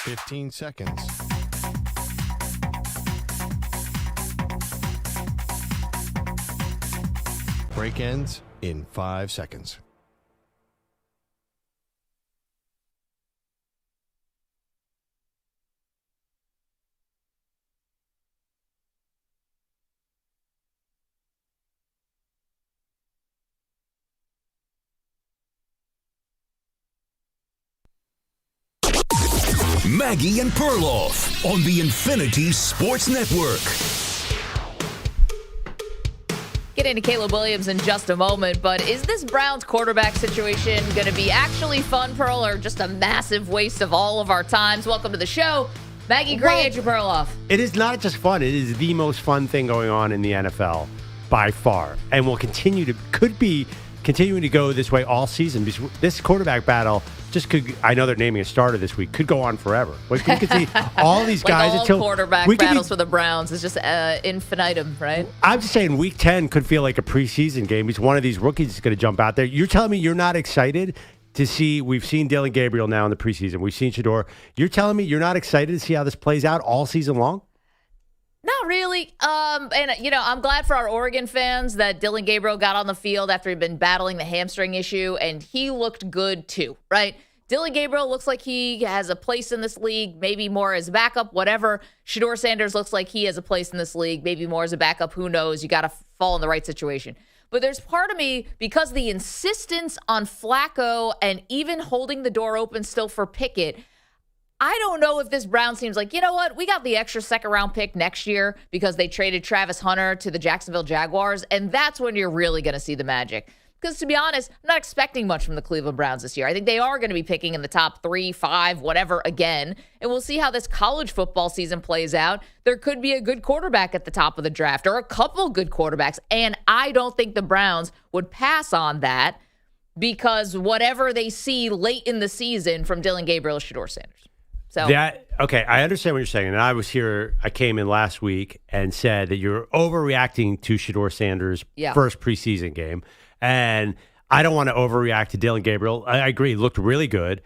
15 seconds. Break ends in 5 seconds. Maggie and Perloff on the Infinity Sports Network. Get into Caleb Williams in just a moment, but is this Browns quarterback situation going to be actually fun, Pearl, or just a massive waste of all of our times? Welcome to the show. Maggie Gray, Andrew Perloff. It is not just fun. It is the most fun thing going on in the NFL by far, and will could be continuing to go this way all season. Because this quarterback battle just could, I know they're naming a starter this week, could go on forever. Like, we could see all these guys all until quarterback battles for the Browns is just infinitum, right? I'm just saying week 10 could feel like a preseason game because one of these rookies is going to jump out there. You're telling me you're not excited to see, we've seen Dylan Gabriel now in the preseason. We've seen Shedeur. You're telling me you're not excited to see how this plays out all season long? Not really. I'm glad for our Oregon fans that Dylan Gabriel got on the field after he'd been battling the hamstring issue, and he looked good too, right? Dylan Gabriel looks like he has a place in this league, maybe more as a backup, whatever. Shedeur Sanders looks like he has a place in this league, maybe more as a backup. Who knows? You got to fall in the right situation. But there's part of me, because the insistence on Flacco and even holding the door open still for Pickett, I don't know if this Browns team's like, you know what? We got the extra second-round pick next year because they traded Travis Hunter to the Jacksonville Jaguars, and that's when you're really going to see the magic. Because to be honest, I'm not expecting much from the Cleveland Browns this year. I think they are going to be picking in the top 3, 5, whatever again, and we'll see how this college football season plays out. There could be a good quarterback at the top of the draft or a couple good quarterbacks, and I don't think the Browns would pass on that because whatever they see late in the season from Dylan Gabriel or Shedeur Sanders. So okay, I understand what you're saying. And I came in last week and said that you're overreacting to Shedeur Sanders' first preseason game. And I don't want to overreact to Dylan Gabriel. I agree, he looked really good.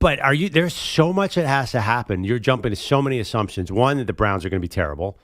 But there's so much that has to happen. You're jumping to so many assumptions. One, that the Browns are going to be terrible.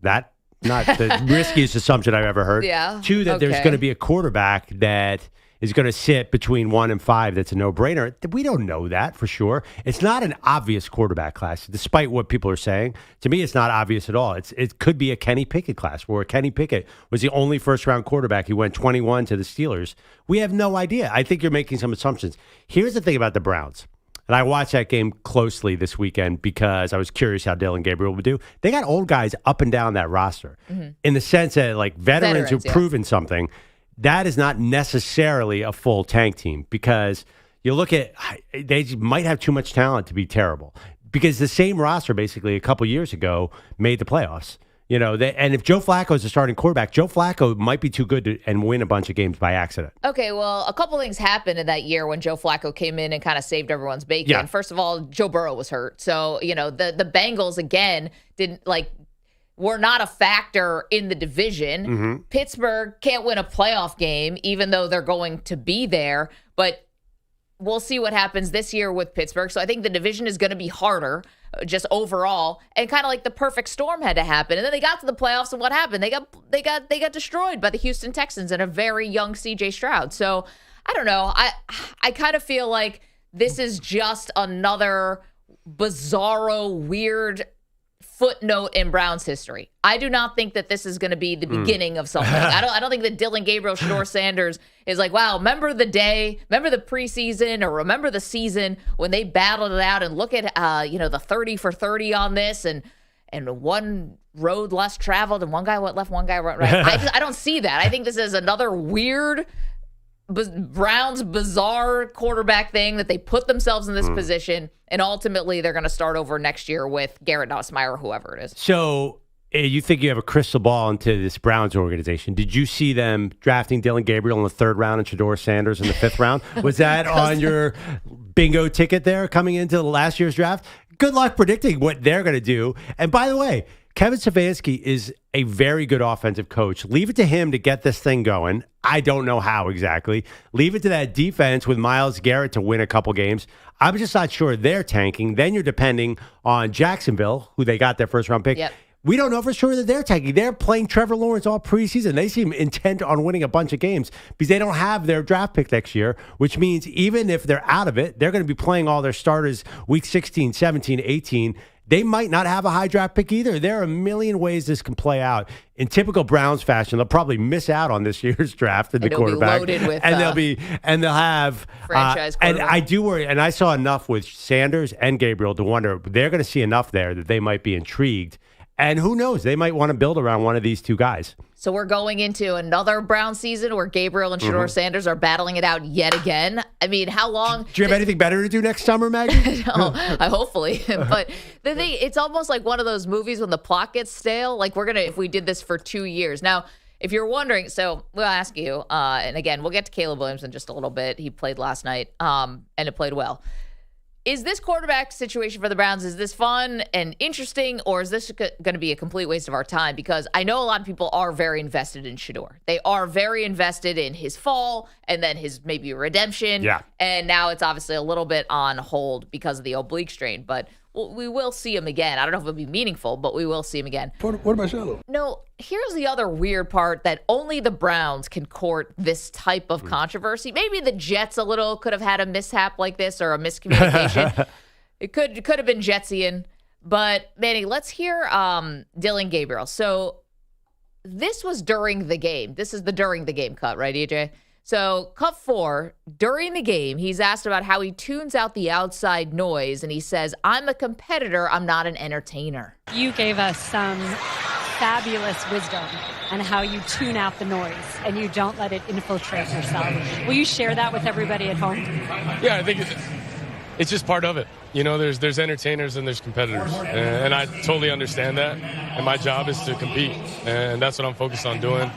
That, not the riskiest assumption I've ever heard. Yeah. Two, that there's going to be a quarterback that is going to sit between 1 and 5. That's a no-brainer. We don't know that for sure. It's not an obvious quarterback class, despite what people are saying. To me, it's not obvious at all. It could be a Kenny Pickett class, where Kenny Pickett was the only first-round quarterback. He went 21 to the Steelers. We have no idea. I think you're making some assumptions. Here's the thing about the Browns. And I watched that game closely this weekend because I was curious how Dylan Gabriel would do. They got old guys up and down that roster in the sense that, like, veterans who've proven something. That is not necessarily a full tank team, because you look at, they might have too much talent to be terrible, because the same roster basically a couple years ago made the playoffs. You know, and if Joe Flacco is the starting quarterback, Joe Flacco might be too good and win a bunch of games by accident. Okay, well, a couple things happened in that year when Joe Flacco came in and kind of saved everyone's bacon. Yeah. First of all, Joe Burrow was hurt. So, the Bengals, again, were not a factor in the division. Mm-hmm. Pittsburgh can't win a playoff game, even though they're going to be there. But we'll see what happens this year with Pittsburgh. So I think the division is going to be harder, just overall. And kind of like the perfect storm had to happen. And then they got to the playoffs, and what happened? They got destroyed by the Houston Texans and a very young C.J. Stroud. So I don't know. I kind of feel like this is just another bizarro, weird footnote in Browns history. I do not think that this is going to be the beginning of something. I don't think that Dylan Gabriel, Shedeur Sanders is like, wow, remember the day, remember the preseason, or remember the season when they battled it out, and look at the 30 for 30 on this, and one road less traveled, and one guy went left, one guy went right. I don't see that. I think this is another weird Browns bizarre quarterback thing that they put themselves in this position, and ultimately they're going to start over next year with Garrett Nussmeier or whoever it is. So you think you have a crystal ball into this Browns organization. Did you see them drafting Dylan Gabriel in the 3rd round and Shedeur Sanders in the 5th round? Was that on your bingo ticket there coming into last year's draft? Good luck predicting what they're going to do. And by the way, Kevin Stefanski is a very good offensive coach. Leave it to him to get this thing going. I don't know how exactly. Leave it to that defense with Myles Garrett to win a couple games. I'm just not sure they're tanking. Then you're depending on Jacksonville, who they got their first-round pick. Yep. We don't know for sure that they're tanking. They're playing Trevor Lawrence all preseason. They seem intent on winning a bunch of games because they don't have their draft pick next year, which means even if they're out of it, they're going to be playing all their starters week 16, 17, 18. They might not have a high draft pick either. There are a million ways this can play out. In typical Browns fashion, they'll probably miss out on this year's draft in the quarterback. Be loaded with, they'll have franchise and I do worry, and I saw enough with Sanders and Gabriel to wonder they're going to see enough there that they might be intrigued. And who knows? They might want to build around one of these two guys. So we're going into another Brown season where Gabriel and Shedeur Sanders are battling it out yet again. I mean, how long? Do you have anything better to do next summer, Maggie? No, hopefully. But the thing, it's almost like one of those movies when the plot gets stale. Like if we did this for 2 years. Now, if you're wondering, so we'll ask you, and again, we'll get to Caleb Williams in just a little bit. He played last night, and it played well. Is this quarterback situation for the Browns, is this fun and interesting, or is this going to be a complete waste of our time? Because I know a lot of people are very invested in Shedeur. They are very invested in his fall and then his maybe redemption. Yeah. And now it's obviously a little bit on hold because of the oblique strain. But we will see him again. I don't know if it'll be meaningful, but we will see him again. What about Shiloh? No, here's the other weird part that only the Browns can court this type of controversy. Maybe the Jets could have had a mishap like this or a miscommunication. It could have been Jetsian. But, Manny, let's hear Dillon Gabriel. So this was during the game. This is the during the game cut, right, EJ? So, cut 4, during the game, he's asked about how he tunes out the outside noise, and he says, I'm a competitor, I'm not an entertainer. You gave us some fabulous wisdom on how you tune out the noise and you don't let it infiltrate yourself. Will you share that with everybody at home? Yeah, I think it's just part of it. You know, there's entertainers and there's competitors, and I totally understand that. And my job is to compete, and that's what I'm focused on doing.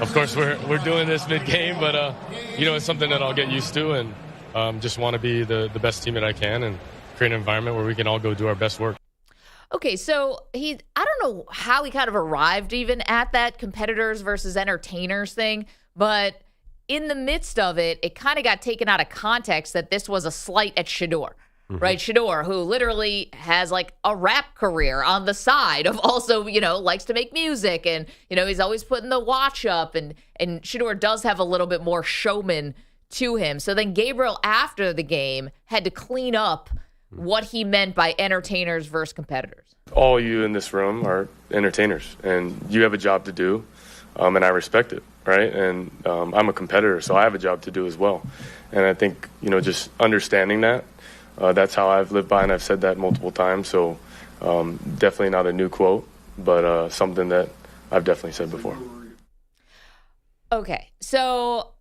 Of course, we're doing this mid-game, but you know, it's something that I'll get used to, and just want to be the best team that I can and create an environment where we can all go do our best work. Okay, so I don't know how he kind of arrived even at that competitors versus entertainers thing, but in the midst of it, it kind of got taken out of context that this was a slight at Shedeur. Right, Shedeur, who literally has like a rap career on the side of also, likes to make music, and he's always putting the watch up, and Shedeur does have a little bit more showman to him. So then Gabriel, after the game, had to clean up what he meant by entertainers versus competitors. All you in this room are entertainers, and you have a job to do, and I respect it, right? And I'm a competitor, so I have a job to do as well. And I think, just understanding that, that's how I've lived by, and I've said that multiple times. So definitely not a new quote, but something that I've definitely said before. Okay, so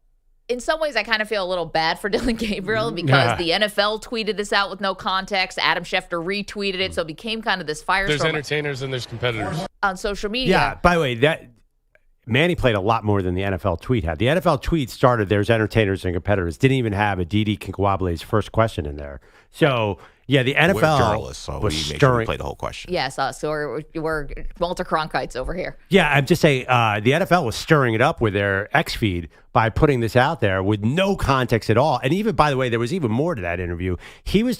in some ways I kind of feel a little bad for Dillon Gabriel because the NFL tweeted this out with no context. Adam Schefter retweeted it, so it became kind of this firestorm. There's entertainers and there's competitors. On social media. Yeah, by the way, Manny played a lot more than the NFL tweet had. The NFL tweet started, there's entertainers and competitors. Didn't even have a Didi Kinkwable's first question in there. So, yeah, the NFL we're journalists, so was we make stirring. sure we play the whole question. Yes, so we're Walter Cronkites over here. Yeah, I'm just saying the NFL was stirring it up with their X feed by putting this out there with no context at all. And even, by the way, there was even more to that interview. He was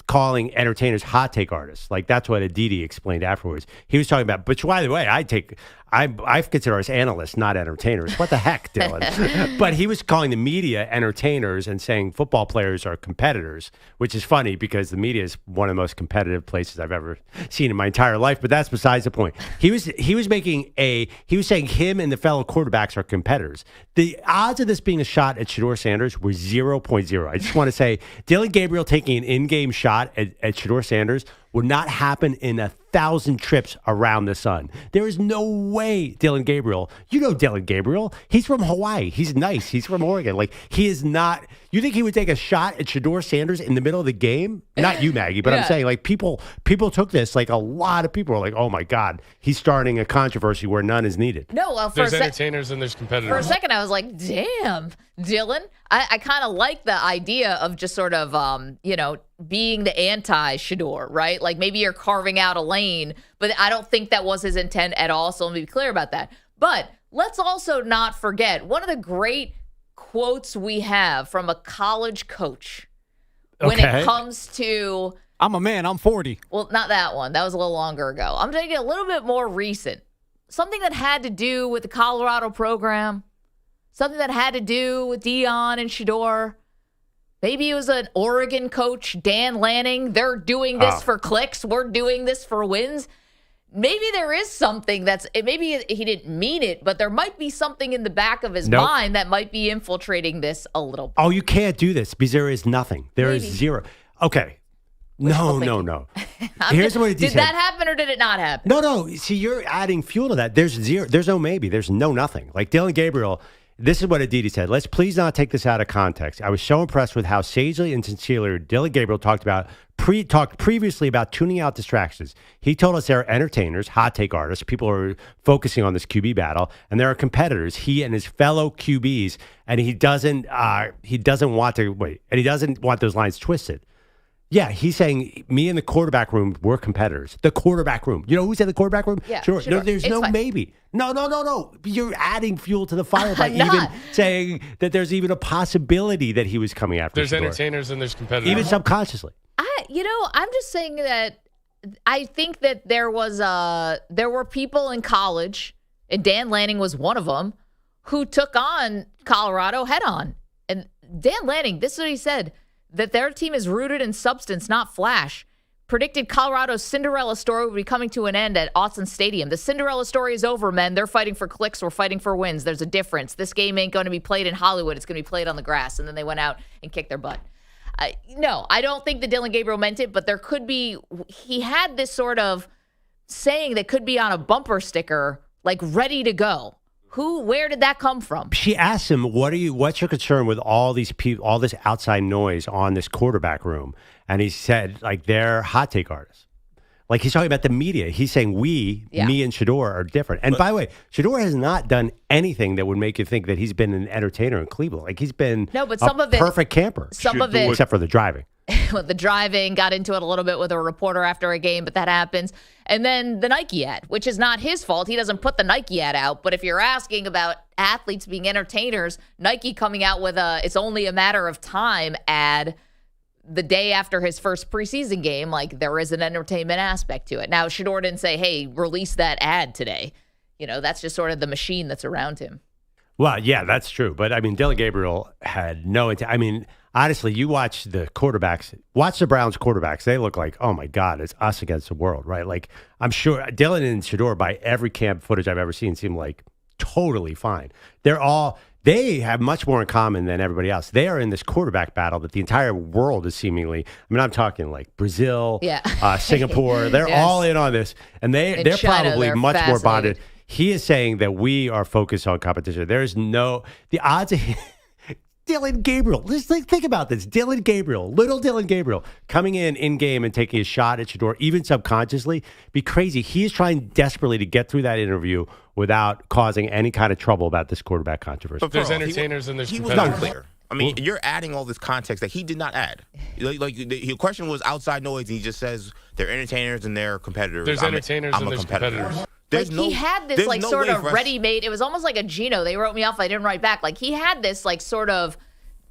calling entertainers hot take artists. Like, that's what Aditi explained afterwards. He was talking about, which, by the way, I consider us analysts, not entertainers. What the heck, Dylan? But he was calling the media entertainers and saying football players are competitors, which is funny because the media is one of the most competitive places I've ever seen in my entire life. But that's besides the point. He was saying him and the fellow quarterbacks are competitors. The odds of this being a shot at Shedeur Sanders were 0.0. I just want to say Dillon Gabriel taking an in-game shot at Shedeur Sanders would not happen in 1,000 trips around the sun. There is no way Dillon Gabriel, Dillon Gabriel, he's from Hawaii. He's nice. He's from Oregon. Like, he is not, you think he would take a shot at Shedeur Sanders in the middle of the game? Not you, Maggie, but yeah. I'm saying, like, people took this, like, a lot of people were like, oh my God, he's starting a controversy where none is needed. No, well, there's entertainers and there's competitors. For a second, I was like, damn, Dillon. I kind of like the idea of just sort of, being the anti-Shedeur, right? Like maybe you're carving out a lane, but I don't think that was his intent at all. So let me be clear about that. But let's also not forget one of the great quotes we have from a college coach when it comes to... I'm a man. I'm 40. Well, not that one. That was a little longer ago. I'm taking it a little bit more recent. Something that had to do with the Colorado program. Something that had to do with Dion and Shedeur. Maybe it was an Oregon coach, Dan Lanning. They're doing this for clicks. We're doing this for wins. Maybe there is something maybe he didn't mean it, but there might be something in the back of his mind that might be infiltrating this a little bit. Oh, you can't do this because there is nothing. There is zero. Okay. No. Here's what he said. Did that happen or did it not happen? No. See, you're adding fuel to that. There's zero. There's no maybe. There's no nothing. Like Dylan Gabriel, this is what Aditi said. Let's please not take this out of context. I was so impressed with how sagely and sincerely Dylan Gabriel talked previously about tuning out distractions. He told us there are entertainers, hot take artists, people who are focusing on this QB battle, and there are competitors, he and his fellow QBs, and he doesn't want those lines twisted. Yeah, he's saying me and the quarterback room, we're competitors. The quarterback room. You know who's in the quarterback room? Yeah, sure. No, there's no fine. Maybe. No. You're adddding fuel to the fire by even saying that there's even a possibility that he was coming after There's Shedeur. Entertainers and there's competitors. Even subconsciously. I'm just saying that I think that there were people in college, and Dan Lanning was one of them, who took on Colorado head on. And Dan Lanning, this is what he said, that their team is rooted in substance, not flash. Predicted Colorado's Cinderella story would be coming to an end at Autzen Stadium. The Cinderella story is over, men. They're fighting for clicks. We're fighting for wins. There's a difference. This game ain't going to be played in Hollywood. It's going to be played on the grass. And then they went out and kicked their butt. No, I don't think that Dylan Gabriel meant it, but there could be, he had this sort of saying that could be on a bumper sticker, like ready to go. Where did that come from? She asked him, what's your concern with all these people, all this outside noise on this quarterback room? And he said, like, they're hot take artists. Like, he's talking about the media. He's saying me and Shedeur are different. And by the way, Shedeur has not done anything that would make you think that he's been an entertainer in Cleveland. Like, he's been perfect camper. Some of it. Except for the driving. With the driving, got into it a little bit with a reporter after a game, but that happens. And then the Nike ad, which is not his fault. He doesn't put the Nike ad out. But if you're asking about athletes being entertainers, Nike coming out with it's only a matter of time ad the day after his first preseason game, like there is an entertainment aspect to it. Now, Shedeur didn't say, hey, release that ad today. You know, that's just sort of the machine that's around him. Well, yeah, that's true. But, I mean, Dylan Gabriel had no intent. I mean, honestly, you watch the quarterbacks, watch the Browns quarterbacks. They look like, oh, my God, it's us against the world, right? Like, I'm sure Dylan and Shedeur, by every camp footage I've ever seen, seem like totally fine. They have much more in common than everybody else. They are in this quarterback battle that the entire world is seemingly, I mean, I'm talking like Brazil, Singapore. They're all in on this. And they're China, probably much more bonded. He is saying that we are focused on competition. There's the odds of Dylan Gabriel. Let's think about this. Little Dylan Gabriel, coming in game and taking a shot at Shedeur, even subconsciously, be crazy. He is trying desperately to get through that interview without causing any kind of trouble about this quarterback controversy. But there's entertainers and there's competitors. He was unclear. I mean, you're adding all this context that he did not add. Like your question was outside noise, and he just says they're entertainers and they're competitors. There's entertainers and there's competitors. He had this like sort of ready-made. It was almost like a Gino. They wrote me off. I didn't write back. Like he had this like sort of.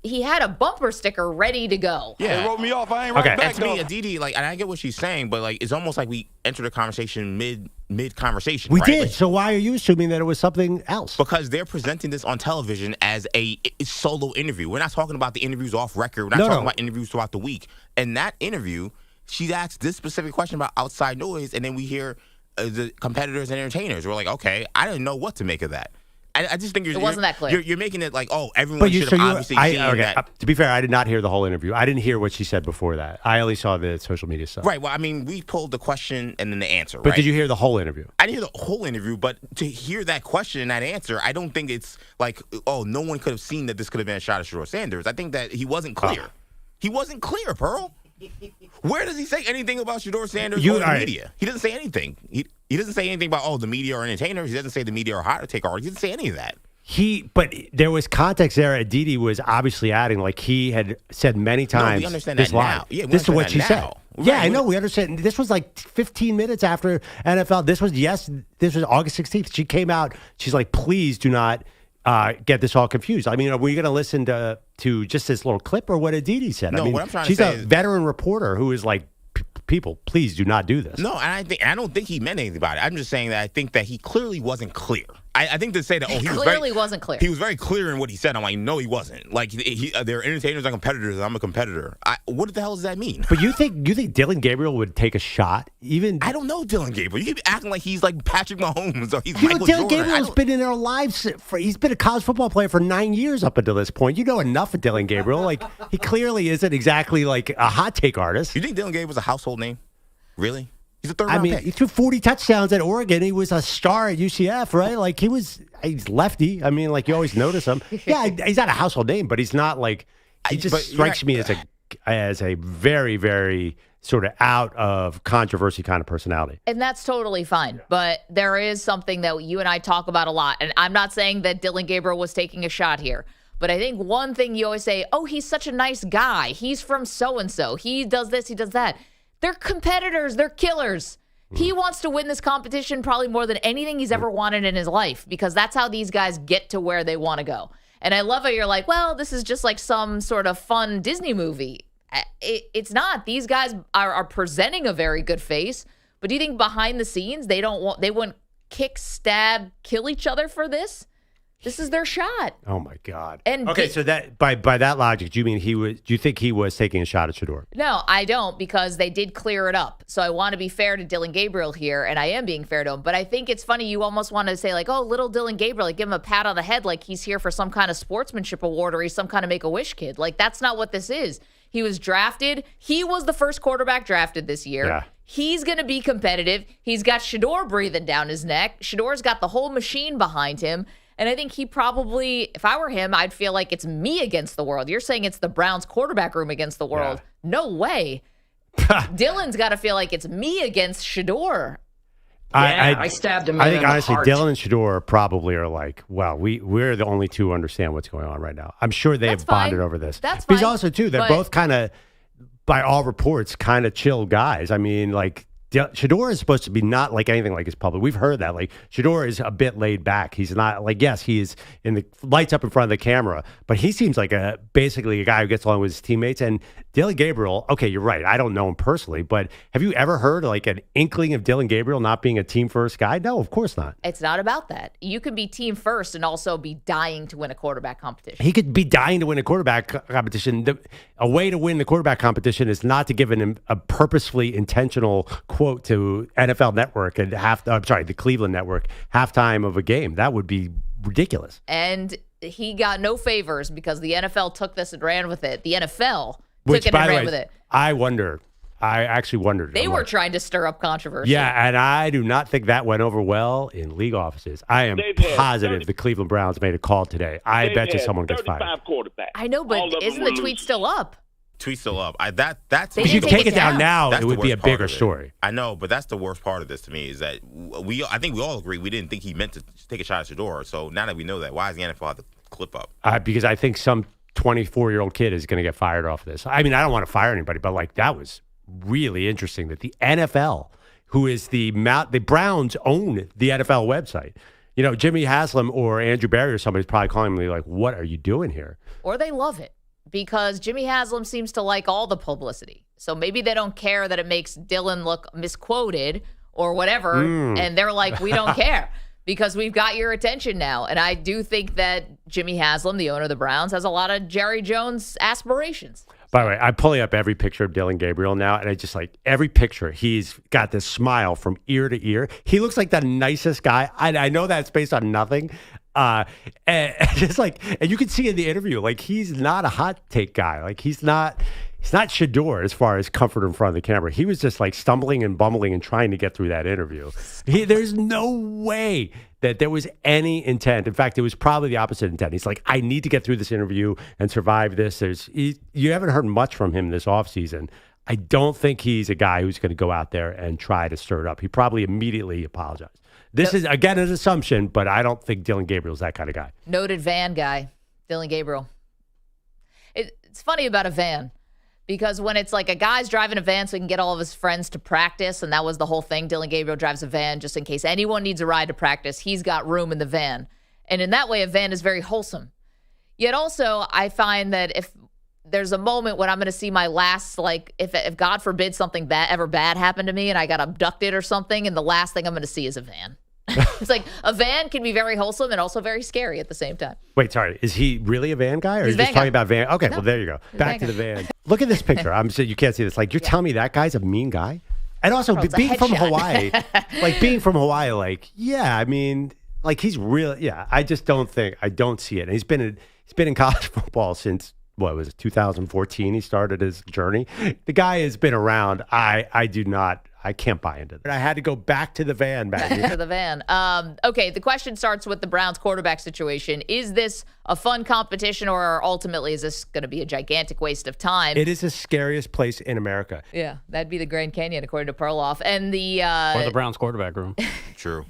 He had a bumper sticker ready to go. Yeah, they wrote me off. I ain't writing back. And to me, Aditi, like, and I get what she's saying, but like, it's almost like we entered a conversation mid conversation. We right? did. Like, so why are you assuming that it was something else? Because they're presenting this on television as a solo interview. We're not talking about the interviews off record. We're not talking about interviews throughout the week. And that interview, she asked this specific question about outside noise, and then we hear the competitors and entertainers. We're like, okay, I didn't know what to make of that. I just think it wasn't that clear. You're making it like, oh, everyone should have obviously seen that. To be fair, I did not hear the whole interview. I didn't hear what she said before that. I only saw the social media stuff. Right. Well, I mean, we pulled the question and then the answer. But did you hear the whole interview? I didn't hear the whole interview, but to hear that question and that answer, I don't think it's like, oh, no one could have seen that this could have been a shot at Shedeur Sanders. I think that he wasn't clear. He wasn't clear, Pearl. Where does he say anything about Shedeur Sanders or the media? He doesn't say anything. He doesn't say anything about, the media are entertainers. He doesn't say the media are hot take artists. He doesn't say any of that. But there was context there. Aditi was obviously adding, like he had said many times. We understand this that now. Line. Yeah, we this is what understand she that said. now. Yeah, Right. I know. We understand. This was like 15 minutes after NFL. This was August 16th. She came out. She's like, please do not get this all confused. I mean, are we going to listen to just this little clip or what Aditi said? No, I mean, what I'm trying to she's say a is, veteran reporter who is like, people, please do not do this. No, and I don't think he meant anything about it. I'm just saying that I think that he clearly wasn't clear. I think to say that he clearly wasn't clear. He was very clear in what he said. I'm like, no, he wasn't. Like they're entertainers and competitors. And I'm a competitor. What the hell does that mean? But you think Dylan Gabriel would take a shot? Even I don't know Dylan Gabriel. You keep acting like he's like Patrick Mahomes or he's Michael Dylan Jordan. Gabriel's been in our lives. He's been a college football player for 9 years up until this point. You know enough of Dylan Gabriel. Like he clearly isn't exactly like a hot take artist. You think Dylan Gabriel's a household name? Really? He's a third-round pick. He threw 40 touchdowns at Oregon. He was a star at UCF, right? Like he's lefty. I mean, like you always notice him. Yeah, he's not a household name, but he's not like he just strikes me as a very, very sort of out of controversy kind of personality. And that's totally fine. But there is something that you and I talk about a lot. And I'm not saying that Dylan Gabriel was taking a shot here. But I think one thing you always say, oh, he's such a nice guy. He's from so-and-so. He does this, he does that. They're competitors. They're killers. He wants to win this competition probably more than anything he's ever wanted in his life because that's how these guys get to where they want to go. And I love how you're like, well, this is just like some sort of fun Disney movie. It's not. These guys are presenting a very good face. But do you think behind the scenes they wouldn't kick, stab, kill each other for this? This is their shot. Oh my God! And okay, so that by that logic, do you mean do you think he was taking a shot at Shedeur? No, I don't, because they did clear it up. So I want to be fair to Dylan Gabriel here, and I am being fair to him. But I think it's funny. You almost want to say like, "Oh, little Dylan Gabriel," like give him a pat on the head, like he's here for some kind of sportsmanship award or he's some kind of Make-A-Wish kid. Like that's not what this is. He was drafted. He was the first quarterback drafted this year. Yeah. He's going to be competitive. He's got Shedeur breathing down his neck. Shedeur's got the whole machine behind him. And I think he probably, if I were him, I'd feel like it's me against the world. You're saying it's the Browns quarterback room against the world. Yeah. No way. Dylan's got to feel like it's me against Shedeur. I stabbed him. I think honestly, heart. Dylan and Shedeur probably are like, well, we're the only two who understand what's going on right now. I'm sure they have bonded over this. That's because fine. also too, they're both kind of, by all reports, kind of chill guys. I mean, like Shedeur is supposed to be not like anything like his public. We've heard that. Like Shedeur is a bit laid back. He's not like, yes, he is in the lights up in front of the camera, but he seems like basically a guy who gets along with his teammates. And Dylan Gabriel, okay, you're right. I don't know him personally, but have you ever heard like an inkling of Dylan Gabriel not being a team first guy? No, of course not. It's not about that. You can be team first and also be dying to win a quarterback competition. He could be dying to win a quarterback competition. A way to win the quarterback competition is not to give a purposefully intentional quote to NFL Network and the Cleveland Network halftime of a game. That would be ridiculous. And he got no favors because the NFL took this and ran with it. The NFL took it and ran with it. I actually wondered. They were trying to stir up controversy. Yeah, and I do not think that went over well in league offices. I am positive the Cleveland Browns made a call today. I bet you someone gets fired. I know, but isn't the tweet still up? Tweet still up. That's if you take it down now, it would be a bigger story. I know, but that's the worst part of this to me is that I think we all agree we didn't think he meant to take a shot at Shedeur. So now that we know that, why does the NFL have to clip up? Because I think some 24-year-old kid is going to get fired off of this. I mean, I don't want to fire anybody, but like that was really interesting that the NFL, who is the Browns own the NFL website. You know, Jimmy Haslam or Andrew Barry or somebody's probably calling me like, "What are you doing here?" Or they love it. Because Jimmy Haslam seems to like all the publicity. So maybe they don't care that it makes Dylan look misquoted or whatever. And they're like, we don't care because we've got your attention now. And I do think that Jimmy Haslam, the owner of the Browns, has a lot of Jerry Jones aspirations. By the way, I'm pulling up every picture of Dylan Gabriel now, and I just like every picture, he's got this smile from ear to ear. He looks like the nicest guy. I know that's based on nothing. And just like, and you can see in the interview, like he's not a hot take guy. Like he's not Shedeur as far as comfort in front of the camera. He was just like stumbling and bumbling and trying to get through that interview. There's no way that there was any intent. In fact, it was probably the opposite intent. He's like, I need to get through this interview and survive this. You haven't heard much from him this offseason. I don't think he's a guy who's going to go out there and try to stir it up. He probably immediately apologized. This is, again, an assumption, but I don't think Dillon Gabriel's that kind of guy. Noted van guy, Dillon Gabriel. It's funny about a van because when it's like a guy's driving a van so he can get all of his friends to practice, and that was the whole thing. Dillon Gabriel drives a van just in case anyone needs a ride to practice. He's got room in the van. And in that way, a van is very wholesome. Yet also, I find that if there's a moment when I'm going to see my last, like, if God forbid something bad happened to me and I got abducted or something, and the last thing I'm going to see is a van. It's like a van can be very wholesome and also very scary at the same time. Wait, sorry. Is he really a van guy, or are you just talking about van? Okay, no, well, there you go. Back to the van. Look at this picture. I'm sure you can't see this. Like, you're telling me that guy's a mean guy? And also, being from Hawaii, yeah, I mean, like, he's real. Yeah, I don't see it. And he's been in college football since, what was it, 2014? He started his journey. The guy has been around. I can't buy into that. I had to go back to the van, Maggie. Back to the van. Okay, the question starts with the Browns quarterback situation. Is this a fun competition, or ultimately is this going to be a gigantic waste of time? It is the scariest place in America. Yeah, that'd be the Grand Canyon, according to Perloff. And or the Browns quarterback room. True.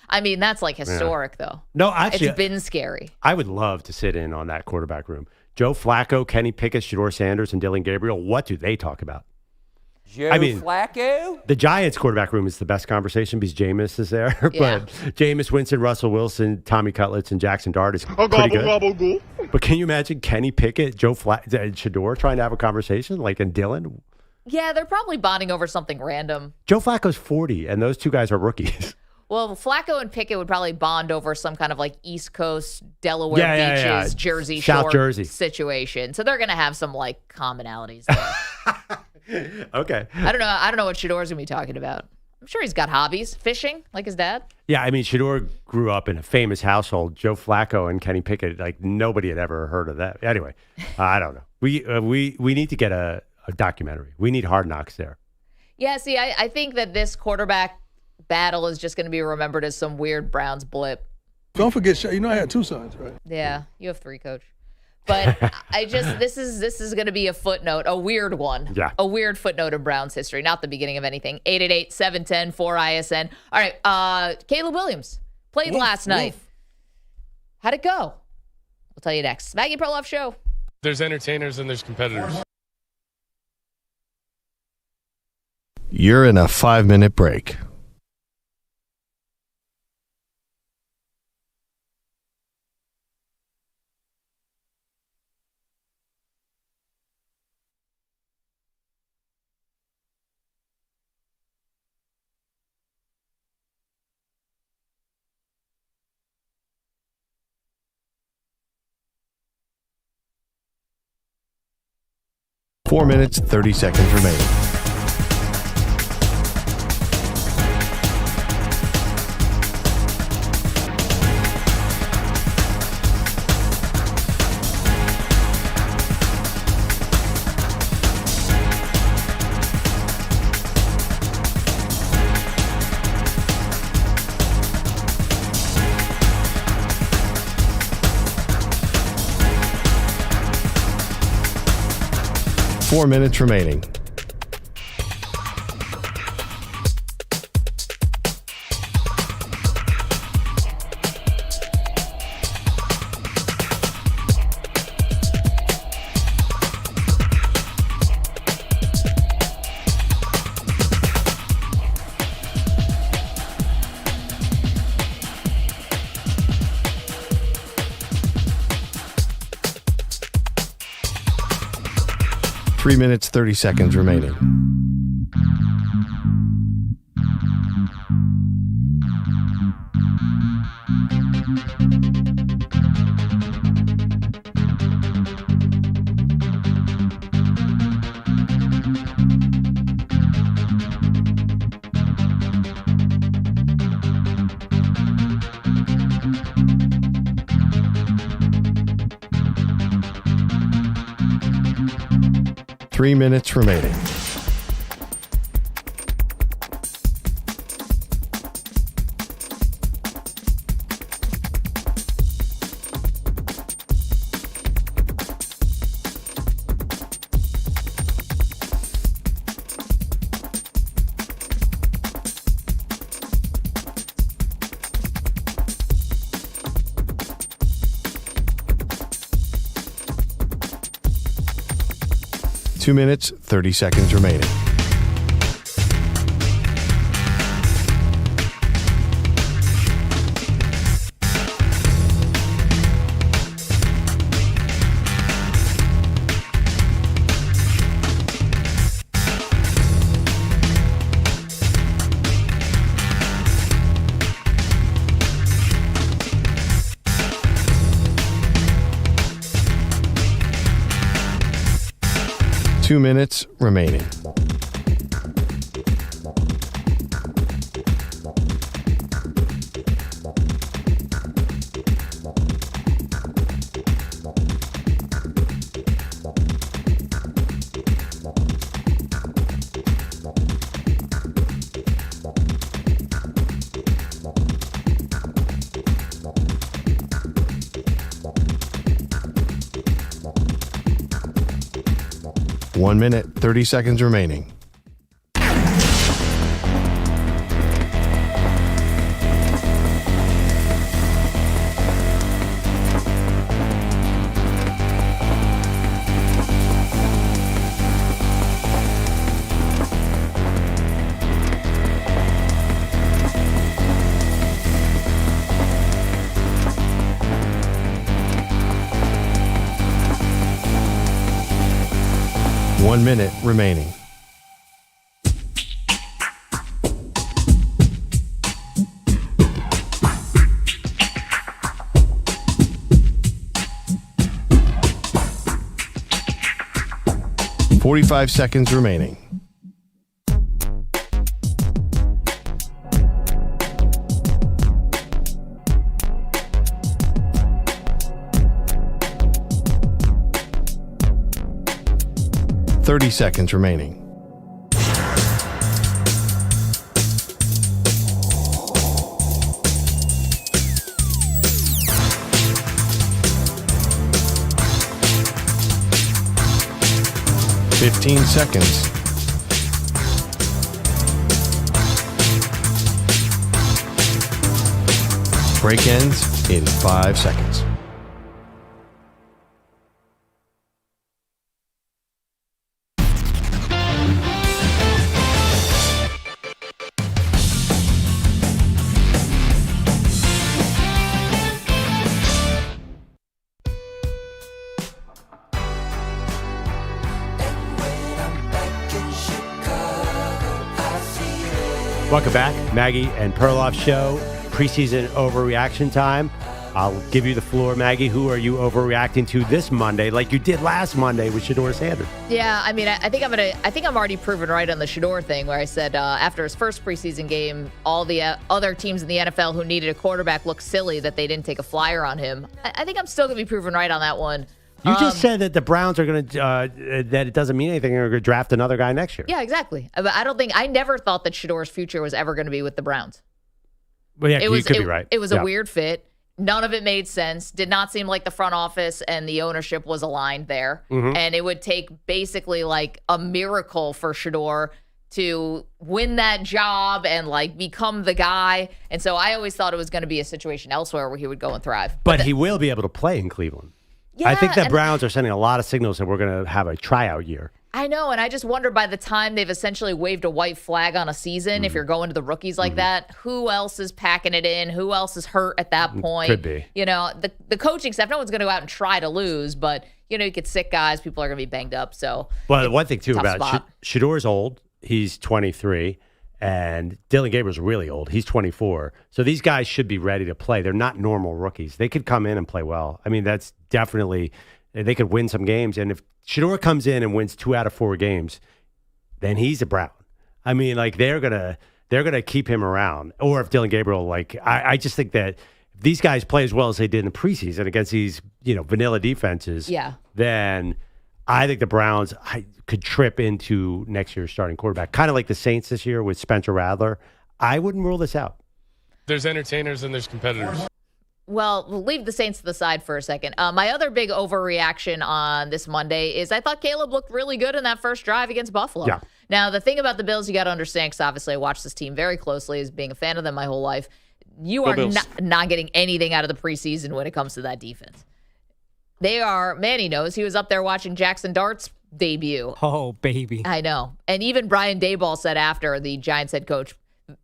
I mean, that's like historic, though. No, actually, it's been scary. I would love to sit in on that quarterback room. Joe Flacco, Kenny Pickett, Shedeur Sanders, and Dillon Gabriel. What do they talk about? Flacco? The Giants quarterback room is the best conversation because Jameis is there. Yeah. But Jameis Winston, Russell Wilson, Tommy Cutlets, and Jackson Dart is pretty good. But can you imagine Kenny Pickett, Joe Flacco, and Shedeur trying to have a conversation, like, and Dillon? Yeah, they're probably bonding over something random. Joe Flacco's 40, and those two guys are rookies. Well, Flacco and Pickett would probably bond over some kind of like East Coast, Delaware beaches, Jersey South Shore Jersey situation. So they're going to have some like commonalities there. Okay. I don't know what Shedeur's going to be talking about. I'm sure he's got hobbies. Fishing, like his dad. Yeah, I mean, Shedeur grew up in a famous household. Joe Flacco and Kenny Pickett, like, nobody had ever heard of that. Anyway, I don't know. We need to get a documentary. We need Hard Knocks there. Yeah, see, I think that this quarterback battle is just going to be remembered as some weird Browns blip. Don't forget, I had 2 sons, right? Yeah, you have 3, Coach. But this is going to be a footnote, a weird one. Yeah. A weird footnote in Browns history, not the beginning of anything. 888-710-4ISN. All right, Caleb Williams played last night. How'd it go? We'll tell you next. Maggie Perloff Show. There's entertainers and there's competitors. You're in a 5-minute break. Four minutes, 30 seconds remaining. Four minutes remaining. Three minutes, 30 seconds remaining. Three minutes remaining. 2 minutes, 30 seconds remaining. Two minutes remaining. One minute, 30 seconds remaining. One minute remaining. Forty-five seconds remaining. Thirty seconds remaining. Fifteen seconds. Break ends in 5 seconds. Welcome back. Maggie and Perloff Show. Preseason overreaction time. I'll give you the floor, Maggie. Who are you overreacting to this Monday, like you did last Monday with Shedeur Sanders? Yeah, I mean, I think I'm already proven right on the Shedeur thing, where I said after his first preseason game, all the other teams in the NFL who needed a quarterback looked silly that they didn't take a flyer on him. I think I'm still going to be proven right on that one. You just said that the Browns are going to, that it doesn't mean anything. They're going to draft another guy next year. Yeah, exactly. But I never thought that Shedeur's future was ever going to be with the Browns. Well, yeah, you could be right. It was a weird fit. None of it made sense. Did not seem like the front office and the ownership was aligned there. Mm-hmm. And it would take basically like a miracle for Shedeur to win that job and like become the guy. And so I always thought it was going to be a situation elsewhere where he would go and thrive. But he will be able to play in Cleveland. Yeah, I think the Browns are sending a lot of signals that we're going to have a tryout year. I know, and I just wonder by the time they've essentially waved a white flag on a season, if you're going to the rookies like that, who else is packing it in? Who else is hurt at that point? Could be. You know, the coaching staff, no one's going to go out and try to lose, but, you know, you get sick guys, people are going to be banged up. So, well, the one thing, too, about Shedeur's old. He's 23. And Dillon Gabriel's really old. He's 24. So these guys should be ready to play. They're not normal rookies. They could come in and play well. I mean, that's definitely, they could win some games. And if Shedeur comes in and wins 2 out of 4 games, then he's a Brown. I mean, like they're gonna keep him around. Or if Dillon Gabriel, like I just think that if these guys play as well as they did in the preseason against these, you know, vanilla defenses, then I think the Browns could trip into next year's starting quarterback, kind of like the Saints this year with Spencer Rattler. I wouldn't rule this out. There's entertainers and there's competitors. Well, we'll leave the Saints to the side for a second. My other big overreaction on this Monday is I thought Caleb looked really good in that first drive against Buffalo. Yeah. Now, the thing about the Bills you got to understand, because obviously I watched this team very closely as being a fan of them my whole life, you are not getting anything out of the preseason when it comes to that defense. They are, Manny knows, he was up there watching Jackson Dart's debut. Oh, baby. I know. And even Brian Daboll said after, the Giants head coach,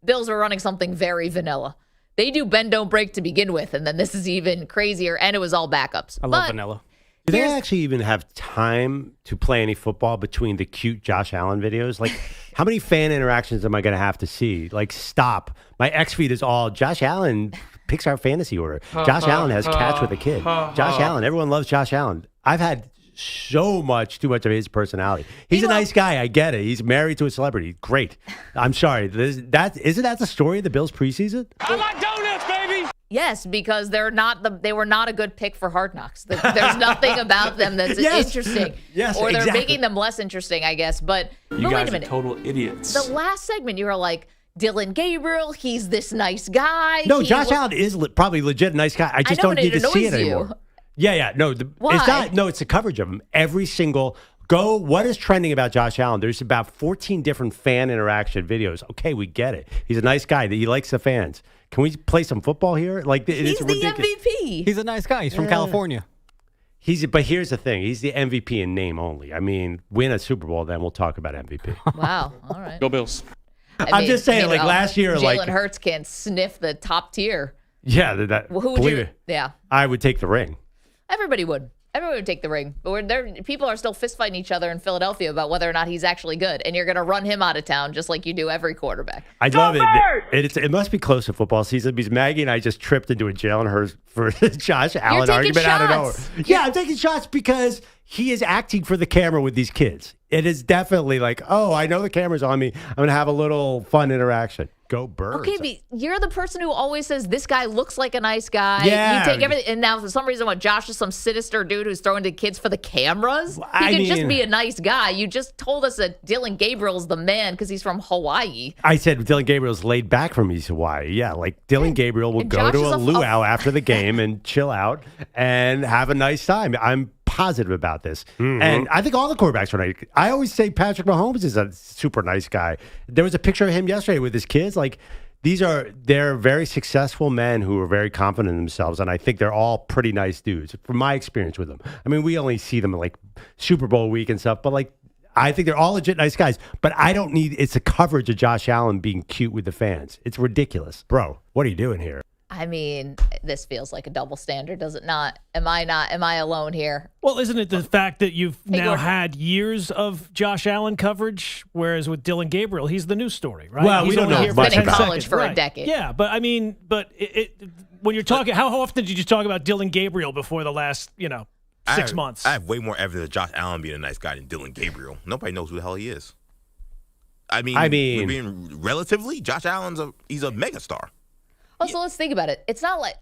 Bills were running something very vanilla. They do bend, don't break to begin with, and then this is even crazier, and it was all backups. I love vanilla. Do they actually even have time to play any football between the cute Josh Allen videos? Like, how many fan interactions am I going to have to see? Like, stop. My X feed is all Josh Allen picks our fantasy order. Josh Allen has catch with a kid. Josh Allen. Everyone loves Josh Allen. I've had too much of his personality. He's a nice guy. I get it. He's married to a celebrity. Great. I'm sorry. Isn't that the story of the Bills preseason? I like donuts, baby. Yes, because they were not a good pick for Hard Knocks. There's nothing about them that's interesting. Yes, or they're exactly. making them less interesting, I guess. But You wait guys a minute. are total idiots. The last segment, you were like, Dylan Gabriel, he's this nice guy. No, Josh Allen is probably legit nice guy. I just don't need to see it anymore. Yeah. No, Why? It's not. No, it's the coverage of him. Every single what is trending about Josh Allen? There's about 14 different fan interaction videos. Okay, we get it. He's a nice guy. That he likes the fans. Can we play some football here? Like he's the MVP. He's a nice guy. He's from California. But here's the thing. He's the MVP in name only. I mean, win a Super Bowl, then we'll talk about MVP. Wow. All right. Go Bills. I'm just saying, like last year, Jalen Hurts can't sniff the top tier. Yeah, Who would you? Yeah. I would take the ring. Everybody would. Everyone would take the ring. But people are still fist fighting each other in Philadelphia about whether or not he's actually good. And you're going to run him out of town just like you do every quarterback. I love it. It must be close to football season because Maggie and I just tripped into a Jalen Hurts for Josh Allen argument out of nowhere. Yeah, I'm taking shots because he is acting for the camera with these kids. It is definitely like, oh, I know the camera's on me. I'm going to have a little fun interaction. Go Birds. Okay, but you're the person who always says, this guy looks like a nice guy. Yeah. You take everything. And now for some reason, Josh is some sinister dude who's throwing to kids for the cameras? He could just be a nice guy. You just told us that Dylan Gabriel's the man because he's from Hawaii. I said Dylan Gabriel's laid back from East Hawaii. Yeah, like Dylan Gabriel will go to a luau after the game and chill out and have a nice time. I'm positive about this. Mm-hmm. And I think all the quarterbacks are nice. I always say Patrick Mahomes is a super nice guy. There was a picture of him yesterday with his kids. Like, they're very successful men who are very confident in themselves. And I think they're all pretty nice dudes from my experience with them. I mean, we only see them like Super Bowl week and stuff, but like, I think they're all legit nice guys, but I don't need, it's a coverage of Josh Allen being cute with the fans. It's ridiculous. Bro, what are you doing here? I mean, this feels like a double standard, does it not? Am I alone here? Well, isn't it the fact that you've now had years of Josh Allen coverage, whereas with Dylan Gabriel, he's the news story, right? Well, we don't know much about him. He's been in college for right. a decade. Yeah, but I mean, when you're talking, how often did you talk about Dylan Gabriel before the last, 6 months? I have way more evidence of Josh Allen being a nice guy than Dylan Gabriel. Nobody knows who the hell he is. I mean, being relatively, Josh Allen's he's a megastar. Also, let's think about it. It's not like,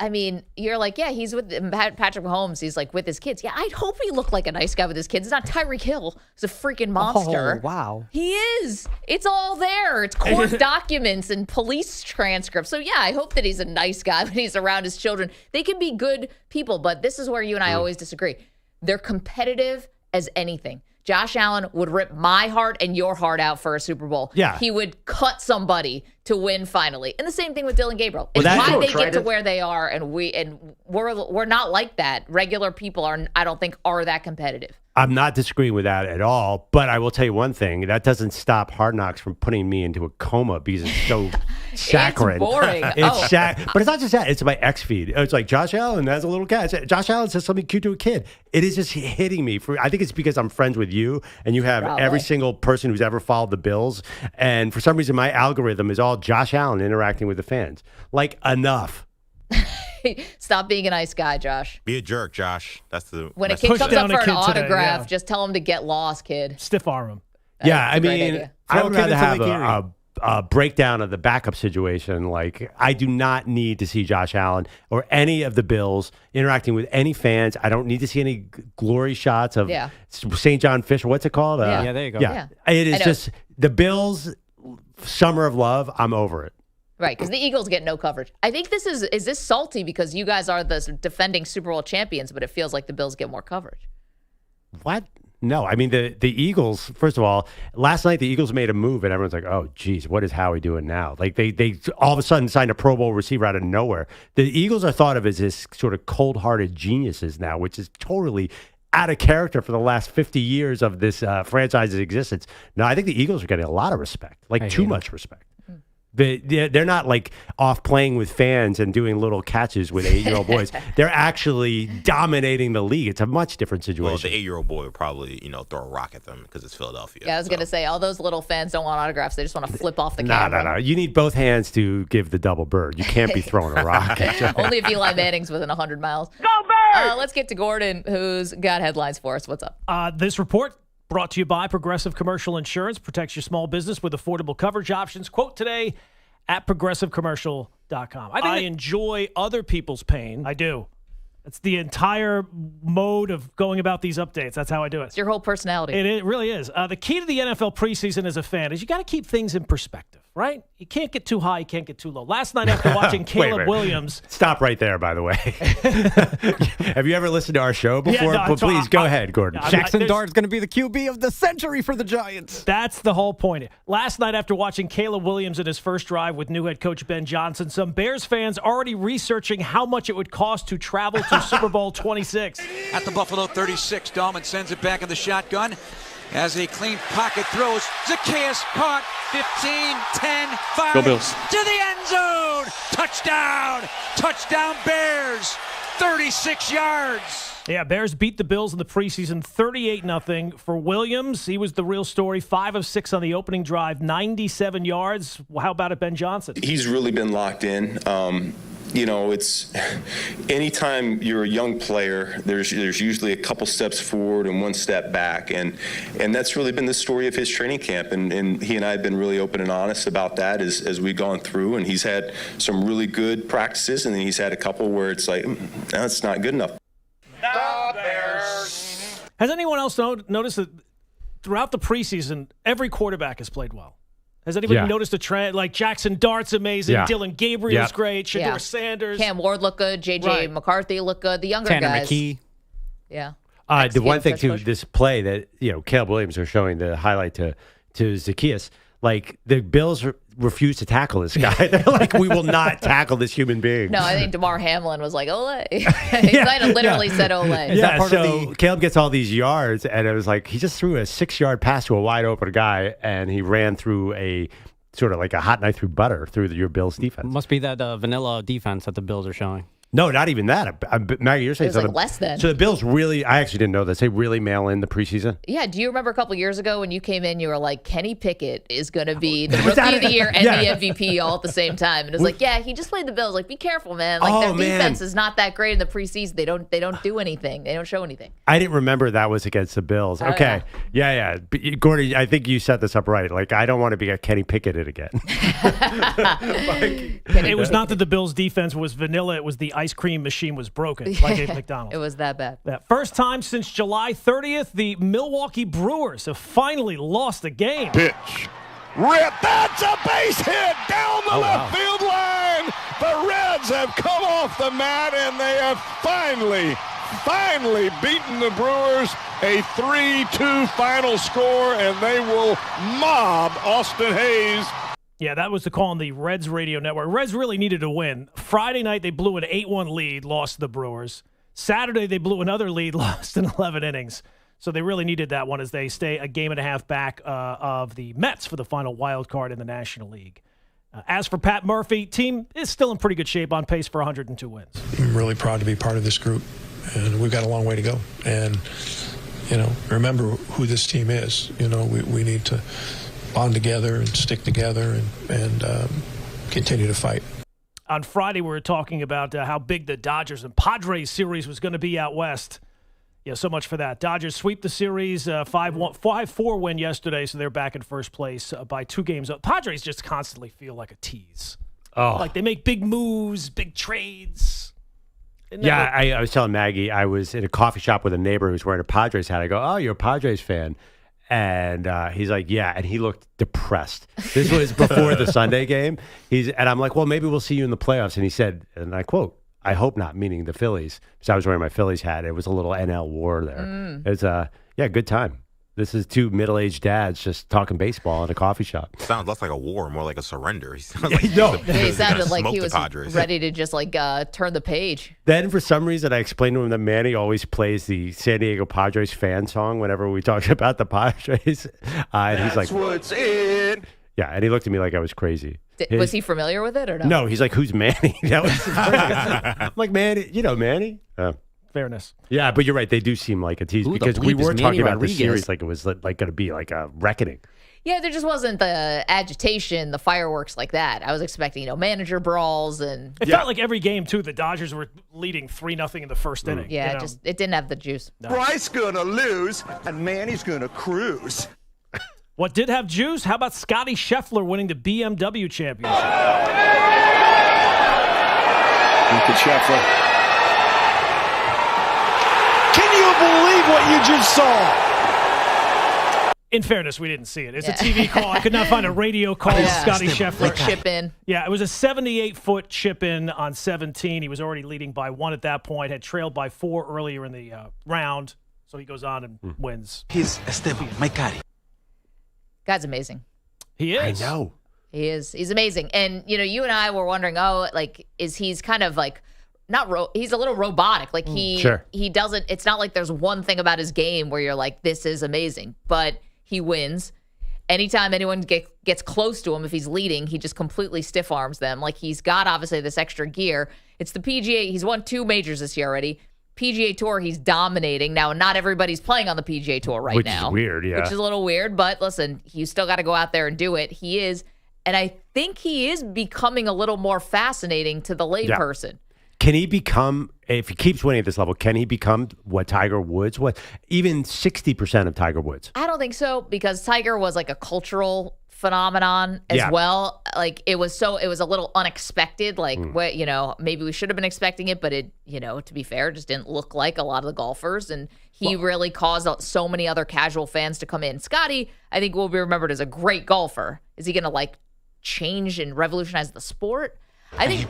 you're like, yeah, he's with Patrick Mahomes. He's like with his kids. Yeah, I'd hope he looked like a nice guy with his kids. It's not Tyreek Hill. He's a freaking monster. Oh, wow. He is. It's all there. It's court documents and police transcripts. So, yeah, I hope that he's a nice guy when he's around his children. They can be good people, but this is where you and I always disagree. They're competitive as anything. Josh Allen would rip my heart and your heart out for a Super Bowl. Yeah. He would cut somebody to win finally. And the same thing with Dylan Gabriel. Well, it's why they get to where they are, and we're not like that. Regular people I don't think are that competitive. I'm not disagreeing with that at all, but I will tell you one thing. That doesn't stop Hard Knocks from putting me into a coma because it's so saccharine. It's boring. But it's not just that. It's my X feed. It's like Josh Allen has a little cat. Josh Allen says something cute to a kid. It is just hitting me. I think it's because I'm friends with you, and you have every single person who's ever followed the Bills. And for some reason, my algorithm is all Josh Allen interacting with the fans. Like, enough. Stop being a nice guy, Josh. Be a jerk, Josh. That's when a kid comes up for an autograph, just tell him to get lost, kid. Stiff arm him. Yeah, I mean, I would rather have a breakdown of the backup situation. Like, I do not need to see Josh Allen or any of the Bills interacting with any fans. I don't need to see any glory shots of St. John Fisher. What's it called? Yeah, there you go. Yeah. It is just the Bills' summer of love. I'm over it. Right, because the Eagles get no coverage. I think is this salty because you guys are the defending Super Bowl champions, but it feels like the Bills get more coverage. What? No, I mean, the Eagles, first of all, last night the Eagles made a move and everyone's like, oh, geez, what is Howie doing now? Like they all of a sudden signed a Pro Bowl receiver out of nowhere. The Eagles are thought of as this sort of cold-hearted geniuses now, which is totally out of character for the last 50 years of this franchise's existence. No, I think the Eagles are getting a lot of respect, like too much respect. They're not like off playing with fans and doing little catches with 8-year-old boys. They're actually dominating the league. It's a much different situation. Well, the 8-year-old boy would probably, throw a rock at them because it's Philadelphia. Yeah, I was going to say, all those little fans don't want autographs. They just want to flip off the camera. No. You need both hands to give the double bird. You can't be throwing a rock. Only if Eli Manning's within 100 miles. Go Birds! Let's get to Gordon, who's got headlines for us. What's up? This report brought to you by Progressive Commercial Insurance. Protects your small business with affordable coverage options. Quote today at progressivecommercial.com. I enjoy other people's pain. I do. It's the entire mode of going about these updates. That's how I do it. It's your whole personality. It really is. The key to the NFL preseason as a fan is you got to keep things in perspective, right? You can't get too high. You can't get too low. Last night after watching Caleb Williams. Stop right there, by the way. Have you ever listened to our show before? Yeah, no, please go ahead, Gordon. Jackson Dart's going to be the QB of the century for the Giants. That's the whole point. Last night after watching Caleb Williams in his first drive with new head coach Ben Johnson, some Bears fans already researching how much it would cost to travel to Super Bowl 26. At the Buffalo 36, Dahlman sends it back in the shotgun. As a clean pocket throws, Zacchaeus caught, 15, 10, 5, Go Bills. To the end zone. Touchdown. Touchdown Bears. 36 yards. Yeah, Bears beat the Bills in the preseason 38-0. For Williams, he was the real story. 5 of 6 on the opening drive, 97 yards. How about it, Ben Johnson? He's really been locked in. It's anytime you're a young player, there's usually a couple steps forward and one step back, and that's really been the story of his training camp. And he and I have been really open and honest about that as we've gone through. And he's had some really good practices, and then he's had a couple where it's like, that's not good enough. Has anyone else noticed that throughout the preseason, every quarterback has played well? Has anybody noticed a trend? Like Jackson Dart's amazing. Dylan Gabriel's great. Shedeur Sanders. Cam Ward looked good. J.J. McCarthy looked good. The younger Tanner guys. McKee. Yeah. The one thing, too, this play that, Caleb Williams are showing the highlight to Zacchaeus, like the Bills refuse to tackle this guy. They're like, we will not tackle this human being. No, I think DeMar Hamlin was like, ole. He might have literally said ole. Yeah, so Caleb gets all these yards, and it was like he just threw a 6-yard pass to a wide open guy, and he ran through a sort of like a hot knife through butter through your Bills defense. Must be that vanilla defense that the Bills are showing. No, not even that. Maggie, you're saying something. Less than. So the Bills really, I actually didn't know this. They really mail in the preseason? Yeah. Do you remember a couple years ago when you came in, you were like, Kenny Pickett is going to be the Rookie of the Year and the MVP all at the same time. And it was like, yeah, he just played the Bills. Like, be careful, man. Like, their defense is not that great in the preseason. They don't do anything. They don't show anything. I didn't remember that was against the Bills. Okay. Yeah. Gordon, I think you set this up right. Like, I don't want to be a Kenny Pickett again. It was not that the Bills' defense was vanilla. It was the ice cream machine was broken, like a McDonald's. It was that bad. First time since July 30th, the Milwaukee Brewers have finally lost a game. Pitch. Rip. That's a base hit down the left field line. The Reds have come off the mat, and they have finally beaten the Brewers. A 3-2 final score, and they will mob Austin Hayes. Yeah, that was the call on the Reds radio network. Reds really needed to win. Friday night, they blew an 8-1 lead, lost to the Brewers. Saturday, they blew another lead, lost in 11 innings. So they really needed that one as they stay a game and a half back of the Mets for the final wild card in the National League. As for Pat Murphy, team is still in pretty good shape, on pace for 102 wins. I'm really proud to be part of this group, and we've got a long way to go. And, remember who this team is. We need to bond together and stick together and continue to fight. On Friday, we were talking about how big the Dodgers and Padres series was going to be out west. Yeah, so much for that. Dodgers sweep the series, 5-4 win yesterday, so they're back in first place by 2 games. Padres just constantly feel like a tease. Like they make big moves, big trades. I was telling Maggie, I was in a coffee shop with a neighbor who's wearing a Padres hat. I go, oh, you're a Padres fan. And he's like, yeah, and he looked depressed. This was before the Sunday game. And I'm like, well, maybe we'll see you in the playoffs. And he said, and I quote, I hope not, meaning the Phillies. Because I was wearing my Phillies hat. It was a little NL war there. It's good time. This is two middle-aged dads just talking baseball in a coffee shop. Sounds less like a war, more like a surrender. He sounds like he sounded like he was ready to just turn the page. Then for some reason I explained to him that Manny always plays the San Diego Padres fan song whenever we talk about the Padres. And he's like, what's in. Yeah, and he looked at me like I was crazy. Was he familiar with it or no? No, he's like, who's Manny? That was I'm like, Manny, Manny? Fairness. Yeah, but you're right. They do seem like a tease because we were talking about the series like it was like going to be like a reckoning. Yeah, there just wasn't the agitation, the fireworks like that. I was expecting, manager brawls and. It felt like every game too. The Dodgers were leading 3-0 in the first inning. Yeah, it didn't have the juice. No. Bryce gonna lose and Manny's gonna cruise. What did have juice? How about Scotty Scheffler winning the BMW championship? Look at Scheffler. Can you believe what you just saw? In fairness, we didn't see it. It's a TV call. I could not find a radio call of Scotty Scheffler. Chip in. Yeah, it was a 78-foot chip in on 17. He was already leading by 1 at that point, had trailed by 4 earlier in the round. So he goes on and wins. He's Esteban, my cari. Guy's amazing. He is. I know. He is. He's amazing. And, you and I were wondering, he's kind of like, he's a little robotic. Like he doesn't, it's not like there's one thing about his game where you're like, this is amazing, but he wins. Anytime anyone gets close to him, if he's leading, he just completely stiff arms them. Like he's got obviously this extra gear. It's the PGA. He's won 2 majors this year already. PGA Tour, he's dominating. Now, not everybody's playing on the PGA Tour right now. Which is weird, yeah. Which is a little weird, but listen, you still got to go out there and do it. He is, and I think he is becoming a little more fascinating to the layperson. Yeah. Can he become, if he keeps winning at this level, can he become what Tiger Woods was? Even 60% of Tiger Woods? I don't think so, because Tiger was like a cultural phenomenon as well. Like it was a little unexpected. Like maybe we should have been expecting it, but it, to be fair, just didn't look like a lot of the golfers. And he really caused so many other casual fans to come in. Scotty, I think, will be remembered as a great golfer. Is he going to change and revolutionize the sport? I think.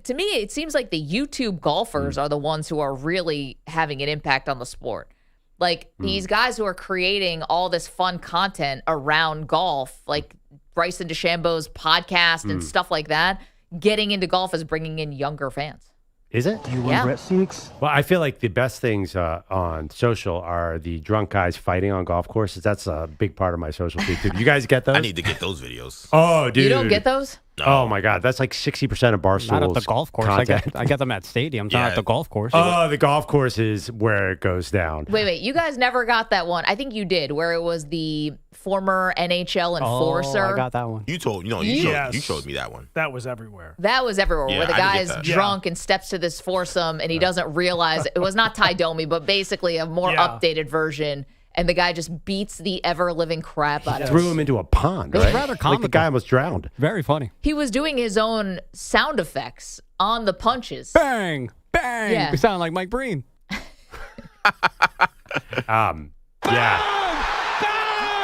To me, it seems like the YouTube golfers are the ones who are really having an impact on the sport. Like these guys who are creating all this fun content around golf, like Bryce DeChambeau's podcast and stuff like that, getting into golf is bringing in younger fans. Is it? You want Brett Seeks? Well, I feel like the best things on social are the drunk guys fighting on golf courses. That's a big part of my social feed, too. Do you guys get those? I need to get those videos. Oh, dude. You don't get those? No. Oh, my God. That's like 60% of Barstool's Not at the golf course. I get them at stadiums, not at the golf course. Oh, the golf course is where it goes down. Wait. You guys never got that one. I think you did, where it was the former NHL enforcer. Oh, I got that one. You showed me that one. That was everywhere. That was everywhere, Yeah, where the I didn't guy's get that. drunk and steps to this foursome, and he doesn't realize it was not Ty Domi, but basically a more updated version. And the guy just beats the ever-living crap out of him. Threw him into a pond, It was right? rather Like comical. the guy almost drowned. Very funny. He was doing his own sound effects on the punches. Bang! Bang! Yeah. You sound like Mike Breen. Yeah.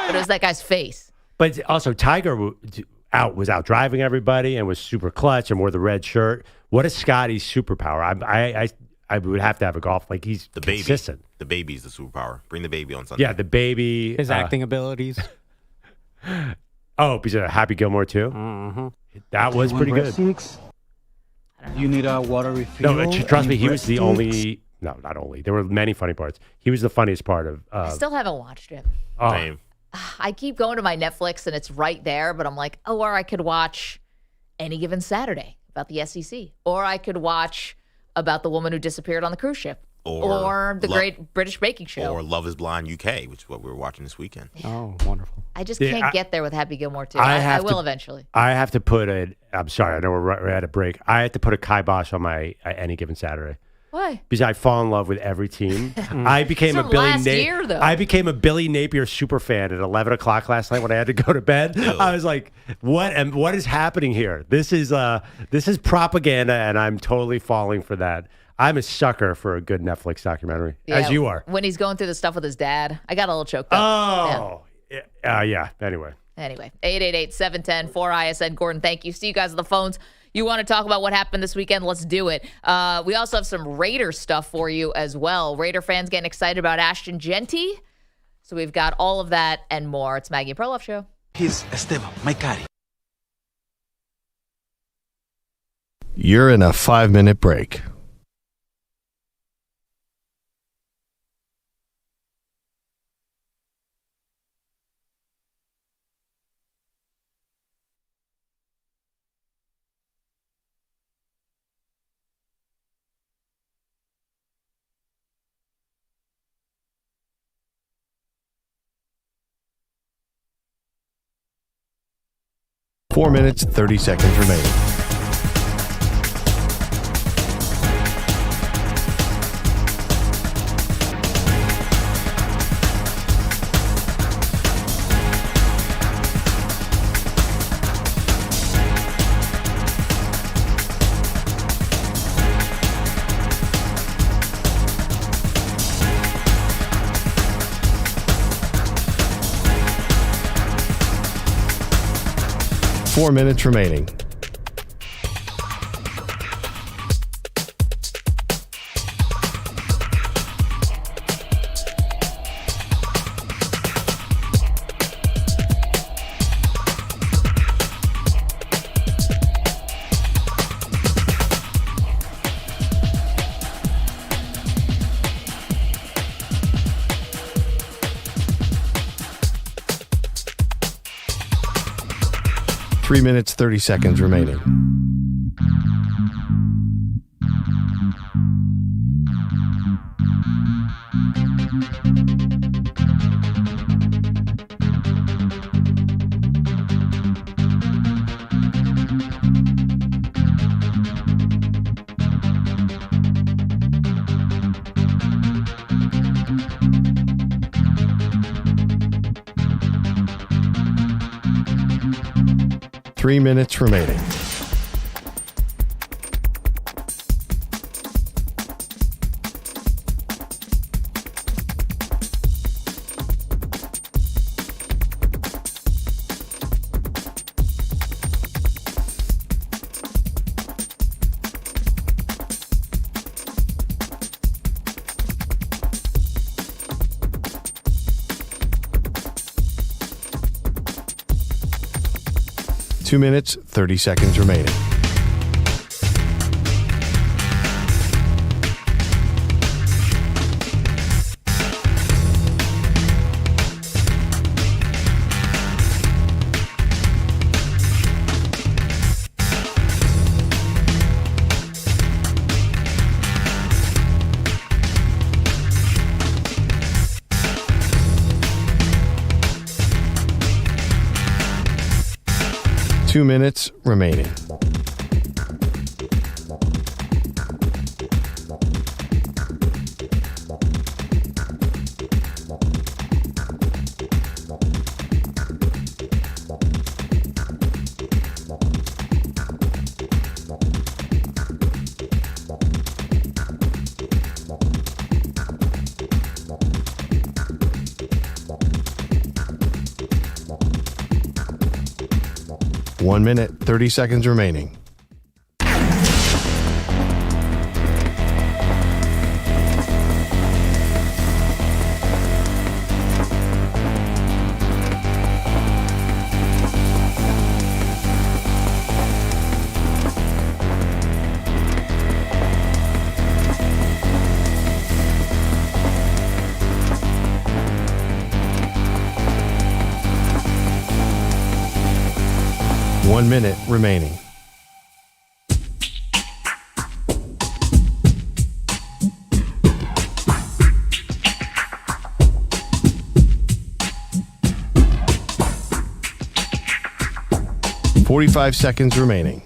But it was that guy's face. But also, Tiger was out driving everybody and was super clutch and wore the red shirt. What is Scotty's superpower? I would have to have a golf. Like, he's consistent. The baby's the superpower. Bring the baby on Sunday. Yeah, the baby. His acting abilities. Oh, he's a Happy Gilmore, too? Mm-hmm. That was pretty good. You need a water refill. No, trust me, he was the only. No, not only. There were many funny parts. He was the funniest part of. I still haven't watched it. Oh. I keep going to my Netflix, and it's right there, but I'm like, or I could watch Any Given Saturday about the SEC. Or I could watch about the woman who disappeared on the cruise ship. Or the Great British Baking Show. Or Love is Blind UK, which is what we were watching this weekend. Oh, wonderful. I just can't get there with Happy Gilmore, too. I will eventually. I have to put I'm sorry, I know we're at a break. I have to put a kibosh on my Any Given Saturday. Why? Because I fall in love with every team. I became a Billy Napier super fan at 11 o'clock last night when I had to go to bed. I was like, what is happening here? This is propaganda, and I'm totally falling for that. I'm a sucker for a good Netflix documentary, as you are. When he's going through the stuff with his dad, I got a little choked up. Oh, yeah. Anyway, 888-710-4ISN. Gordon, thank you. See you guys on the phones. You want to talk about what happened this weekend? Let's do it. We also have some Raider stuff for you as well. Raider fans getting excited about Ashton Jeanty. So we've got all of that and more. It's Maggie and Perloff Show. He's Esteban, my caddy. You're in a 5-minute break. Four minutes, 30 seconds remaining. Four minutes remaining. Three minutes, 30 seconds remaining. Three minutes remaining. Two minutes, 30 seconds remaining. Two minutes remaining. One minute, 30 seconds remaining. One minute remaining. Forty-five seconds remaining.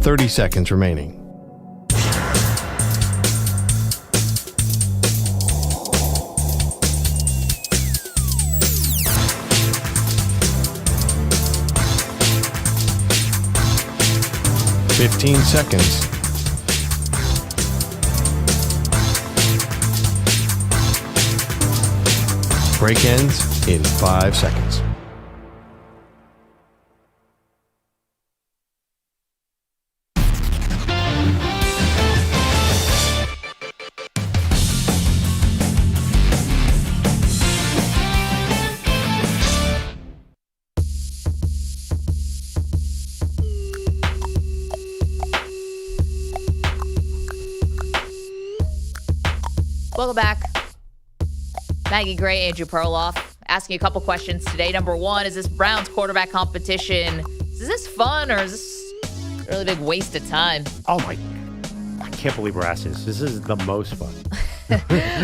Thirty seconds remaining. Fifteen seconds. Break ends in 5 seconds. Welcome back. Maggie Gray, Andrew Perloff, asking you a couple questions today. Number one, is this Browns quarterback competition, is this fun or is this a really big waste of time? Oh, my. I can't believe we're asking this. This is the most fun.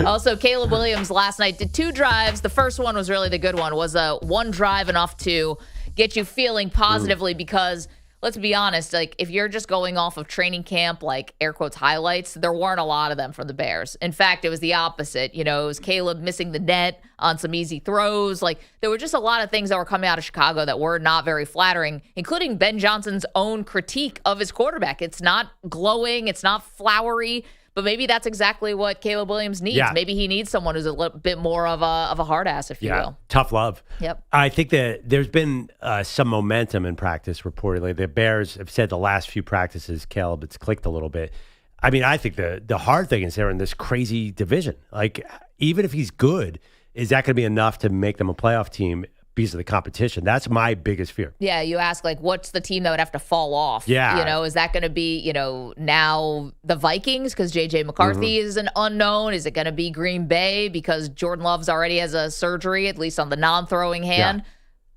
Also, Caleb Williams last night did 2 drives. The first one was really the good one. Was one drive enough to get you feeling positively because let's be honest, like if you're just going off of training camp, like air quotes highlights, there weren't a lot of them from the Bears. In fact, it was the opposite. You know, it was Caleb missing the net on some easy throws. Like there were just a lot of things that were coming out of Chicago that were not very flattering, including Ben Johnson's own critique of his quarterback. It's not glowing. It's not flowery. But maybe that's exactly what Caleb Williams needs. Yeah. Maybe he needs someone who's a little bit more of a hard ass, if you will. Tough love. Yep. I think that there's been some momentum in practice reportedly. The Bears have said the last few practices, Caleb, it's clicked a little bit. I mean, I think the hard thing is they're in this crazy division. Like, even if he's good, is that going to be enough to make them a playoff team because of the competition? That's my biggest fear. Yeah, you ask, like, what's the team that would have to fall off? Yeah. You know, is that going to be, you know, now the Vikings because J.J. McCarthy is an unknown? Is it going to be Green Bay because Jordan Love's already has a surgery, at least on the non-throwing hand?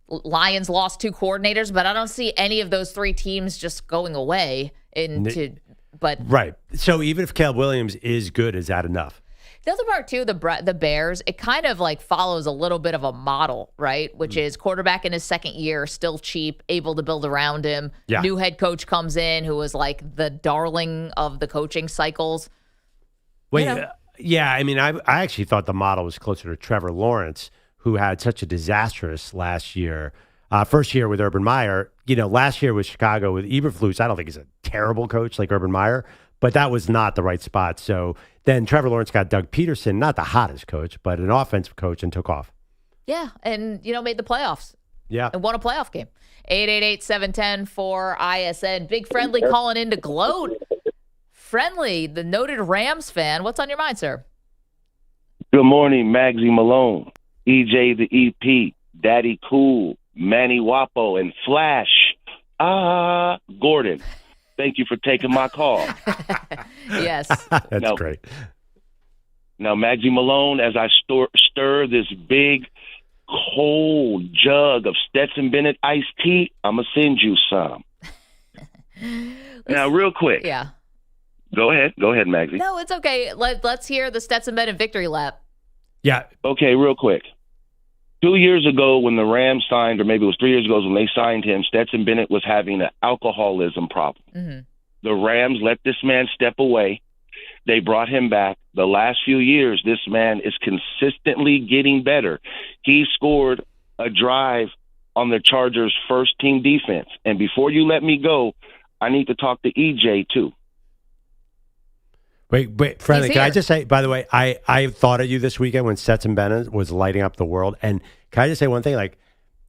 Yeah. Lions lost 2 coordinators, but I don't see any of those 3 teams just going away Right. So even if Caleb Williams is good, is that enough? The other part, too, the Bears, it kind of like follows a little bit of a model, right? Which is quarterback in his second year, still cheap, able to build around him. Yeah. New head coach comes in who was like the darling of the coaching cycles. Wait, yeah, I mean, I actually thought the model was closer to Trevor Lawrence, who had such a disastrous last year. First year with Urban Meyer. You know, last year with Chicago with Eberflus, I don't think he's a terrible coach like Urban Meyer, but that was not the right spot. So then Trevor Lawrence got Doug Peterson, not the hottest coach, but an offensive coach, and took off. Yeah, and, you know, made the playoffs. Yeah. And won a playoff game. 888-710-4ISN. Big Friendly calling in to gloat. Friendly, the noted Rams fan. What's on your mind, sir? Good morning, Maggie Malone, EJ the EP, Daddy Cool, Manny Wapo, and Flash. Gordon. Thank you for taking my call. Yes. That's great. Now, Maggie Malone, as I stir this big, cold jug of Stetson Bennett iced tea, I'm going to send you some. Now, real quick. Yeah. Go ahead, Maggie. No, it's okay. Let's hear the Stetson Bennett victory lap. Yeah. Okay, real quick. 2 years ago when the Rams signed, or maybe it was 3 years ago when they signed him, Stetson Bennett was having an alcoholism problem. Mm-hmm. The Rams let this man step away. They brought him back. The last few years, this man is consistently getting better. He scored a drive on the Chargers' first team defense. And before you let me go, I need to talk to EJ too. Wait, Friendly, can I just say, by the way, I thought of you this weekend when Stetson Bennett was lighting up the world. And can I just say one thing? Like,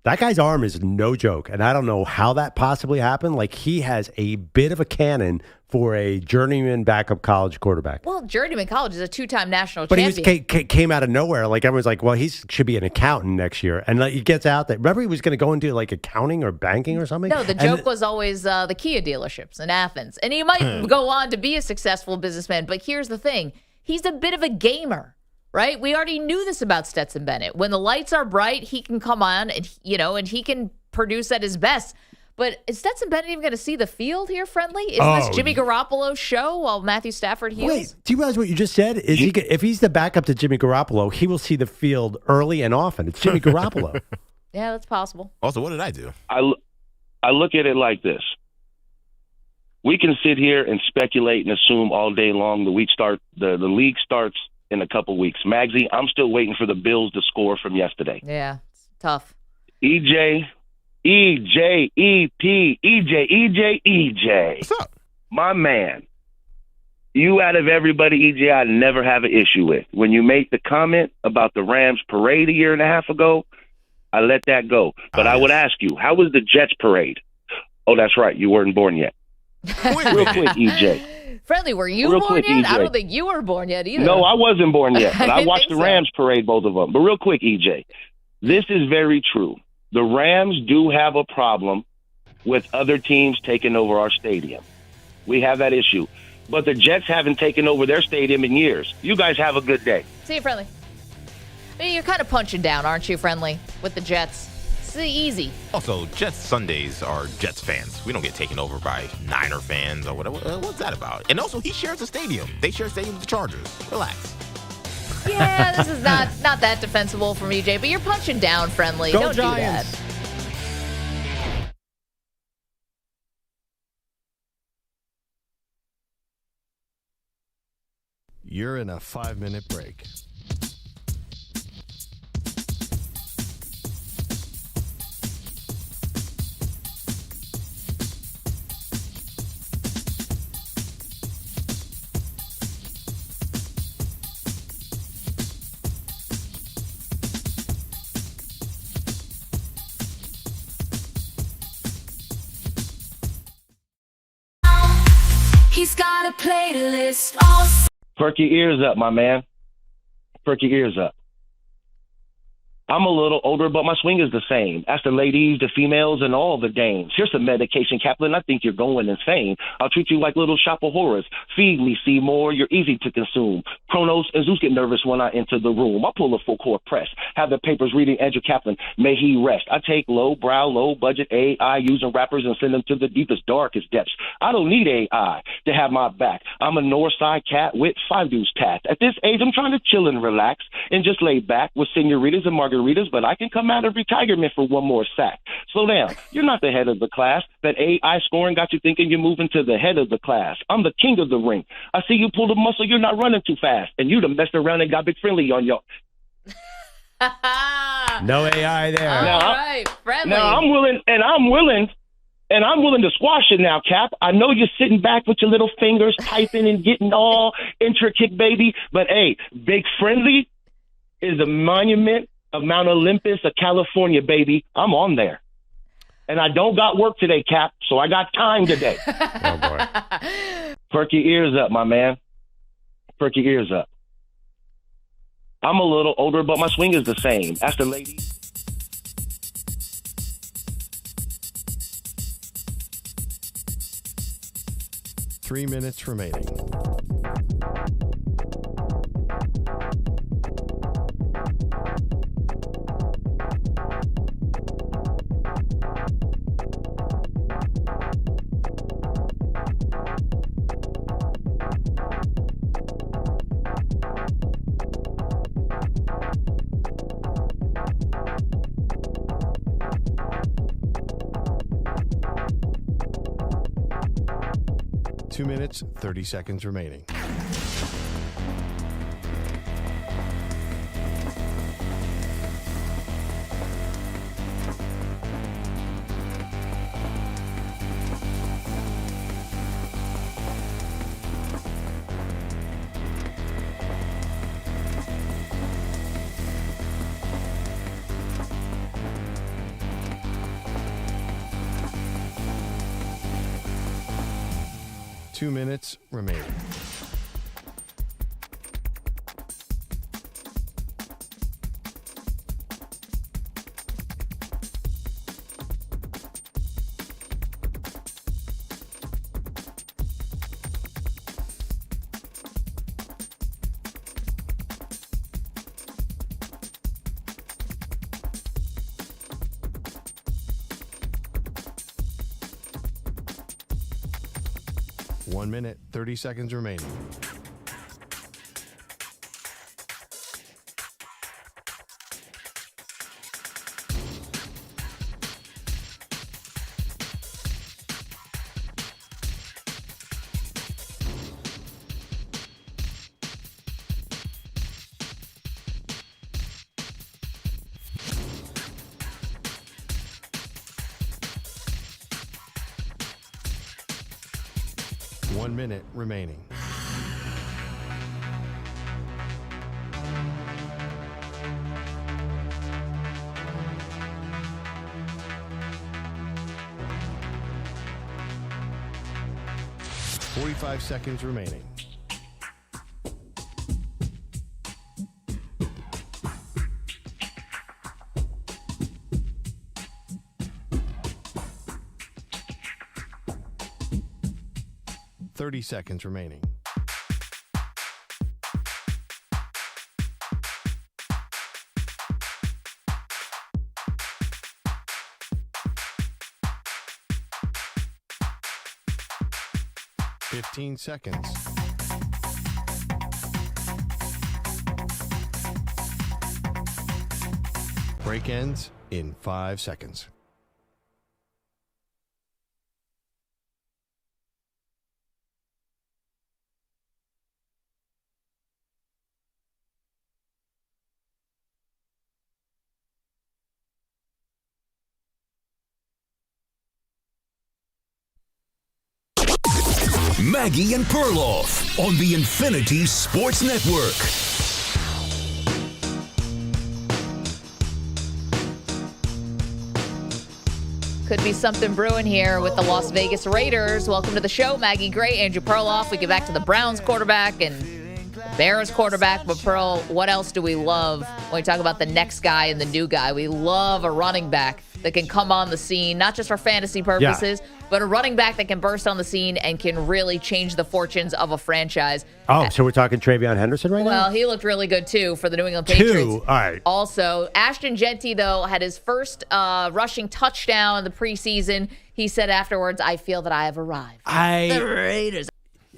that guy's arm is no joke. And I don't know how that possibly happened. Like, he has a bit of a cannon for a journeyman backup college quarterback. Well, journeyman college is a 2-time national But champion. he came out of nowhere. Like, everyone's like, well, he should be an accountant next year. And like, he gets out there. Remember, he was going to go into like accounting or banking or something? No, the joke was always the Kia dealerships in Athens. And he might go on to be a successful businessman. But here's the thing. He's a bit of a gamer, right? We already knew this about Stetson Bennett. When the lights are bright, he can come on and, you know, and he can produce at his best. But is Stetson Bennett even going to see the field here, Friendly? Is this Jimmy Garoppolo's show while Matthew Stafford heals? Wait, do you realize what you just said? Is if he's the backup to Jimmy Garoppolo, he will see the field early and often. It's Jimmy Garoppolo. Yeah, that's possible. Also, what did I do? I look at it like this. We can sit here and speculate and assume all day long. The league starts in a couple weeks. Magsy, I'm still waiting for the Bills to score from yesterday. Yeah, it's tough. EJ, What's up? My man. You out of everybody, EJ, I never have an issue with. When you make the comment about the Rams parade a year and a half ago, I let that go. But I would ask you, how was the Jets parade? Oh, that's right. You weren't born yet. Real quick, EJ. Friendly, were you born yet? I don't think you were born yet either. No, I wasn't born yet, but I watched the so. Rams parade, both of them. But real quick, EJ, this is very true. The Rams do have a problem with other teams taking over our stadium. We have that issue. but the Jets haven't taken over their stadium in years. You guys have a good day. See you, Friendly. I mean, you're kind of punching down, aren't you, Friendly, with the Jets? It's easy. Also, Jets Sundays are Jets fans. We don't get taken over by Niner fans or whatever. What's that about? And also, he shares a stadium. They share a stadium with the Chargers. Relax. Yeah, this is not that defensible from EJ, but you're punching down, Friendly. Go Don't Giants. do that. You're in a 5-minute break. He's got a playlist all. Perk your ears up, my man. Perk your ears up. I'm a little older, but my swing is the same. Ask the ladies, the females, and all the dames. Here's some medication, Kaplan. I think you're going insane. I'll treat you like little shop of horrors. Feed me, Seymour. You're easy to consume. Kronos and Zeus get nervous when I enter the room. I pull a full court press. Have the papers reading Andrew Kaplan. May he rest. I take low-brow, low-budget AI using rappers and send them to the deepest, darkest depths. I don't need AI to have my back. I'm a north side cat with 5 deuce tats. At this age, I'm trying to chill and relax and just lay back with senoritas and margaritas, but I can come out of retirement for one more sack. Slow down. You're not the head of the class. That AI scoring got you thinking you're moving to the head of the class. I'm the king of the ring. I see you pull the muscle. You're not running too fast. And you done messed around and got Big Friendly on your... No AI there. All right, Friendly. Now, I'm willing to squash it now, Cap. I know you're sitting back with your little fingers typing and getting all intricate, baby. But, hey, Big Friendly is a monument of Mount Olympus of California, baby. I'm on there. And I don't got work today, Cap, so I got time today. Oh, boy. Perk your ears up, my man. Perk your ears up. I'm a little older, but my swing is the same. Ask the lady. Three minutes remaining. Two minutes, 30 seconds remaining. Two minutes remaining. One minute, 30 seconds remaining. One minute remaining. Forty-five seconds remaining. 30 seconds remaining. Fifteen seconds. Break ends in 5 seconds. Maggie and Perloff on the Infinity Sports Network. Could be something brewing here with the Las Vegas Raiders. Welcome to the show, Maggie Gray, Andrew Perloff. We get back to the Browns quarterback and the Bears quarterback. But Pearl, what else do we love when we talk about the next guy and the new guy? We love a running back that can come on the scene, not just for fantasy purposes, but a running back that can burst on the scene and can really change the fortunes of a franchise. Oh, so we're talking Travion Henderson right now? Well, he looked really good, too, for the New England Patriots. All right. Also, Ashton Jeanty, though, had his first rushing touchdown in the preseason. He said afterwards, I feel that I have arrived. The Raiders.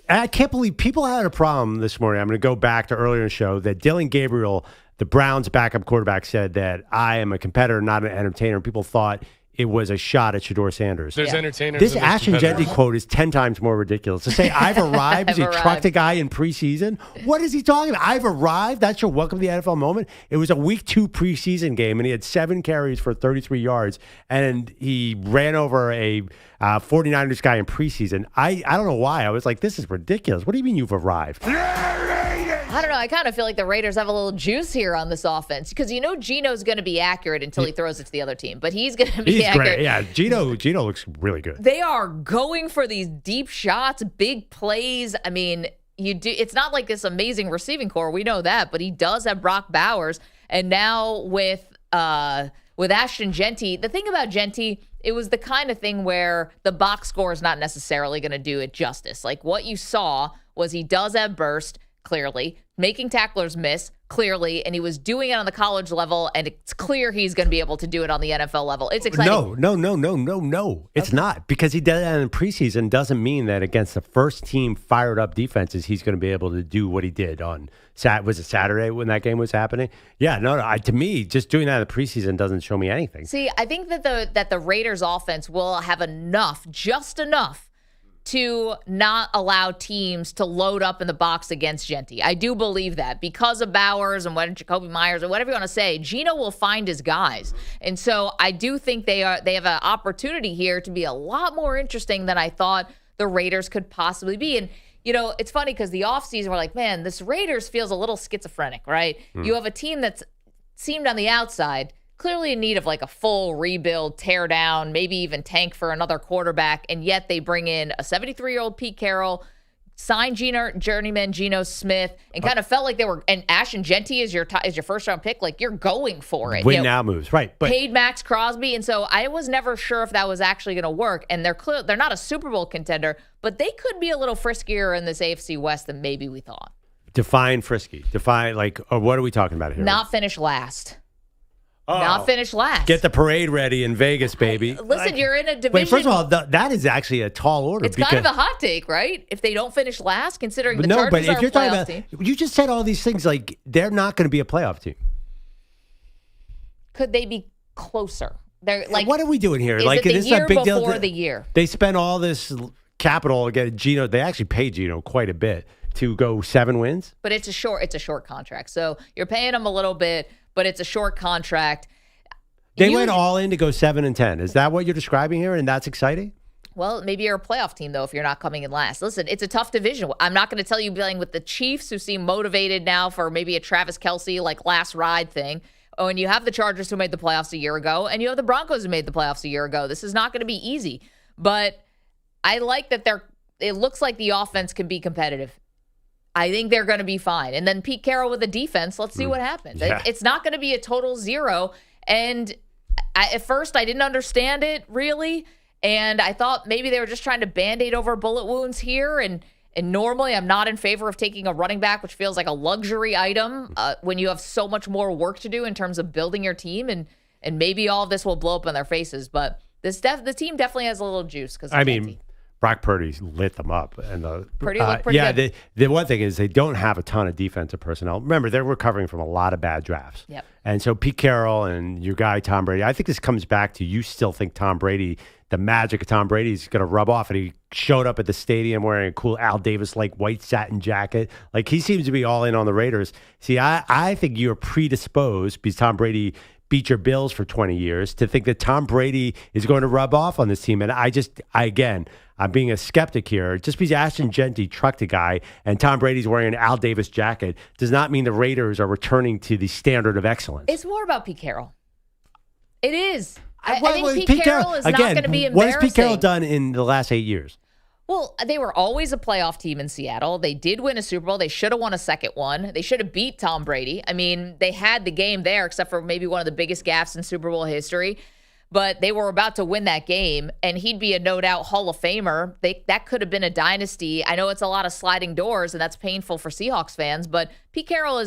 I can't believe people had a problem this morning. I'm going to go back to earlier in the show that Dylan Gabriel, the Browns' backup quarterback, said that I am a competitor, not an entertainer. And people thought it was a shot at Shedeur Sanders. There's entertainers. This and there's Ashton Jeanty competitors. quote is 10 times more ridiculous. To say, I've arrived, I've he arrived. trucked a guy in preseason. What is he talking about? I've arrived. That's your welcome to the NFL moment. It was a week 2 preseason game, and he had 7 carries for 33 yards, and he ran over a 49ers guy in preseason. I don't know why. I was like, this is ridiculous. What do you mean you've arrived? I don't know. I kind of feel like the Raiders have a little juice here on this offense because you know Geno's going to be accurate until he throws it to the other team, but he's going to be accurate. Great. Yeah, Geno looks really good. They are going for these deep shots, big plays. I mean, it's not like this amazing receiving core. We know that, but he does have Brock Bowers, and now with Ashton Jeanty, the thing about Jeanty, it was the kind of thing where the box score is not necessarily going to do it justice. Like what you saw was he does have burst, clearly, making tacklers miss, clearly, and he was doing it on the college level, and it's clear he's going to be able to do it on the NFL level. It's exciting. No. It's not. Because he did that in preseason doesn't mean that against the first team fired up defenses, he's going to be able to do what he did on was it Saturday when that game was happening? Yeah, to me, just doing that in the preseason doesn't show me anything. See, I think that the Raiders offense will have just enough to not allow teams to load up in the box against Jeanty. I do believe that because of Bowers and Jacoby Myers or whatever you want to say, Geno will find his guys. And so I do think they have an opportunity here to be a lot more interesting than I thought the Raiders could possibly be. And, you know, it's funny because the offseason we're like, man, this Raiders feels a little schizophrenic, right? You have a team that's seemed on the outside clearly in need of like a full rebuild, tear down, maybe even tank for another quarterback, and yet they bring in a 73-year-old Pete Carroll, signed journeyman Geno Smith, and kind of felt like they were. And Ashton Jeanty is your first round pick. Like you're going for it. Win now moves, right? But paid Max Crosby, and so I was never sure if that was actually going to work. And they're not a Super Bowl contender, but they could be a little friskier in this AFC West than maybe we thought. Define frisky. Define what are we talking about here? Not finish last. Oh, not finish last. Get the parade ready in Vegas, baby. Listen, you're in a division. Wait, first of all, that is actually a tall order. It's kind of a hot take, right? If they don't finish last, considering the Chargers but if are you're a playoff talking team. about, you just said all these things like they're not going to be a playoff team. Could they be closer? They're like, what are we doing here? Is Like, it the this year is a big deal. before the year? They spent all this capital against Geno. They actually paid Geno quite a bit to go 7 wins. But it's a short contract. So you're paying them a little bit, but it's a short contract. They went all in to go 7-10. Is that what you're describing here? And that's exciting? Well, maybe you're a playoff team, though, if you're not coming in last. Listen, it's a tough division. I'm not going to tell you playing with the Chiefs, who seem motivated now for maybe a Travis Kelce, like, last ride thing. Oh, and you have the Chargers who made the playoffs a year ago, and you have the Broncos who made the playoffs a year ago. This is not going to be easy. But I like that it looks like the offense can be competitive. I think they're going to be fine. And then Pete Carroll with the defense, let's see what happens. Yeah. It's not going to be a total zero. And at first, I didn't understand it, really. And I thought maybe they were just trying to Band-Aid over bullet wounds here. And And normally I'm not in favor of taking a running back, which feels like a luxury item when you have so much more work to do in terms of building your team. And maybe all of this will blow up in their faces. But the team definitely has a little juice. Brock Purdy lit them up. And Purdy looked pretty good. The one thing is they don't have a ton of defensive personnel. Remember, they're recovering from a lot of bad drafts. Yep. And so Pete Carroll and your guy Tom Brady, I think this comes back to you still think Tom Brady, the magic of Tom Brady is going to rub off. And he showed up at the stadium wearing a cool Al Davis-like white satin jacket. Like, he seems to be all in on the Raiders. See, I think you're predisposed because Tom Brady beat your Bills for 20 years to think that Tom Brady is going to rub off on this team. And I'm being a skeptic here. Just because Ashton Jeanty trucked a guy and Tom Brady's wearing an Al Davis jacket does not mean the Raiders are returning to the standard of excellence. It's more about Pete Carroll. It is. I think Pete Carroll is not going to be embarrassing. What has Pete Carroll done in the last 8 years? Well, they were always a playoff team in Seattle. They did win a Super Bowl. They should have won a second one. They should have beat Tom Brady. I mean, they had the game there, except for maybe one of the biggest gaffes in Super Bowl history. But they were about to win that game, and he'd be a no-doubt Hall of Famer. That could have been a dynasty. I know it's a lot of sliding doors, and that's painful for Seahawks fans, but Pete Carroll he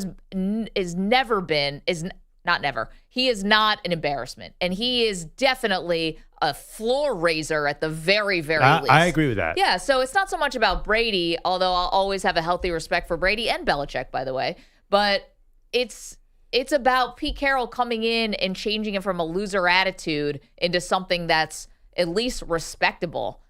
is not an embarrassment, and he is definitely a floor raiser at the very, very least. I agree with that. Yeah, so it's not so much about Brady, although I'll always have a healthy respect for Brady and Belichick, by the way, but it's about Pete Carroll coming in and changing it from a loser attitude into something that's at least respectable.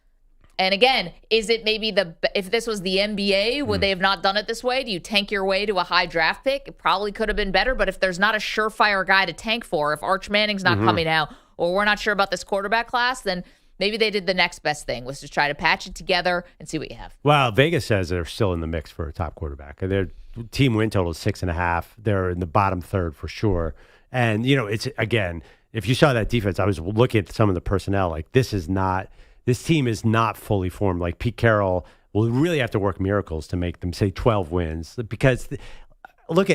And again, is it maybe if this was the NBA, would they have not done it this way? Do you tank your way to a high draft pick? It probably could have been better, but if there's not a surefire guy to tank for, if Arch Manning's not coming out, or we're not sure about this quarterback class, then maybe they did the next best thing, was to try to patch it together and see what you have. Well, Vegas says they're still in the mix for a top quarterback. Their team win total is 6.5. They're in the bottom third for sure. And, it's, again, if you saw that defense, I was looking at some of the personnel, like this team is not fully formed. Like Pete Carroll will really have to work miracles to make them, say, 12 wins. Because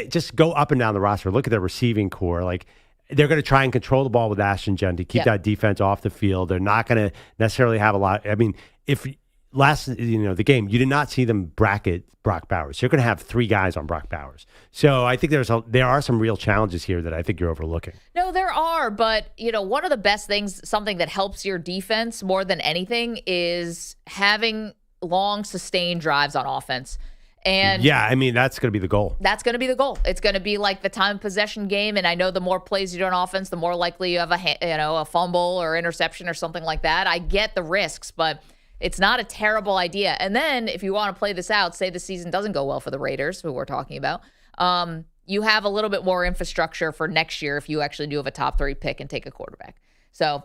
just go up and down the roster. Look at their receiving core. Like, they're going to try and control the ball with Ashton Jeanty, keep that defense off the field. They're not going to necessarily have a lot. I mean, if the game, you did not see them bracket Brock Bowers. You're going to have 3 guys on Brock Bowers. So I think there are some real challenges here that I think you're overlooking. No, there are, but one of the best things, something that helps your defense more than anything, is having long, sustained drives on offense. And yeah, I mean, that's going to be the goal. That's going to be the goal. It's going to be like the time possession game. And I know the more plays you do on offense, the more likely you have a fumble or interception or something like that. I get the risks, but it's not a terrible idea. And then if you want to play this out, say the season doesn't go well for the Raiders, who we're talking about, you have a little bit more infrastructure for next year if you actually do have a top 3 pick and take a quarterback. So,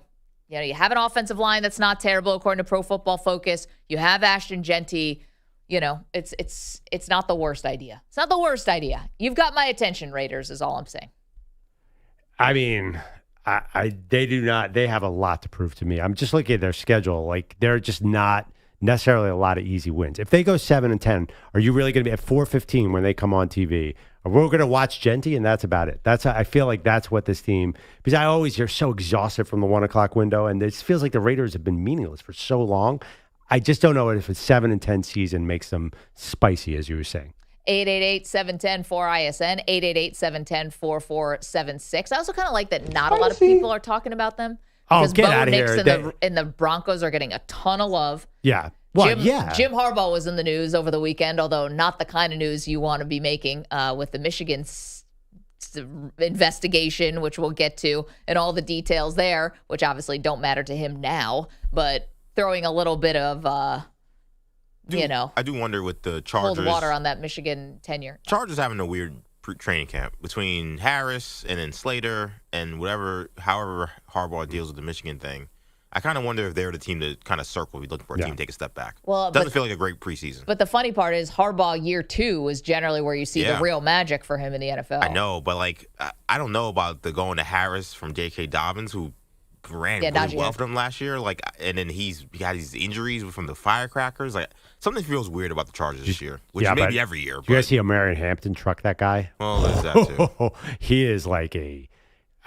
you have an offensive line that's not terrible according to Pro Football Focus. You have Ashton Jeanty. It's not the worst idea. It's not the worst idea. You've got my attention, Raiders, is all I'm saying. I mean, they do not. They have a lot to prove to me. I'm just looking at their schedule. Like, they're just not necessarily a lot of easy wins. If they go 7-10, are you really going to be at 4:15 when they come on TV? Or we're going to watch Jeanty, and that's about it. I feel like that's what this team. Because you're so exhausted from the 1:00 window, and it feels like the Raiders have been meaningless for so long. I just don't know if a 7-10 season makes them spicy, as you were saying. 888-710-4ISN, 888-710-4476. I also kind of like that not a lot of people are talking about them. Oh, get out of here. And the Broncos are getting a ton of love. Yeah. Well, Jim Harbaugh was in the news over the weekend, although not the kind of news you want to be making with the Michigan investigation, which we'll get to, and all the details there, which obviously don't matter to him now, but throwing a little bit of, I do wonder with the Chargers. Cold water on that Michigan tenure. Chargers having a weird training camp between Harris and then Slater and however Harbaugh deals with the Michigan thing. I kind of wonder if they're the team to kind of circle. We're looking for a team to take a step back. Well, doesn't feel like a great preseason. But the funny part is Harbaugh year 2 is generally where you see the real magic for him in the NFL. I know, but I don't know about the going to Harris from J.K. Dobbins, who ran really well for them last year. And then he had these injuries from the firecrackers. Something feels weird about the Chargers this year, which is maybe every year. You guys see how Marion Hampton trucked that guy? Well, there's that too. He is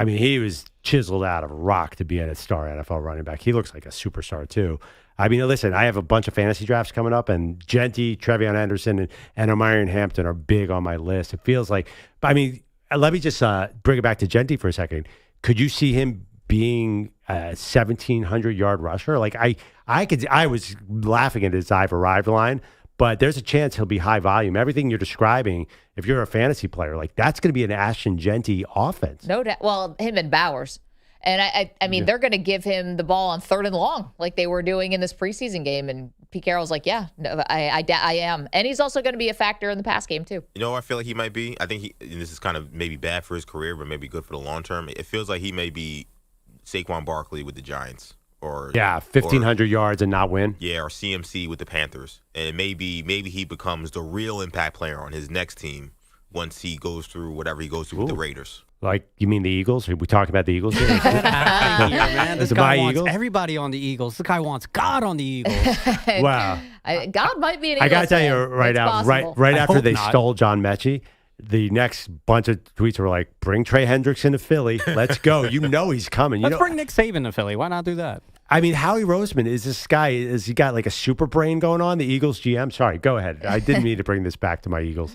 he was chiseled out of rock to be a star NFL running back. He looks like a superstar too. I mean, listen, I have a bunch of fantasy drafts coming up, and Jeanty, Trevion Anderson, and Omarion Hampton are big on my list. It feels like, I mean, let me just bring it back to Jeanty for a second. Could you see him being a 1,700-yard rusher? Like, I was laughing at his I've arrived line, but there's a chance he'll be high volume. Everything you're describing, if you're a fantasy player, like that's going to be an Ashton Jeanty offense. No doubt. Well, him and Bowers. And I mean, they're going to give him the ball on 3rd and long, like they were doing in this preseason game. And Pete Carroll's like, yeah, no, I am. And he's also going to be a factor in the pass game, too. You know, I feel like he might be. I think and this is kind of maybe bad for his career, but maybe good for the long term. It feels like he may be Saquon Barkley with the Giants. Or 1,500 yards and not win. Yeah, or CMC with the Panthers. And maybe he becomes the real impact player on his next team once he goes through whatever he goes through with the Raiders. Like, you mean the Eagles? Are we talking about the Eagles here? Man. This guy wants Eagles? everybody on the Eagles. This guy wants God on the Eagles. Wow. God might be an Eagles I got to tell you fan. right It's now, possible. right after they not. stole John Mechie, the next bunch of tweets were like, bring Trey Hendrickson to Philly. Let's go. You know he's coming. Let's bring Nick Saban to Philly. Why not do that? I mean, Howie Roseman, is this guy, is he got like a super brain going on, the Eagles GM? Sorry, go ahead. I didn't mean to bring this back to my Eagles.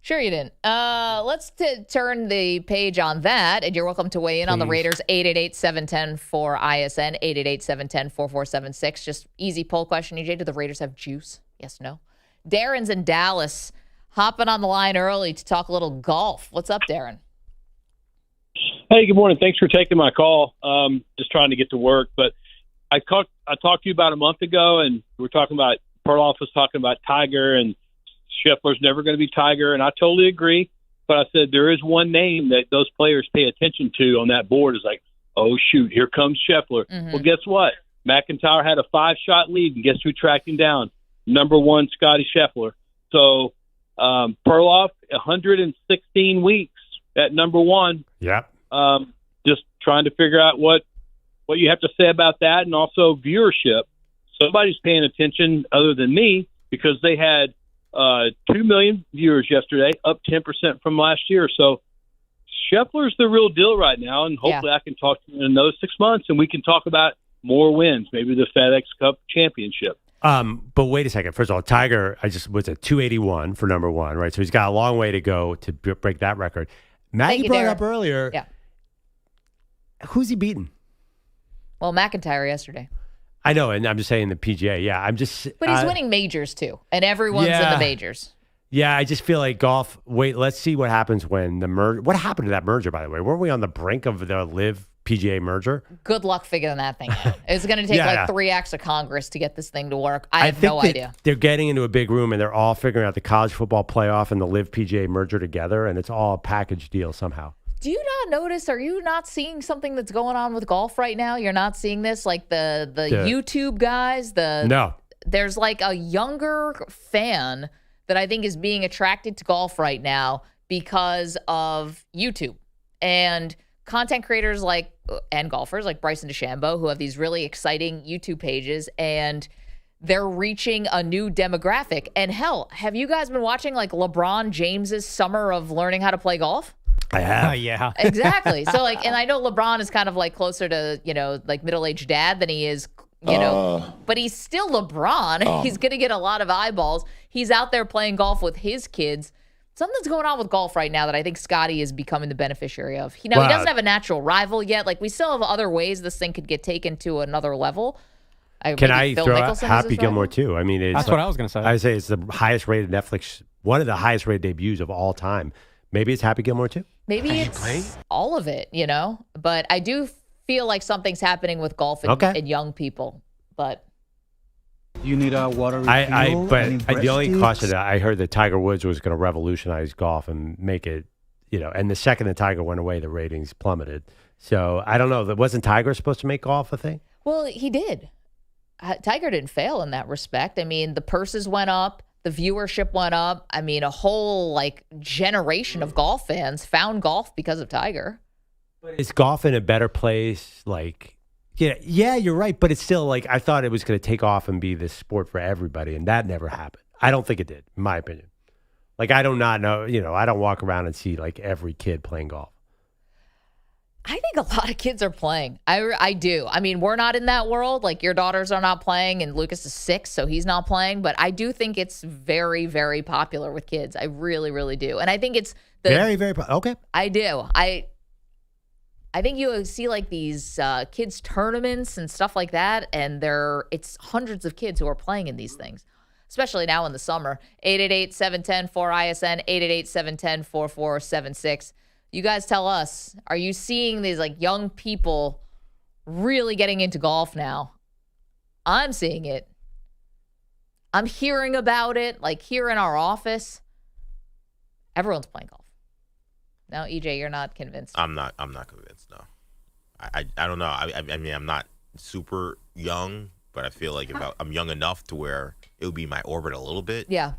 Sure you didn't. Let's turn the page on that, and you're welcome to weigh in on the Raiders. 888-710-4ISN, 888-710-4476. Just easy poll question, EJ. Do the Raiders have juice? Yes, no? Darren's in Dallas, hopping on the line early to talk a little golf. What's up, Darren? Hey, good morning. Thanks for taking my call. Just trying to get to work, but I talked to you about a month ago, and we were talking about Perloff was talking about Tiger, and Scheffler's never going to be Tiger, and I totally agree. But I said there is one name that those players pay attention to on that board. Is like, oh shoot, here comes Scheffler. Mm-hmm. Well, guess what? McIntyre had a 5-shot lead, and guess who tracked him down? Number 1, Scotty Scheffler. So Perloff, 116 weeks at number 1. Yep. Just trying to figure out what you have to say about that, and also viewership. Somebody's paying attention other than me because they had 2 million viewers yesterday, up 10% from last year. So Scheffler's the real deal right now, and hopefully I can talk to you in those 6 months, and we can talk about more wins, maybe the FedEx Cup championship. But wait a second. First of all, Tiger, was at 281 for number 1, right? So he's got a long way to go to break that record. Maggie brought up earlier. Yeah. Who's he beating? Well, McIntyre yesterday. I know, and I'm just saying the PGA. Yeah, I'm just. But he's winning majors, too, and everyone's in the majors. Yeah, I just feel like golf. Wait, let's see what happens when the merger. What happened to that merger, by the way? Weren't we on the brink of the Live PGA merger? Good luck figuring that thing out. It's going to take 3 acts of Congress to get this thing to work. I have think no idea. They're getting into a big room, and they're all figuring out the college football playoff and the Live PGA merger together, and it's all a package deal somehow. Do you not notice, are you not seeing something that's going on with golf right now? You're not seeing this? Like the YouTube guys? No. There's like a younger fan that I think is being attracted to golf right now because of YouTube. And content creators and golfers like Bryce and DeChambeau who have these really exciting YouTube pages, and they're reaching a new demographic. And hell, have you guys been watching like LeBron James's summer of learning how to play golf? I have. Yeah. Exactly. So and I know LeBron is kind of like closer to, like middle-aged dad than he is, but he's still LeBron. He's going to get a lot of eyeballs. He's out there playing golf with his kids. Something's going on with golf right now that I think Scotty is becoming the beneficiary of. He doesn't have a natural rival yet. Like, we still have other ways this thing could get taken to another level. Can I throw out Happy Gilmore too? I mean, that's what I was going to say. I say it's the highest rated Netflix, one of the highest rated debuts of all time. Maybe it's Happy Gilmore too. Maybe it's all of it, But I do feel like something's happening with golf and young people. But you need a water refill. The only caution, I heard that Tiger Woods was going to revolutionize golf and make it, and the second that Tiger went away, the ratings plummeted. So I don't know. Wasn't Tiger supposed to make golf a thing? Well, he did. Tiger didn't fail in that respect. I mean, the purses went up. The viewership went up. I mean, a whole generation of golf fans found golf because of Tiger. But is golf in a better place? Yeah, you're right. But it's still I thought it was going to take off and be this sport for everybody, and that never happened. I don't think it did, in my opinion. I do not know. I don't walk around and see every kid playing golf. I think a lot of kids are playing. I do. I mean, we're not in that world. Like, your daughters are not playing, and Lucas is 6, so he's not playing. But I do think it's very, very popular with kids. I really, really do. And I think it's very, very popular. Okay. I do. I think you see like these kids tournaments and stuff like that, and it's hundreds of kids who are playing in these things, especially now in the summer. 888-710-4ISN, 888-710-4476. You guys tell us, are you seeing these like young people really getting into golf now? I'm seeing it. I'm hearing about it, like here in our office. Everyone's playing golf. No, EJ, you're not convinced. I'm not convinced, no. I don't know. I mean, I'm not super young, but I feel like I'm young enough to where it would be my orbit a little bit. Yeah.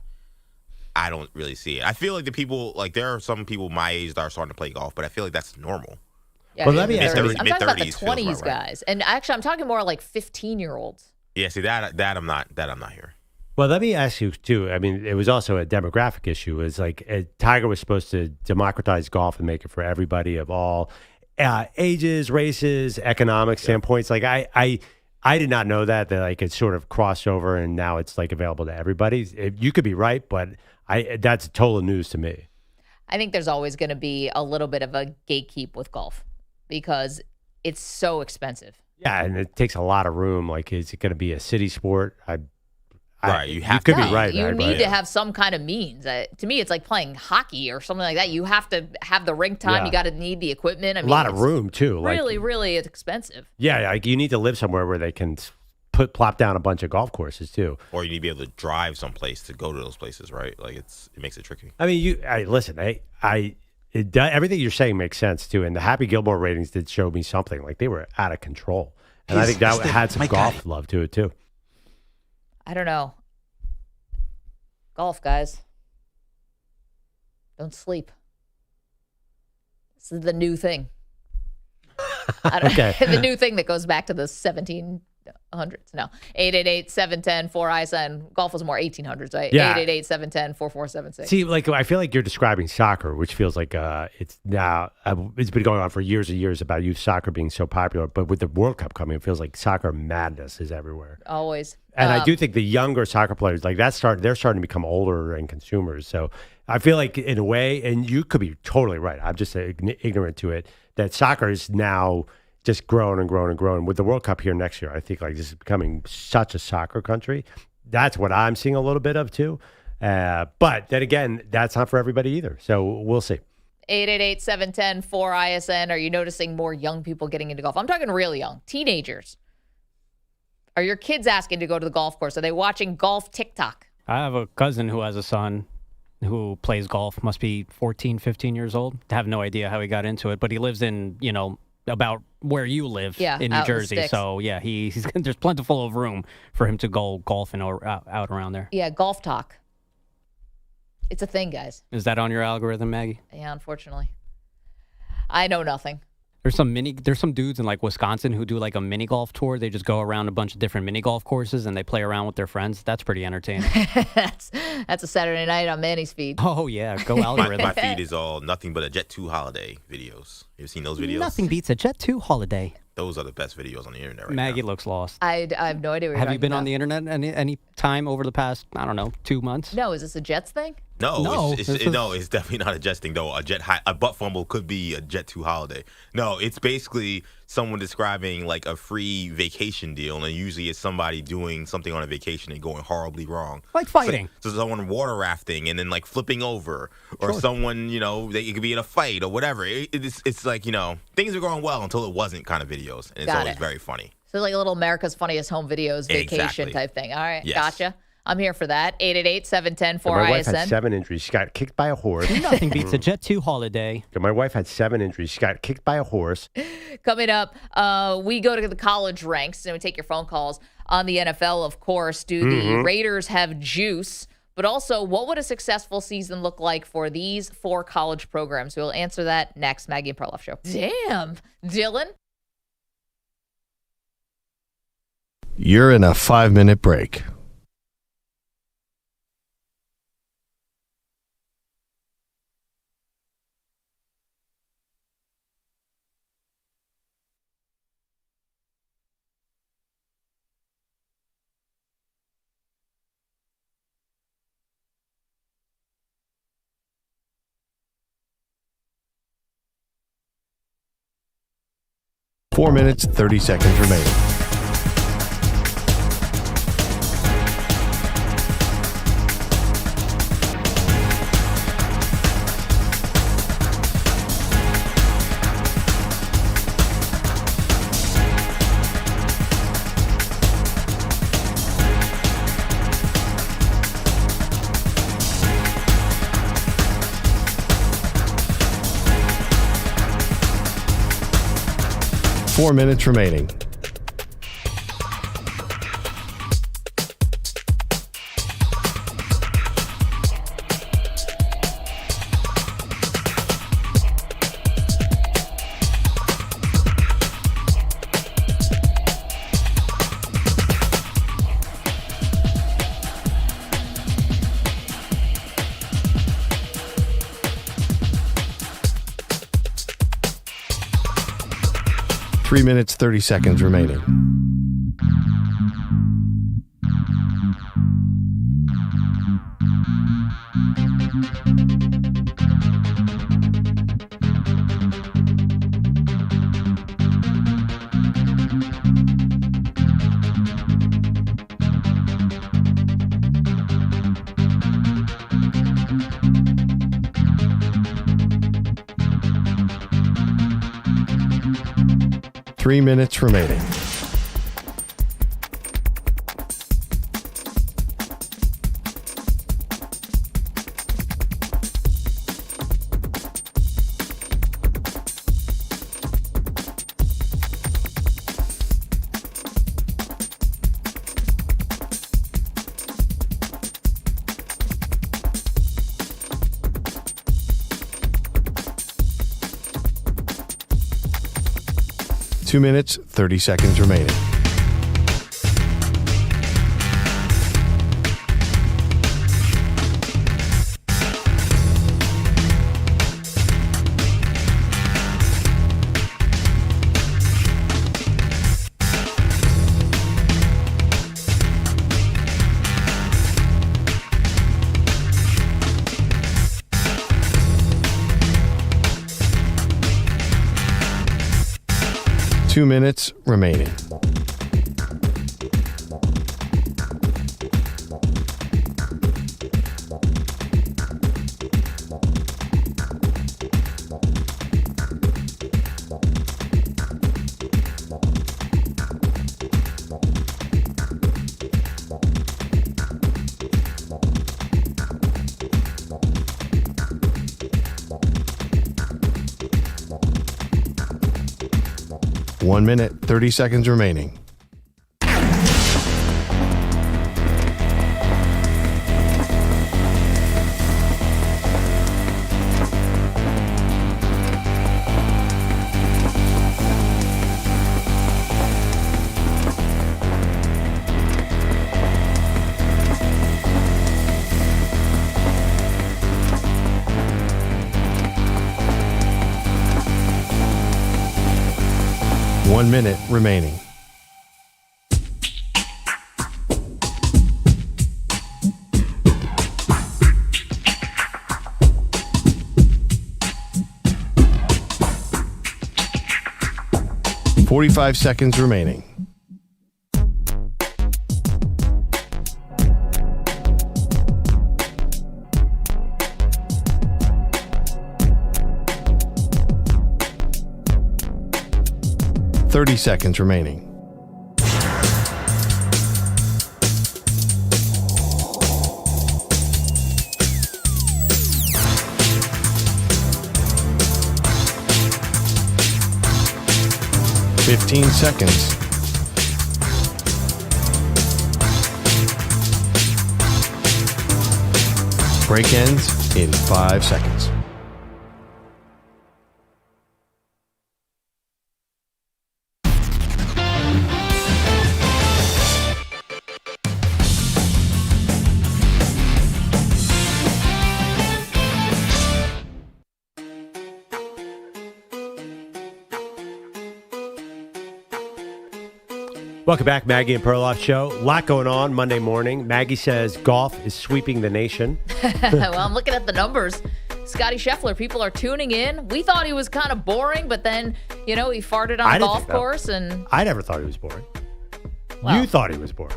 I don't really see it. I feel like there are some people my age that are starting to play golf, but I feel like that's normal. Yeah, well, let me ask I'm talking about the 20s guys. And actually, I'm talking more like 15-year-olds. Yeah, see, that I'm not here. Well, let me ask you, too. I mean, it was also a demographic issue. It's like Tiger was supposed to democratize golf and make it for everybody of all ages, races, economic standpoints. Like, I did not know that like it sort of crossed over and now it's like available to everybody. You could be right, but that's total news to me. I think there's always going to be a little bit of a gatekeep with golf because it's so expensive. Yeah, and it takes a lot of room. Like, is it going to be a city sport? Right, you have to be right. You need to have some kind of means. To me, it's like playing hockey or something like that. You have to have the rink time. Yeah. You got to need the equipment. I mean, a lot of room too. Really, really, it's expensive. Yeah, like you need to live somewhere where they can plop down a bunch of golf courses too. Or you need to be able to drive someplace to go to those places, right? Like it makes it tricky. I mean, listen. Everything you're saying makes sense too. And the Happy Gilmore ratings did show me something. Like they were out of control, and I think that had some golf love to it too. I don't know. Golf, guys. Don't sleep. This is the new thing. Okay. The new thing that goes back to the 1700s. No. 888-710-4ISN. Golf was more 1800s, right? Yeah. 888-710-4476. See, like I feel like you're describing soccer, which feels like it's been going on for years and years about youth soccer being so popular. But with the World Cup coming, it feels like soccer madness is everywhere. Always. And I do think the younger soccer players, like they're starting to become older and consumers. So I feel like in a way, and you could be totally right. I'm just ignorant to it, that soccer is now just growing and growing and growing. With the World Cup here next year, I think like this is becoming such a soccer country. That's what I'm seeing a little bit of too. But then again, that's not for everybody either. So we'll see. 888-710-4ISN. Are you noticing more young people getting into golf? I'm talking really young. Teenagers. Are your kids asking to go to the golf course? Are they watching golf TikTok? I have a cousin who has a son who plays golf, must be 14, 15 years old. I have no idea how he got into it, but he lives in, about where you live in New Jersey. So, yeah, he's there's plentiful of room for him to go golfing or out around there. Yeah, golf talk. It's a thing, guys. Is that on your algorithm, Maggie? Yeah, unfortunately. I know nothing. There's some dudes in like Wisconsin who do like a mini golf tour. They just go around a bunch of different mini golf courses and they play around with their friends. That's pretty entertaining. That's a Saturday night on Manny's feed. Oh yeah, go algorithm. My feed is all nothing but a Jet 2 holiday videos. You ever seen those videos? Nothing beats a Jet 2 holiday. Those are the best videos on the internet right Maggie now. looks lost. I have no idea what you're Have you been about. on the internet any time over the past, 2 months? No, is this a Jets thing? No, it's definitely not a Jets thing though. A butt fumble could be a Jet 2 holiday. No, it's basically someone describing like a free vacation deal, and usually it's somebody doing something on a vacation and going horribly wrong. Like fighting. So someone water rafting and then like flipping over, or someone it could be in a fight or whatever. It's like things are going well until it wasn't kind of videos, and it's always very funny. So like a little America's Funniest Home Videos vacation type thing. All right, yes. Gotcha. I'm here for that. 888-710-4ISN. My wife had 7 injuries. She got kicked by a horse. Nothing beats a Jet 2 holiday. My wife had 7 injuries. She got kicked by a horse. Coming up, we go to the college ranks and we take your phone calls on the NFL, of course. Do the Raiders have juice? But also, what would a successful season look like for these 4 college programs? We'll answer that next. Maggie and Perloff Show. Damn. Dylan? You're in a 5-minute break. 4 minutes, 30 seconds remaining. Four minutes remaining. Three minutes, 30 seconds remaining. Three minutes remaining. Two minutes, 30 seconds remaining. Two minutes remaining. One minute, 30 seconds remaining. One minute remaining. .45 seconds remaining. .30 seconds remaining. .15 seconds. Break ends in 5 seconds. Welcome back, Maggie and Perloff Show. A lot going on Monday morning. Maggie says golf is sweeping the nation. Well, I'm looking at the numbers. Scotty Scheffler. People are tuning in. We thought he was kind of boring, but then, he farted on a golf course. And I never thought he was boring. Well, you thought he was boring.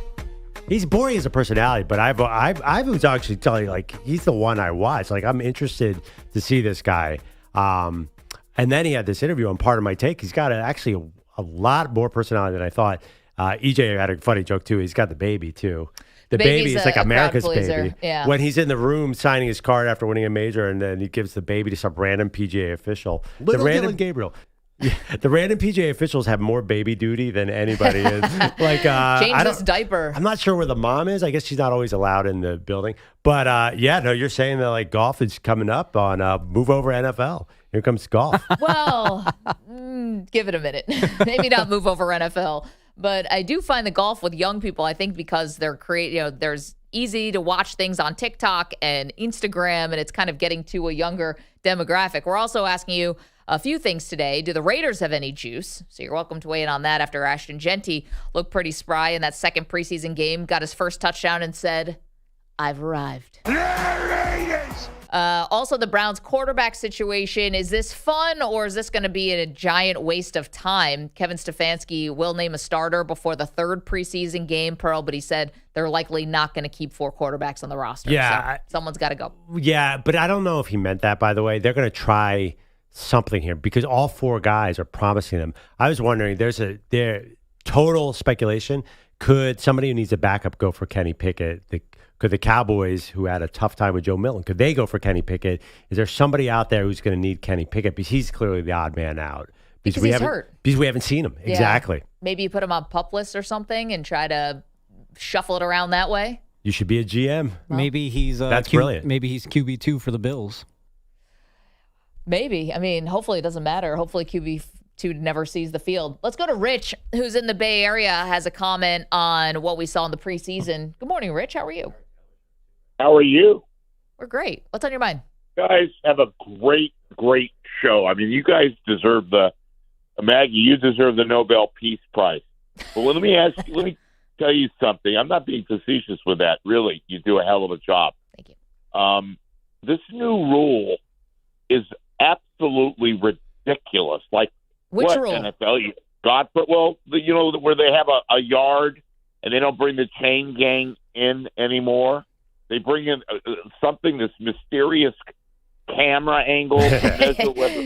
He's boring as a personality, but I was actually telling you, he's the one I watch. I'm interested to see this guy. And then he had this interview on Part of My Take. He's got actually a lot more personality than I thought. EJ had a funny joke, too. He's got the baby, too. The baby is like America's baby. Yeah. When he's in the room signing his card after winning a major, and then he gives the baby to some random PGA official. Dylan Gabriel. Yeah, the random PGA officials have more baby duty than anybody is. Change this diaper. I'm not sure where the mom is. I guess she's not always allowed in the building. But you're saying that golf is coming up on Move Over NFL. Here comes golf. Well, give it a minute. Maybe not Move Over NFL. But I do find the golf with young people, I think because they're there's easy to watch things on TikTok and Instagram, and it's kind of getting to a younger demographic. We're also asking you a few things today. Do the Raiders have any juice? So you're welcome to weigh in on that after Ashton Jeanty looked pretty spry in that second preseason game, got his first touchdown and said, "I've arrived." Also, the Browns quarterback situation. Is this fun or is this going to be a giant waste of time? Kevin Stefanski will name a starter before the third preseason game, Pearl, but he said they're likely not going to keep 4 quarterbacks on the roster. Yeah. So someone's got to go. Yeah, but I don't know if he meant that, by the way. They're going to try something here because all 4 guys are promising them. I was wondering, there's total speculation. Could somebody who needs a backup go for Kenny Pickett? Could the Cowboys, who had a tough time with Joe Milton, could they go for Kenny Pickett? Is there somebody out there who's going to need Kenny Pickett? Because he's clearly the odd man out. Because he's hurt. Because we haven't seen him. Yeah. Exactly. Maybe you put him on PUP list or something and try to shuffle it around that way. You should be a GM. Well, maybe he's that's brilliant. Maybe he's QB2 for the Bills. Maybe. I mean, hopefully it doesn't matter. Hopefully QB2 never sees the field. Let's go to Rich, who's in the Bay Area, has a comment on what we saw in the preseason. Good morning, Rich. How are you? How are you? We're great. What's on your mind? You guys have a great show. I mean, you guys deserve Maggie, you deserve the Nobel Peace Prize. But let me tell you something. I'm not being facetious with that. Really, you do a hell of a job. Thank you. This new rule is absolutely ridiculous. Like, which what rule? NFL? Where they have a yard and they don't bring the chain gang in anymore. They bring in something, this mysterious camera angle to measure whether,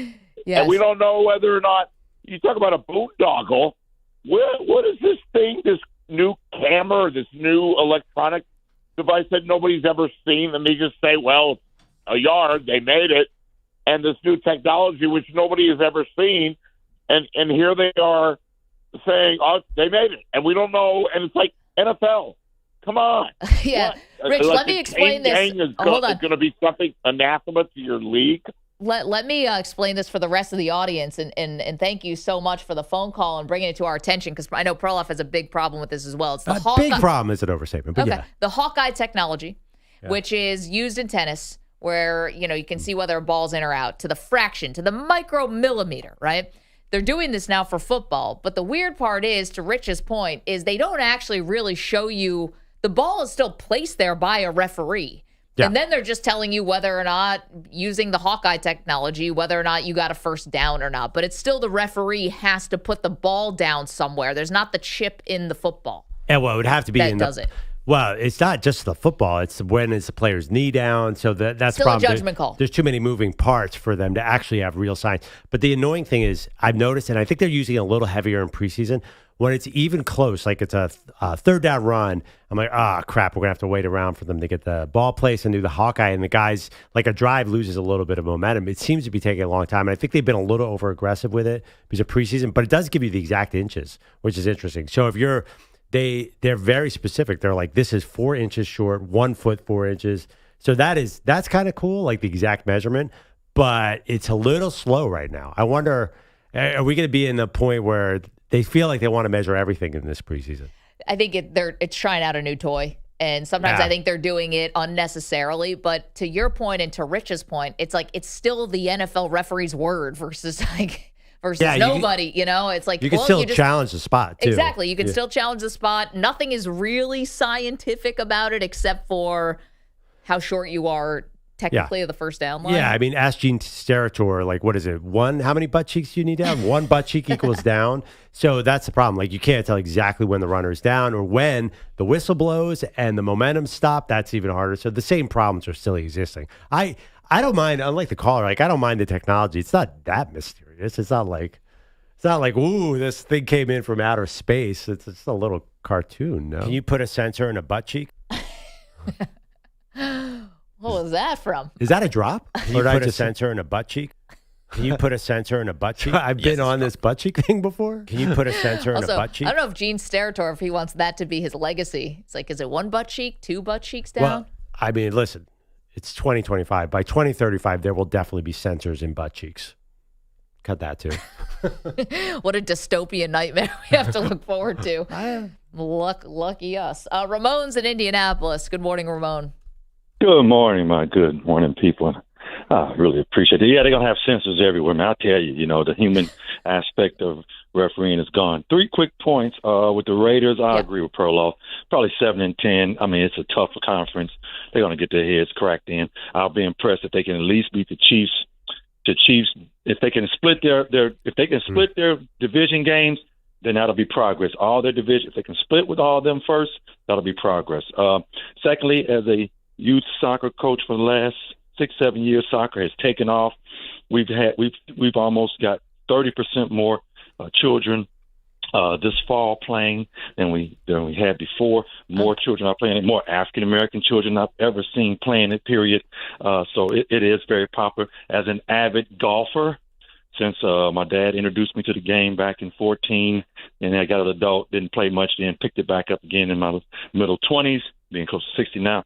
yes. And we don't know whether or not. You talk about a boondoggle. What is this thing? This new camera, this new electronic device that nobody's ever seen, and they just say, "Well, a yard, they made it," and this new technology which nobody has ever seen, and here they are saying, "Oh, they made it," and we don't know, and it's like NFL. Come on. Yeah. What? Rich, let me explain this. Hold on. It's going to be something anathema to your league. Let me explain this for the rest of the audience, and thank you so much for the phone call and bringing it to our attention, because I know Perloff has a big problem with this as well. It's the big problem is an overstatement, but yeah. The Hawkeye technology, which is used in tennis, where you can see whether a ball's in or out, to the fraction, to the micromillimeter, right? They're doing this now for football, but the weird part is, to Rich's point, is they don't actually really show you. The ball is still placed there by a referee. Yeah. And then they're just telling you whether or not, using the Hawkeye technology, whether or not you got a first down or not. But it's still the referee has to put the ball down somewhere. There's not the chip in the football. Yeah, well, it would have to be that does it. Well, it's not just the football. It's when is the player's knee down. So that's still problem. A judgment call. There's too many moving parts for them to actually have real signs. But the annoying thing is, I've noticed, and I think they're using it a little heavier in preseason, when it's even close, like it's a third down run, I'm like, crap, we're going to have to wait around for them to get the ball placed and do the Hawkeye. And the guys, like a drive loses a little bit of momentum. It seems to be taking a long time. And I think they've been a little over-aggressive with it because of preseason. But it does give you the exact inches, which is interesting. So if they're very specific. They're like, this is 4 inches short, 1 foot, 4 inches. So that's kind of cool, like the exact measurement. But it's a little slow right now. I wonder, are we going to be in the point where they feel like they want to measure everything in this preseason? I think it's trying out a new toy. And sometimes I think they're doing it unnecessarily. But to your point and to Rich's point, it's like it's still the NFL referee's word versus nobody. It's like you can still challenge the spot, too. Exactly. You can still challenge the spot. Nothing is really scientific about it except for how short you are technically the first down line. Yeah, I mean, ask Jeanty Steratore, like, what is it? How many butt cheeks do you need down? One butt cheek equals down. So that's the problem. Like, you can't tell exactly when the runner is down or when the whistle blows and the momentum stop. That's even harder. So the same problems are still existing. I don't mind, unlike the caller, like, I don't mind the technology. It's not that mysterious. It's not like, ooh, this thing came in from outer space. It's just a little cartoon. No? Can you put a sensor in a butt cheek? What was that from? Is that a drop? Can you put a sensor in a butt cheek? Can you put a sensor in a butt cheek? I've been on this butt cheek thing before. Can you put a sensor in a butt cheek? I don't know if Gene Steratore, if he wants that to be his legacy. It's like, is it one butt cheek, two butt cheeks down? Well, I mean, listen, it's 2025. By 2035, there will definitely be sensors in butt cheeks. Cut that too. What a dystopian nightmare we have to look forward to. Lucky us. Ramon's in Indianapolis. Good morning, Ramon. Good morning, my good morning, people. I really appreciate it. Yeah, they're going to have sensors everywhere, man. I'll tell you, the human aspect of refereeing is gone. 3 quick points with the Raiders. I agree with Perloff. Probably 7-10. I mean, it's a tough conference. They're going to get their heads cracked in. I'll be impressed if they can at least beat the Chiefs. The Chiefs, if they can split their division games, then that'll be progress. All their divisions, if they can split with all of them first, that'll be progress. Secondly, as a youth soccer coach for the last 6-7 years, soccer has taken off. We've almost got 30% more children this fall playing than we had before. More children are playing. More African American children I've ever seen playing it. Period. So it is very popular. As an avid golfer, since my dad introduced me to the game back in 2014, and I got an adult, didn't play much then, picked it back up again in my middle 20s, being close to 60 now.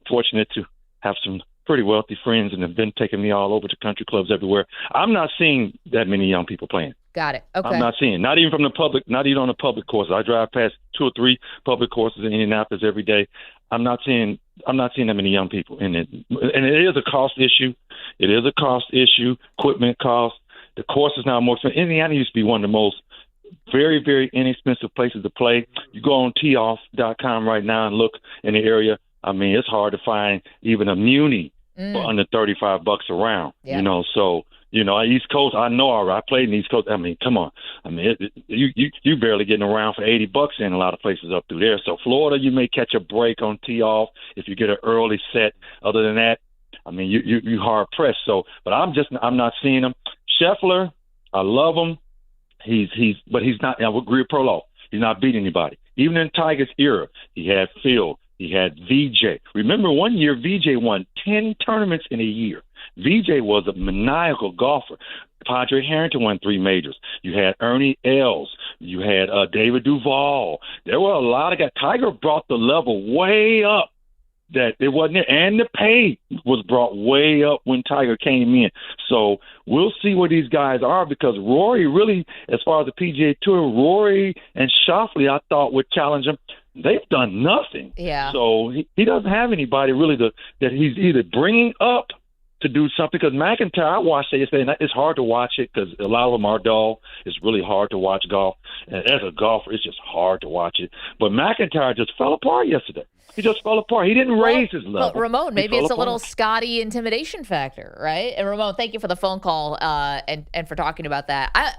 Fortunate to have some pretty wealthy friends and have been taking me all over to country clubs everywhere. I'm not seeing that many young people playing. Got it. Okay. I'm not seeing, not even on the public courses. I drive past 2 or 3 public courses in Indianapolis every day. I'm not seeing that many young people in it. And it is a cost issue. Equipment cost. The course is now more expensive. Indiana used to be one of the most very, very inexpensive places to play. You go on teeoff.com right now and look in the area. I mean, it's hard to find even a muni for under $35 around. Yeah. So East Coast, I know all right. I played in East Coast. I mean, come on. I mean, you barely getting around for $80 in a lot of places up through there. So Florida, you may catch a break on tee off if you get an early set. Other than that, I mean, you hard pressed. So, but I'm not seeing him. Scheffler, I love him. But he's not. I would agree with Perloff. He's not beating anybody. Even in Tiger's era, he had Phil. He had VJ. Remember, one year VJ won 10 tournaments in a year. VJ was a maniacal golfer. Padre Harrington won 3 majors. You had Ernie Els. You had David Duval. There were a lot of guys. Tiger brought the level way up that it wasn't there. And the pay was brought way up when Tiger came in. So we'll see where these guys are, because Rory really, as far as the PGA Tour, Rory and Schauffele, I thought would challenge him. They've done nothing. Yeah. So he doesn't have anybody really that he's either bringing up to do something. Because McIntyre, I watched it yesterday, and it's hard to watch it because a lot of them are dull. It's really hard to watch golf. And as a golfer, it's just hard to watch it. But McIntyre just fell apart yesterday. He just fell apart. He didn't raise his level. But Ramon, maybe it's a little Scotty intimidation factor, right? And Ramon, thank you for the phone call and for talking about that.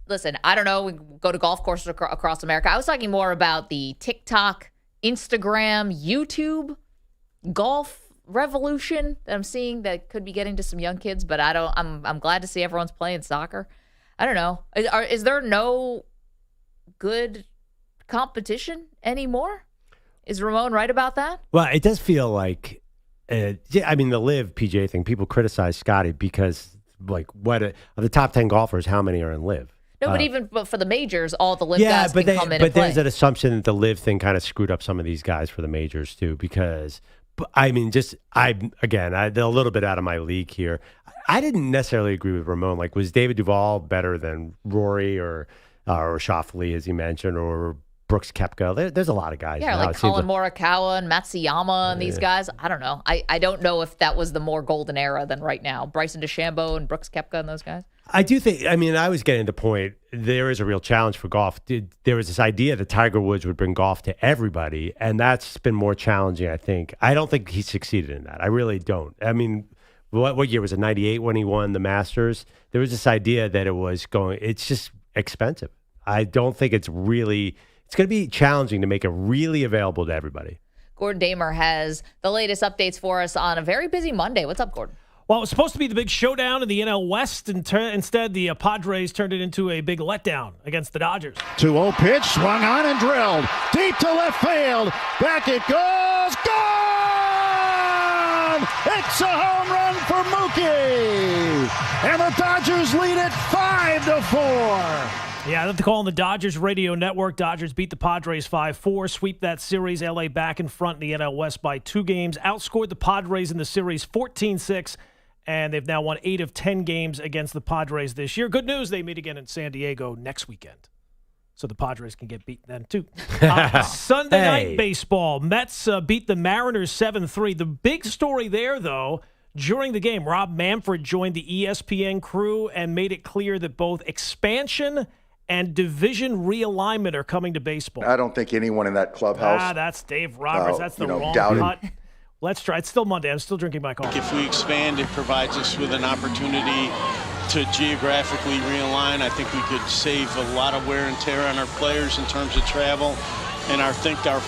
Listen, I don't know. We go to golf courses across America. I was talking more about the TikTok, Instagram, YouTube golf revolution that I'm seeing that could be getting to some young kids. But I'm glad to see everyone's playing soccer. I don't know. Is there no good competition anymore? Is Ramon right about that? Well, it does feel like, the LIV PGA thing. People criticize Scotty because, of the top 10 golfers, how many are in LIV? No, but even for the majors, all the LIV guys can come in and play. But there's an assumption that the LIV thing kind of screwed up some of these guys for the majors too, because, I'm a little bit out of my league here. I didn't necessarily agree with Ramon. Like, was David Duval better than Rory or Schauffele, as you mentioned, or Brooks Koepka? There's a lot of guys. Yeah, now. like Colin Morikawa and Matsuyama and these guys. I don't know. I don't know if that was the more golden era than right now. Bryson DeChambeau and Brooks Koepka and those guys. I do think, I was getting to the point, there is a real challenge for golf. There was this idea that Tiger Woods would bring golf to everybody, and that's been more challenging, I think. I don't think he succeeded in that. I really don't. What year was it, 98 when he won the Masters? There was this idea that it's just expensive. I don't think it's going to be challenging to make it really available to everybody. Gordon Damer has the latest updates for us on a very busy Monday. What's up, Gordon? Well, it was supposed to be the big showdown in the NL West, and instead the Padres turned it into a big letdown against the Dodgers. 2-0 pitch, swung on and drilled. Deep to left field. Back it goes. Gone! It's a home run for Mookie. And the Dodgers lead it 5-4. Yeah, that's the call on the Dodgers radio network. Dodgers beat the Padres 5-4, sweep that series. LA back in front in the NL West by 2 games. Outscored the Padres in the series 14-6, and they've now won 8 of 10 games against the Padres this year. Good news, they meet again in San Diego next weekend, so the Padres can get beaten then too. Sunday night baseball. Mets beat the Mariners 7-3. The big story there, though, during the game, Rob Manfred joined the ESPN crew and made it clear that both expansion and division realignment are coming to baseball. I don't think anyone in that clubhouse. That's Dave Roberts. That's the wrong doubted. cut. Let's try. It's still Monday. I'm still drinking my coffee. If we expand, it provides us with an opportunity to geographically realign. I think we could save a lot of wear and tear on our players in terms of travel. And I think our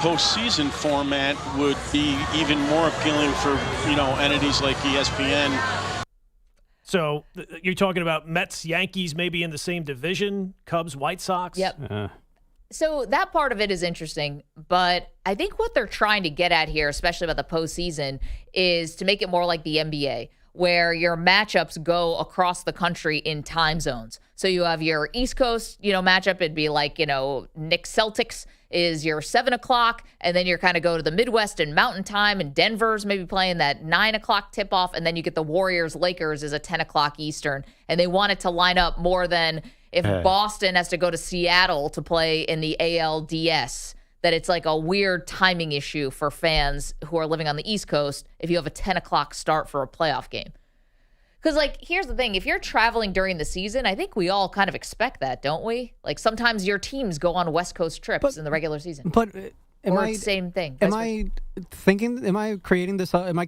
postseason format would be even more appealing for, entities like ESPN. So you're talking about Mets, Yankees maybe in the same division, Cubs, White Sox? Yep. So that part of it is interesting, but I think what they're trying to get at here, especially about the postseason, is to make it more like the NBA, where your matchups go across the country in time zones. So you have your East Coast, matchup. It'd be like, Knicks Celtics is your 7 o'clock, and then you're kind of go to the Midwest and Mountain Time, and Denver's maybe playing that 9 o'clock tip-off, and then you get the Warriors-Lakers is a 10 o'clock Eastern. And they want it to line up more than if Boston has to go to Seattle to play in the ALDS, that it's like a weird timing issue for fans who are living on the East Coast if you have a 10 o'clock start for a playoff game. Because, here's the thing. If you're traveling during the season, I think we all kind of expect that, don't we? Sometimes your teams go on West Coast trips in the regular season. But same thing. Am I creating this up? Am I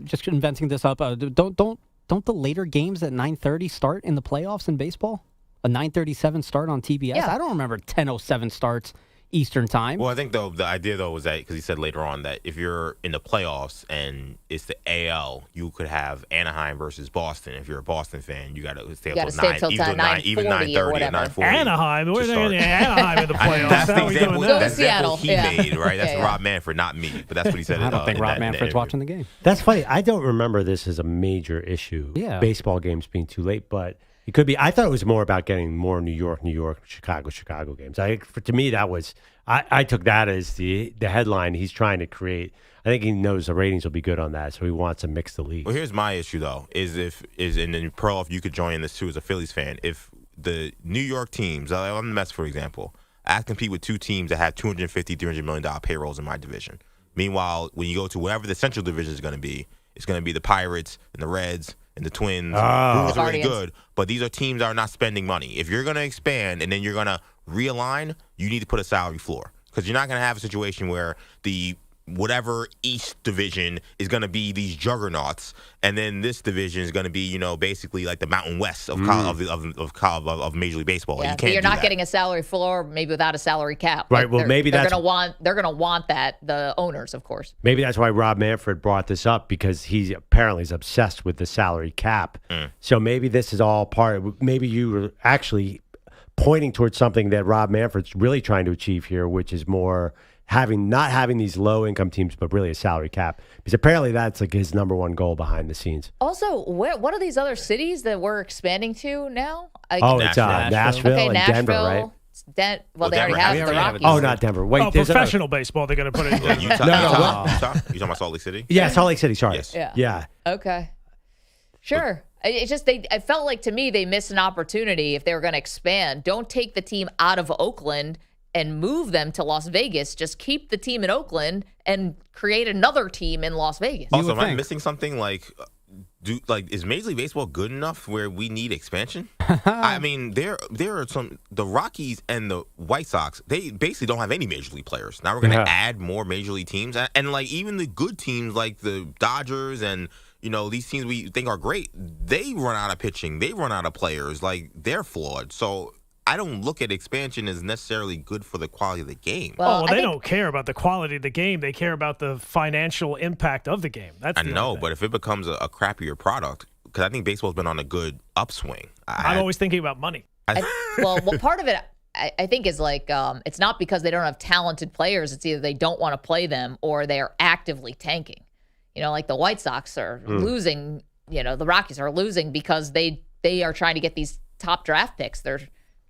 just inventing this up? Don't the later games at 9:30 start in the playoffs in baseball? A 9:37 start on TBS? Yeah. I don't remember 10:07 starts Eastern time. Well, I think, the idea, was that, because he said later on that if you're in the playoffs and it's the AL, you could have Anaheim versus Boston. If you're a Boston fan, you got to stay up till 9, even 9:30 and 9:40. Anaheim? Where's Anaheim in the playoffs? That's the example, Seattle. He made, right? That's Rob Manfred, not me. But that's what he said. I don't think Rob Manfred's watching the game. That's funny. I don't remember this as a major issue, baseball games being too late, but it could be. I thought it was more about getting more New York, Chicago games. To me, that was, I took that as the headline he's trying to create. I think he knows the ratings will be good on that, so he wants to mix the league. Well, here's my issue, though, and then Perloff, you could join in this, too, as a Phillies fan. If the New York teams, on the Mets, for example, I compete with 2 teams that have $250, $300 million payrolls in my division. Meanwhile, when you go to whatever the Central Division is going to be, it's going to be the Pirates and the Reds and the Twins, who's already good. But these are teams that are not spending money. If you're going to expand and then you're going to realign, you need to put a salary floor. Because you're not going to have a situation where the whatever East Division is going to be these juggernauts, and then this division is going to be, basically like the Mountain West of Major League Baseball. Yeah, you can't you're not getting a salary floor, maybe without a salary cap. Right. Well, maybe they're going to want that. The owners, of course. Maybe that's why Rob Manfred brought this up, because he apparently is obsessed with the salary cap. So maybe this is all part. Maybe you were actually pointing towards something that Rob Manfred's really trying to achieve here, which is more not having these low income teams, but really a salary cap, because apparently that's his number one goal behind the scenes. Also, what are these other cities that we're expanding to now? It's Nashville and Denver, right? They already have the Rockies. Oh, not Denver. Wait, professional baseball. They're going to put it in Utah. No. You talking about Salt Lake City? Yeah, Salt Lake City. Sorry. Yes. Yeah. Okay. Sure. It's just I felt like, to me, they missed an opportunity if they were going to expand. Don't take the team out of Oakland and move them to Las Vegas. Just keep the team in Oakland and create another team in Las Vegas. Also, am I missing something? is Major League Baseball good enough where we need expansion? I mean, there are the Rockies and the White Sox, they basically don't have any Major League players. Now we're going to add more Major League teams. And like even the good teams like the Dodgers and, these teams we think are great, they run out of pitching. They run out of players. Like, they're flawed. So I don't look at expansion as necessarily good for the quality of the game. Well, they don't care about the quality of the game. They care about the financial impact of the game. I know, but if it becomes a crappier product, because I think baseball's been on a good upswing. I'm always thinking about money. Well, part of it, I think, is like it's not because they don't have talented players. It's either they don't want to play them or they are actively tanking. Like the White Sox are losing. The Rockies are losing because they are trying to get these top draft picks. They're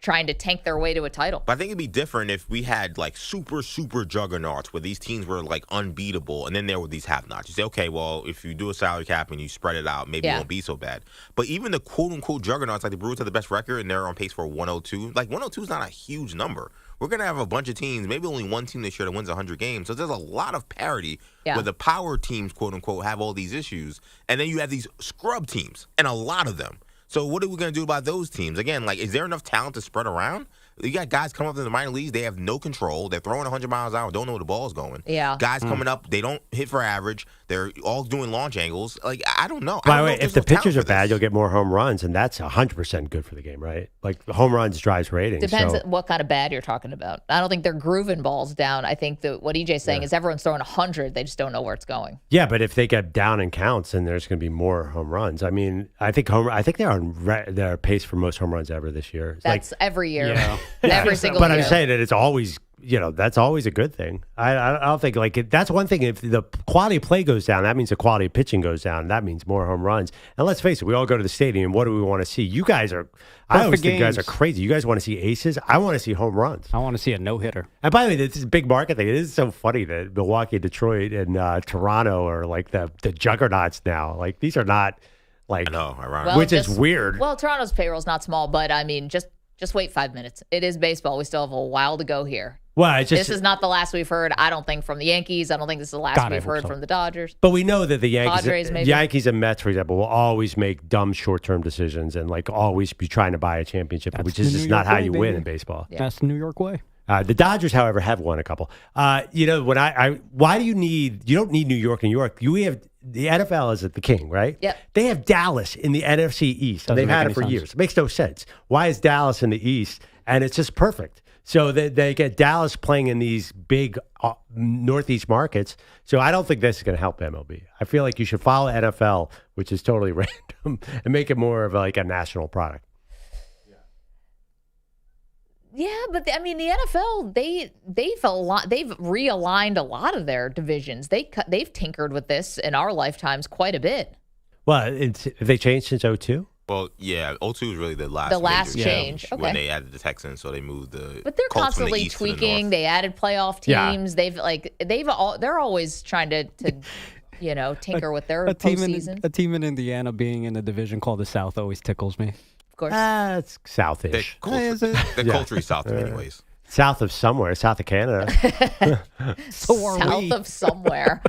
trying to tank their way to a title. But I think it'd be different if we had like super juggernauts where these teams were like unbeatable, and then there were these have-nots. You say, okay, well, if you do a salary cap and you spread it out, maybe it won't be so bad. But even the quote-unquote juggernauts, like the Brewers have the best record, and they're on pace for 102. Like, 102 is not a huge number. We're going to have a bunch of teams, maybe only one team this year that wins 100 games. So there's a lot of parity where the power teams, quote-unquote, have all these issues. And then you have these scrub teams, and a lot of them. So what are we going to do about those teams? Again, like, is there enough talent to spread around? You got guys coming up in the minor leagues. They have no control. They're throwing 100 miles an hour. Don't know where the ball's going. Yeah. Guys coming up, they don't hit for average. They're all doing launch angles. Like, I don't know. By the way, if the pitchers are bad, you'll get more home runs, and that's 100% good for the game, right? Like, home runs drives ratings. Depends on what kind of bad you're talking about. I don't think they're grooving balls down. I think that what EJ's saying is everyone's throwing 100. They just don't know where it's going. Yeah, but if they get down in counts, then there's going to be more home runs. I mean, I think they're on their pace for most home runs ever this year. That's every year. Every single year. But I'm saying that it's always, that's always a good thing. I don't think, that's one thing. If the quality of play goes down, that means the quality of pitching goes down. That means more home runs. And let's face it, we all go to the stadium. What do we want to see? You guys I always think you guys are crazy. You guys want to see aces? I want to see home runs. I want to see a no-hitter. And by the way, this is a big market thing. It is so funny that Milwaukee, Detroit, and Toronto are like the juggernauts now. Like, these are not like, I know, ironic. Which is weird. Well, Toronto's payroll's not small, but I mean, just wait 5 minutes. It is baseball. We still have a while to go here. Well, this is not the last we've heard, I don't think, from the Yankees. I don't think this is the last we've heard from the Dodgers. But we know that the Padres, maybe. Yankees and Mets, for example, will always make dumb short-term decisions and always be trying to buy a championship, which is just not how you win in baseball. Yeah. That's the New York way. The Dodgers, however, have won a couple. Why do you don't need New York and New York. You have the NFL is at the king, right? Yep. They have Dallas in the NFC East. And they've had it for years. It makes no sense. Why is Dallas in the East? And it's just perfect. So they get Dallas playing in these big Northeast markets. So I don't think this is going to help MLB. I feel like you should follow NFL, which is totally random, and make it more of like a national product. Yeah, but the NFL, they've realigned a lot of their divisions. They've tinkered with this in our lifetimes quite a bit. Well, have they changed since 2002? Well, yeah, 02 is really the last change. Okay. When they added the Texans, so they moved the. But they're Colts constantly from the East tweaking. They added playoff teams. Yeah. They're always trying to tinker with their postseason. A team in Indiana being in a division called the South always tickles me. Of course, it's Southish. They're culturally South anyways. South of somewhere, south of Canada. South of somewhere.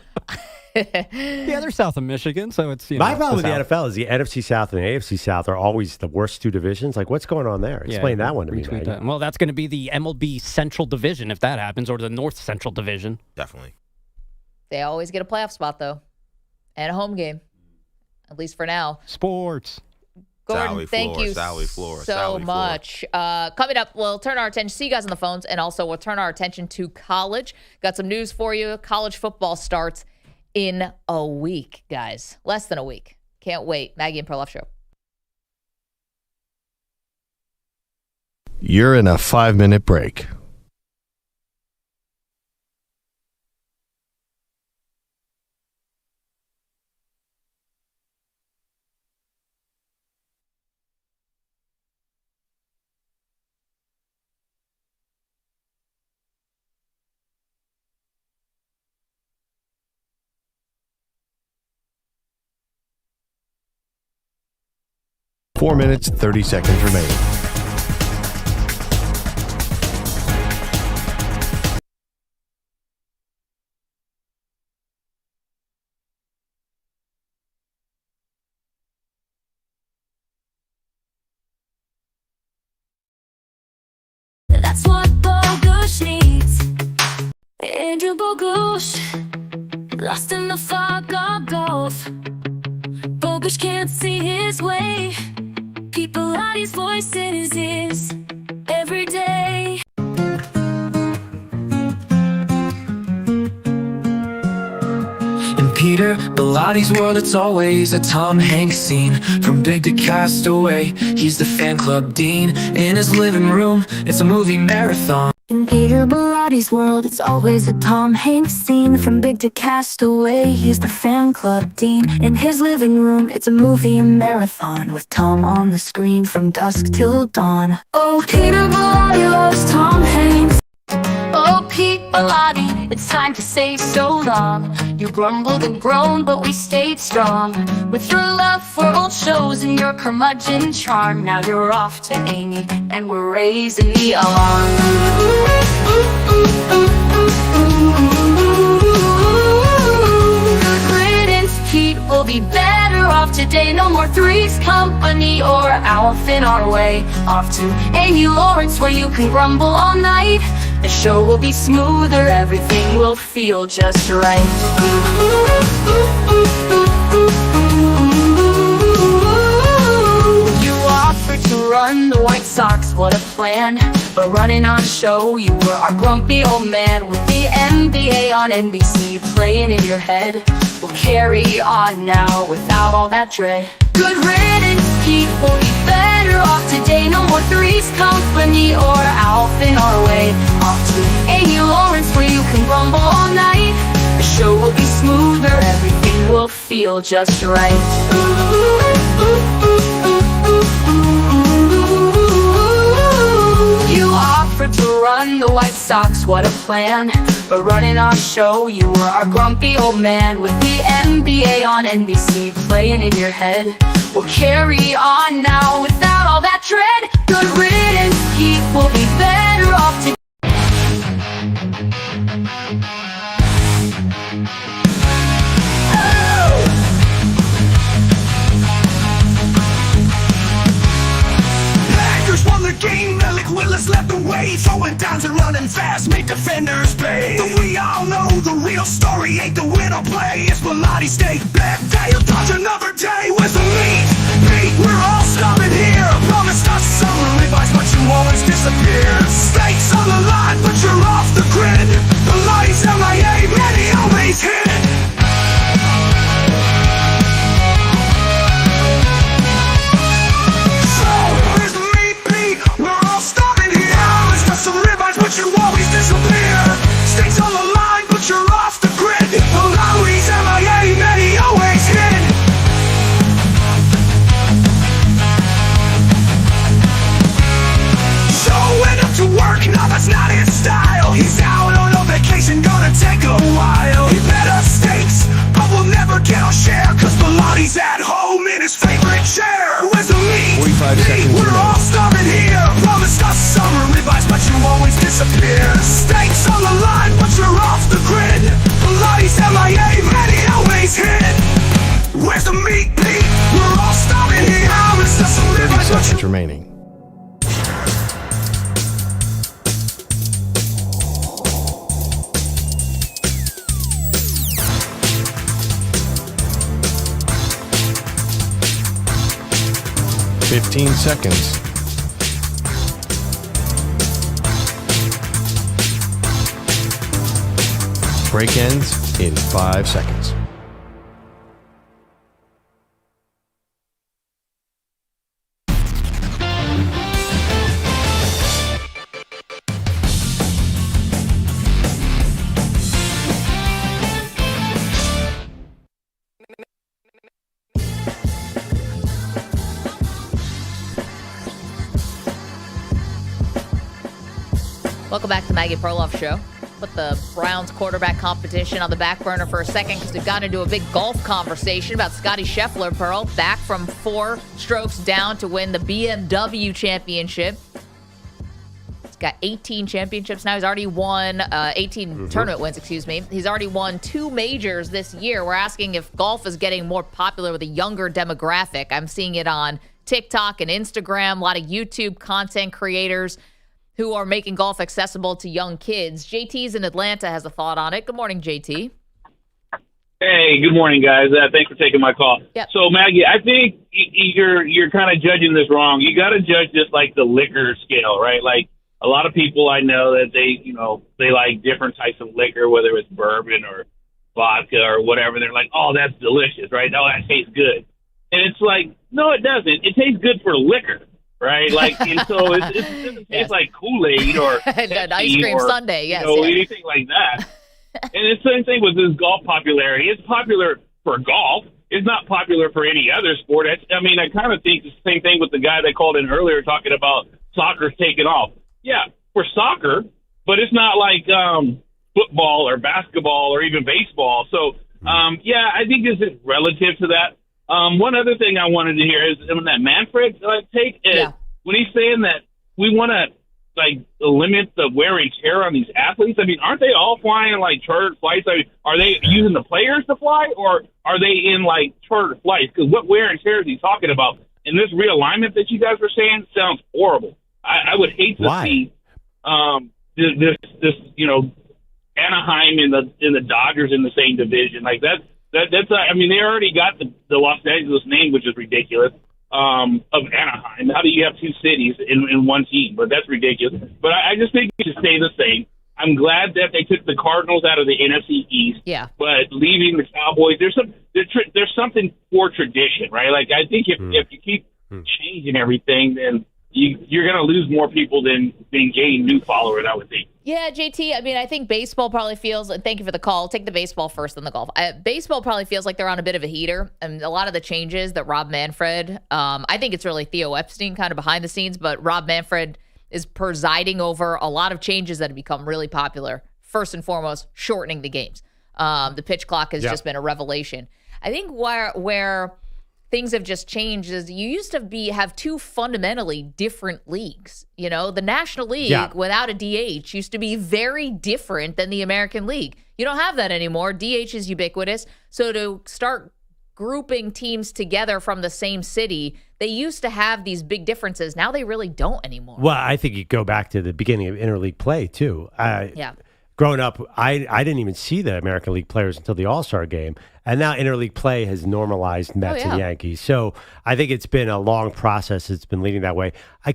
Yeah, they're south of Michigan, so it's my problem with the NFL is the NFC South and the AFC South are always the worst two divisions. Like, what's going on there? Explain that one to me. Well, that's going to be the MLB Central Division if that happens, or the North Central Division. Definitely. They always get a playoff spot though, and a home game, at least for now. Sports. Gordon, thank you so much. Coming up, we'll turn our attention. See you guys on the phones, and also we'll turn our attention to college. Got some news for you. College football starts in a week, guys. Less than a week. Can't wait. Maggie and Perloff Show. You're in a 5-minute break. Four minutes, 30 seconds remaining. That's what Bogusz needs. Andrew Bogusz, lost in the fog of golf. Bogusz can't see his way. People out his voice in his ears every day. In Peter Bellatti's world, it's always a Tom Hanks scene. From Big to Castaway, he's the fan club dean. In his living room, it's a movie marathon. In Peter Bellatti's world, it's always a Tom Hanks scene. From Big to Castaway, he's the fan club dean. In his living room, it's a movie marathon with Tom on the screen from dusk till dawn. Oh, Peter Bellotti loves Tom Hanks. Oh, Pete Bellotti, it's time to say so long. You grumbled and groaned, but we stayed strong. With your love for old shows and your curmudgeon charm, now you're off to Amy, and we're raising the alarm. Good riddance, Pete, we'll be better off today. No more Three's Company or Alf in our way. Off to Amy Lawrence, where you can grumble all night. The show will be smoother, everything will feel just right. You offered to run the White Sox, what a plan. But running our show, you were our grumpy old man. With the NBA on NBC playing in your head, we'll carry on now without all that dread. Good riddance, Pete, we'll be better off today. No more Three's Company or Alf in our way. Off to Amy Lawrence, where you can grumble all night. The show will be smoother, everything will feel just right. You offered to run the White Sox, what a plan. But running our show, you were our grumpy old man. With the NBA on NBC playing in your head, we'll carry on now without all that dread. Good riddance, Pete, we'll be better off today. Won the game, Alec Willis led the way. Throwing downs and running fast, made defenders pay. But we all know the real story ain't the win or play. It's Bellotti stay back, they'll dodge another day. Where's the meat? Pete, we're all stopping here. Promised us summer advice, but you always disappear. Stakes on the line, but you're off the grid. Bellotti's MIA, man, he always hit. Some ribeyes, but you always disappear. Stakes on the line, but you're off the grid. Bellotti's MIA, man, he always hit. Showing up to work, no, that's not his style. He's out on a vacation, gonna take a while. He bet us stakes, but we'll never get our share. Cause Bellotti's at home in his favorite chair. Where's the meat? 45 seconds. We're all starving here. Promised us summer advice, but you always disappear. Stakes on the line, but you're off the grid. Bellotti's MIA, man, he always hit. Where's the meat, Pete? We're all starving here. Promised us some 30 advice, but seconds you... remaining. Fifteen seconds. Break ends in 5 seconds. Welcome back to Maggie Perloff Show. Put the Browns quarterback competition on the back burner for a second because we've gotten into a big golf conversation about Scotty Scheffler, Pearl, back from 4 strokes down to win the BMW championship. He's got 18 championships now. He's already won 18 tournament wins, excuse me. He's already won 2 majors this year. We're asking if golf is getting more popular with a younger demographic. I'm seeing it on TikTok and Instagram, a lot of YouTube content creators who are making golf accessible to young kids. JT's in Atlanta has a thought on it. Good morning, JT. Hey, good morning, guys. Thanks for taking my call. Yep. So, Maggie, I think you're kind of judging this wrong. You got to judge this like the liquor scale, right? Like a lot of people I know that they like different types of liquor, whether it's bourbon or vodka or whatever. They're like, oh, that's delicious, right? Oh, that tastes good. And it's like, no, it doesn't. It tastes good for liquor, right? Like, and so it doesn't taste like Kool-Aid or an ice cream sundae, yes, anything like that. And it's the same thing with this golf popularity. It's popular for golf. It's not popular for any other sport. I kind of think it's the same thing with the guy that called in earlier talking about soccer's taking off. Yeah, for soccer, but it's not like football or basketball or even baseball. So, I think this is relative to that. One other thing I wanted to hear is that Manfred take is when he's saying that we want to limit the wear and tear on these athletes. I mean, aren't they all flying chartered flights? I mean, are they using the players to fly, or are they in chartered flights? Because what wear and tear is he talking about? And this realignment that you guys were saying sounds horrible. I would hate to see this Anaheim and the Dodgers in the same division. That's I mean, they already got the Los Angeles name, which is ridiculous. Of Anaheim. How do you have two cities in one team? But that's ridiculous. But I just think it should stay the same. I'm glad that they took the Cardinals out of the NFC East. Yeah. But leaving the Cowboys, there's something for tradition, right? Like I think if you keep changing everything, then you're going to lose more people than gain new followers, I would think. Yeah, JT, I mean, I think baseball probably feels, thank you for the call, take the baseball first, then the golf. Baseball probably feels like they're on a bit of a heater. And a lot of the changes that Rob Manfred, I think it's really Theo Epstein kind of behind the scenes, but Rob Manfred is presiding over a lot of changes that have become really popular. First and foremost, shortening the games. The pitch clock has just been a revelation. I think where things have just changed is you used to have two fundamentally different leagues. You know, the National League without a DH used to be very different than the American League. You don't have that anymore. DH is ubiquitous. So to start grouping teams together from the same city, they used to have these big differences. Now they really don't anymore. Well, I think you go back to the beginning of interleague play, too. Growing up, I didn't even see the American League players until the All-Star game. And now interleague play has normalized Mets and Yankees. So I think it's been a long process. It's been leading that way. I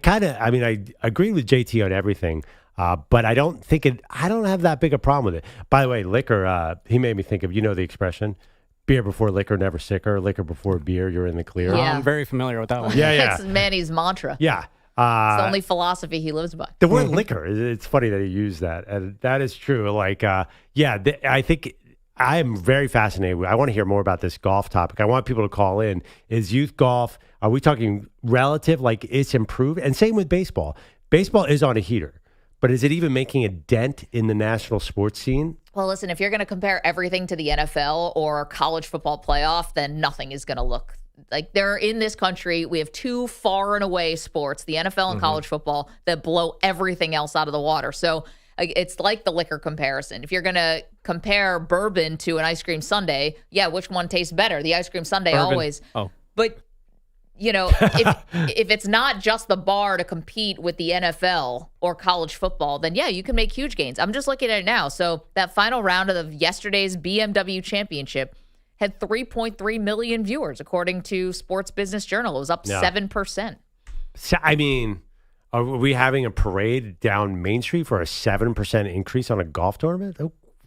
agree with JT on everything, but I don't have that big a problem with it. By the way, liquor, he made me think of, the expression, beer before liquor, never sicker. Liquor before beer, you're in the clear. Yeah. I'm very familiar with that one. That's Manny's mantra. Yeah. It's the only philosophy he lives by. The word liquor, it's funny that he used that. And that is true. I think I am very fascinated. I want to hear more about this golf topic. I want people to call in. Is youth golf, are we talking relative, like it's improved? And same with baseball. Baseball is on a heater, but is it even making a dent in the national sports scene? Well, listen, if you're going to compare everything to the NFL or college football playoff, then nothing is going to look like they're in this country. We have two far and away sports, the NFL and college football, that blow everything else out of the water. So it's like the liquor comparison. If you're going to compare bourbon to an ice cream sundae, which one tastes better? The ice cream sundae always. Oh. But, if it's not just the bar to compete with the NFL or college football, then you can make huge gains. I'm just looking at it now. So that final round of yesterday's BMW Championship had 3.3 million viewers, according to Sports Business Journal. It was up 7%. So, I mean, are we having a parade down Main Street for a 7% increase on a golf tournament?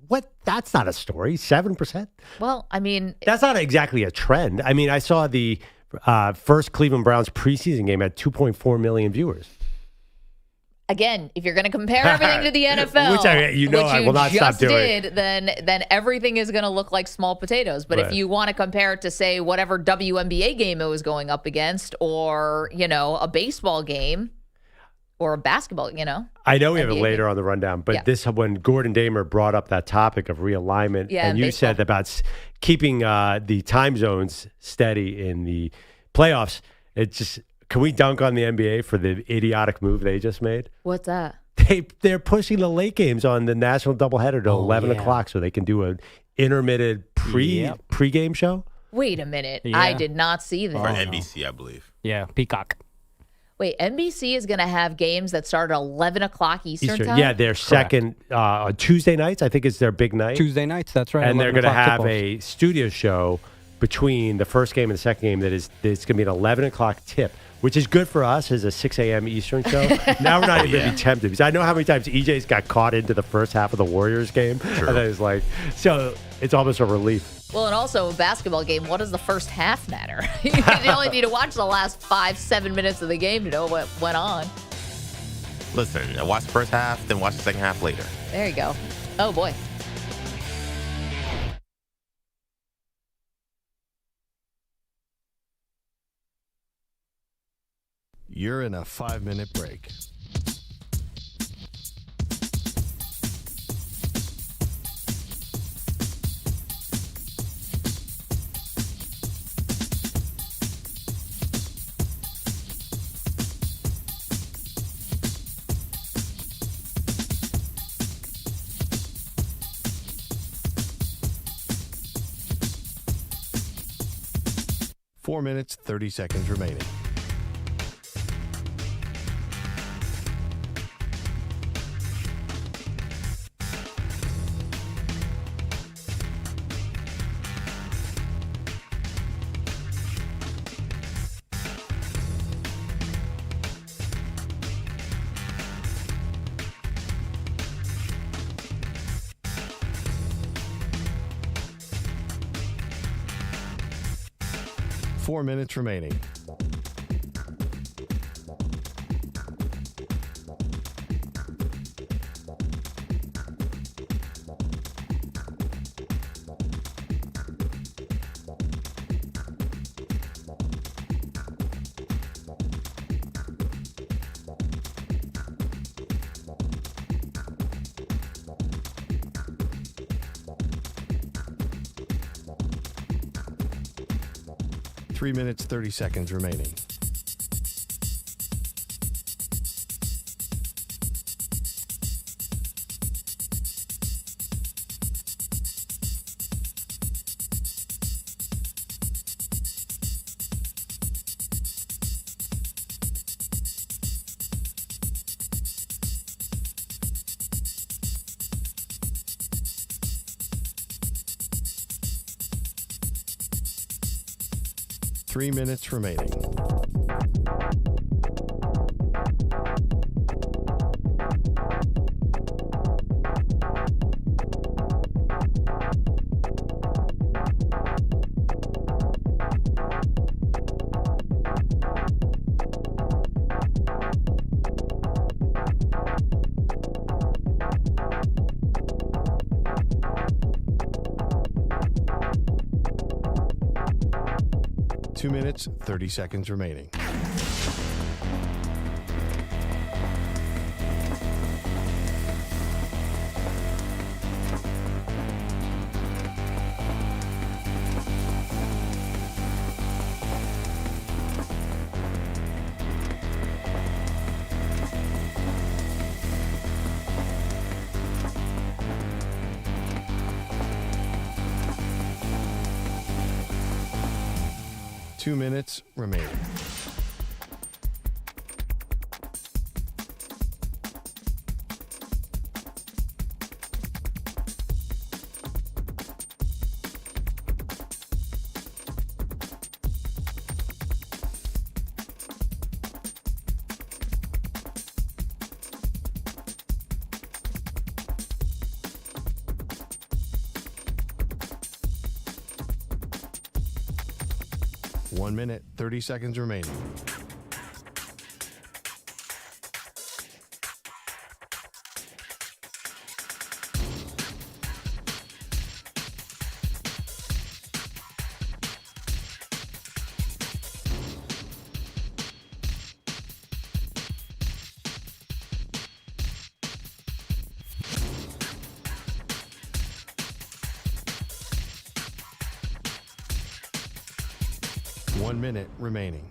What? That's not a story. 7%? Well, I mean, that's not exactly a trend. I mean, I saw the first Cleveland Browns preseason game had 2.4 million viewers. Again, if you're going to compare everything to the NFL, which I will not stop doing, then everything is going to look like small potatoes. But if you want to compare it to, say, whatever WNBA game it was going up against, or a baseball game, or a basketball, I know we have it later on the rundown, but when Gordon Damer brought up that topic of realignment, and you said about keeping the time zones steady in the playoffs, it just. Can we dunk on the NBA for the idiotic move they just made? What's that? They're pushing the late games on the national doubleheader to 11 o'clock so they can do an intermittent pregame show. Wait a minute. I did not see that. For NBC, I believe. Yeah, Peacock. Wait, NBC is going to have games that start at 11 o'clock Eastern time? Yeah, their second on Tuesday nights. I think it's their big night. Tuesday nights, that's right. And they're going to have tip-offs. a studio show between the first game and the second game it's going to be an 11 o'clock tip, which is good for us as a 6 a.m. Eastern show. Now we're not even going to be tempted because I know how many times EJ's got caught into the first half of the Warriors game. True. And then it's like, so it's almost a relief. Well, and also a basketball game, what does the first half matter? You only need to watch the last 5-7 minutes of the game to know what went on. Listen, watch the first half, then watch the second half later. There you go. Oh, boy. You're in a 5-minute break. Four minutes, 30 seconds remaining. Four minutes remaining. Three minutes, 30 seconds remaining. Three minutes remaining. Two minutes, 30 seconds remaining. Two minutes remaining. One minute, 30 seconds remaining. One minute remaining.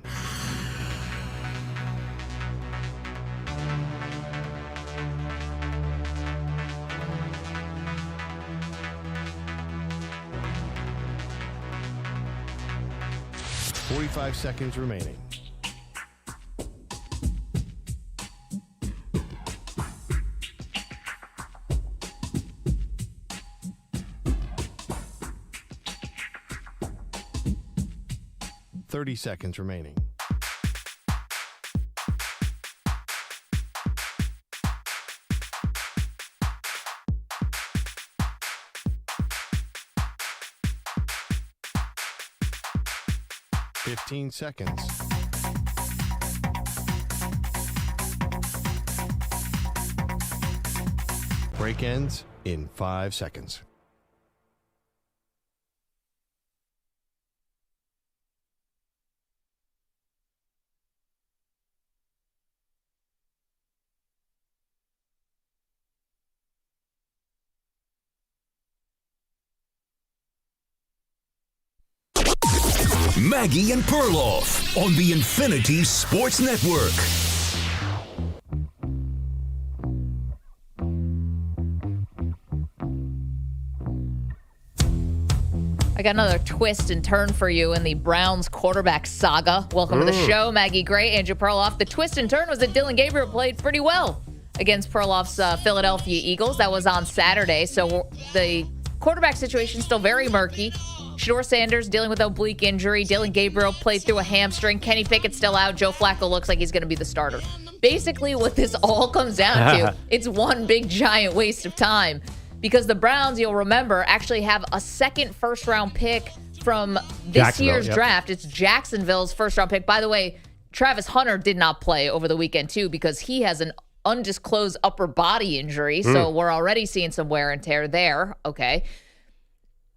.45 seconds remaining. 30 seconds remaining. $15 seconds. Break ends in 5 seconds. Maggie and Perloff on the Infinity Sports Network. I got another twist and turn for you in the Browns quarterback saga. Welcome to the show, Maggie Gray, Andrew Perloff. The twist and turn was that Dillon Gabriel played pretty well against Perloff's Philadelphia Eagles. That was on Saturday, so the quarterback situation is still very murky. Shedeur Sanders dealing with oblique injury. Dillon Gabriel played through a hamstring. Kenny Pickett still out. Joe Flacco looks like he's going to be the starter. Basically, what this all comes down to, it's one big giant waste of time. Because the Browns, you'll remember, actually have a second first-round pick from this year's draft. It's Jacksonville's first-round pick. By the way, Travis Hunter did not play over the weekend, too, because he has an undisclosed upper body injury. So we're already seeing some wear and tear there. Okay.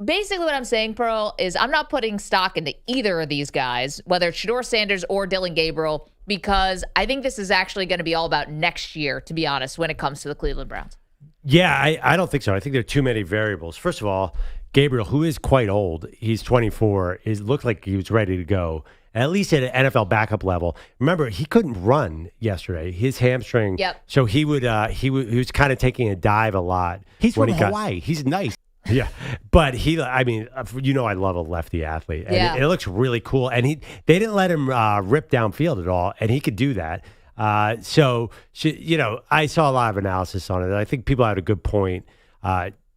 Basically what I'm saying, Pearl, is I'm not putting stock into either of these guys, whether it's Shedeur Sanders or Dillon Gabriel, because I think this is actually going to be all about next year, to be honest, when it comes to the Cleveland Browns. Yeah, I don't think so. I think there are too many variables. First of all, Gabriel, who is quite old, he's 24, looked like he was ready to go, at least at an NFL backup level. Remember, he couldn't run yesterday. His hamstring. Yep. So he was kind of taking a dive a lot. He's from Hawaii. He's nice. Yeah, but I love a lefty athlete, and it looks really cool. And they didn't let him rip downfield at all, and he could do that. I saw a lot of analysis on it. I think people had a good point.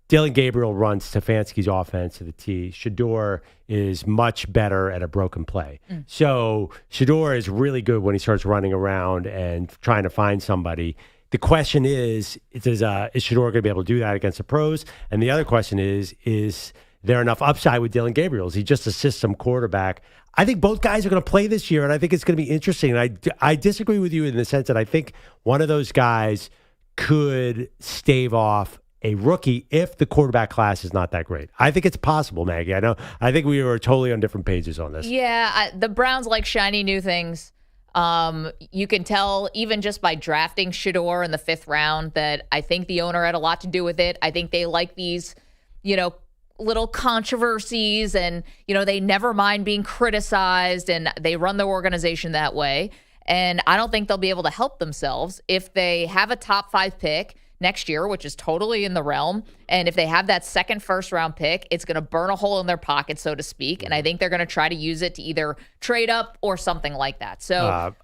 Dillon Gabriel runs Stefanski's offense to the T. Shedeur is much better at a broken play. So Shedeur is really good when he starts running around and trying to find somebody. The question is Shedeur going to be able to do that against the pros? And the other question is there enough upside with Dillon Gabriel? Is he just a system quarterback? I think both guys are going to play this year, and I think it's going to be interesting. And I disagree with you in the sense that I think one of those guys could stave off a rookie if the quarterback class is not that great. I think it's possible, Maggie. I think we were totally on different pages on this. Yeah, the Browns like shiny new things. You can tell even just by drafting Shedeur in the 5th round that I think the owner had a lot to do with it. I think they like these, little controversies and, they never mind being criticized and they run their organization that way. And I don't think they'll be able to help themselves if they have a top 5 pick next year, which is totally in the realm. And if they have that second first-round pick, it's going to burn a hole in their pocket, so to speak. And I think they're going to try to use it to either trade up or something like that. So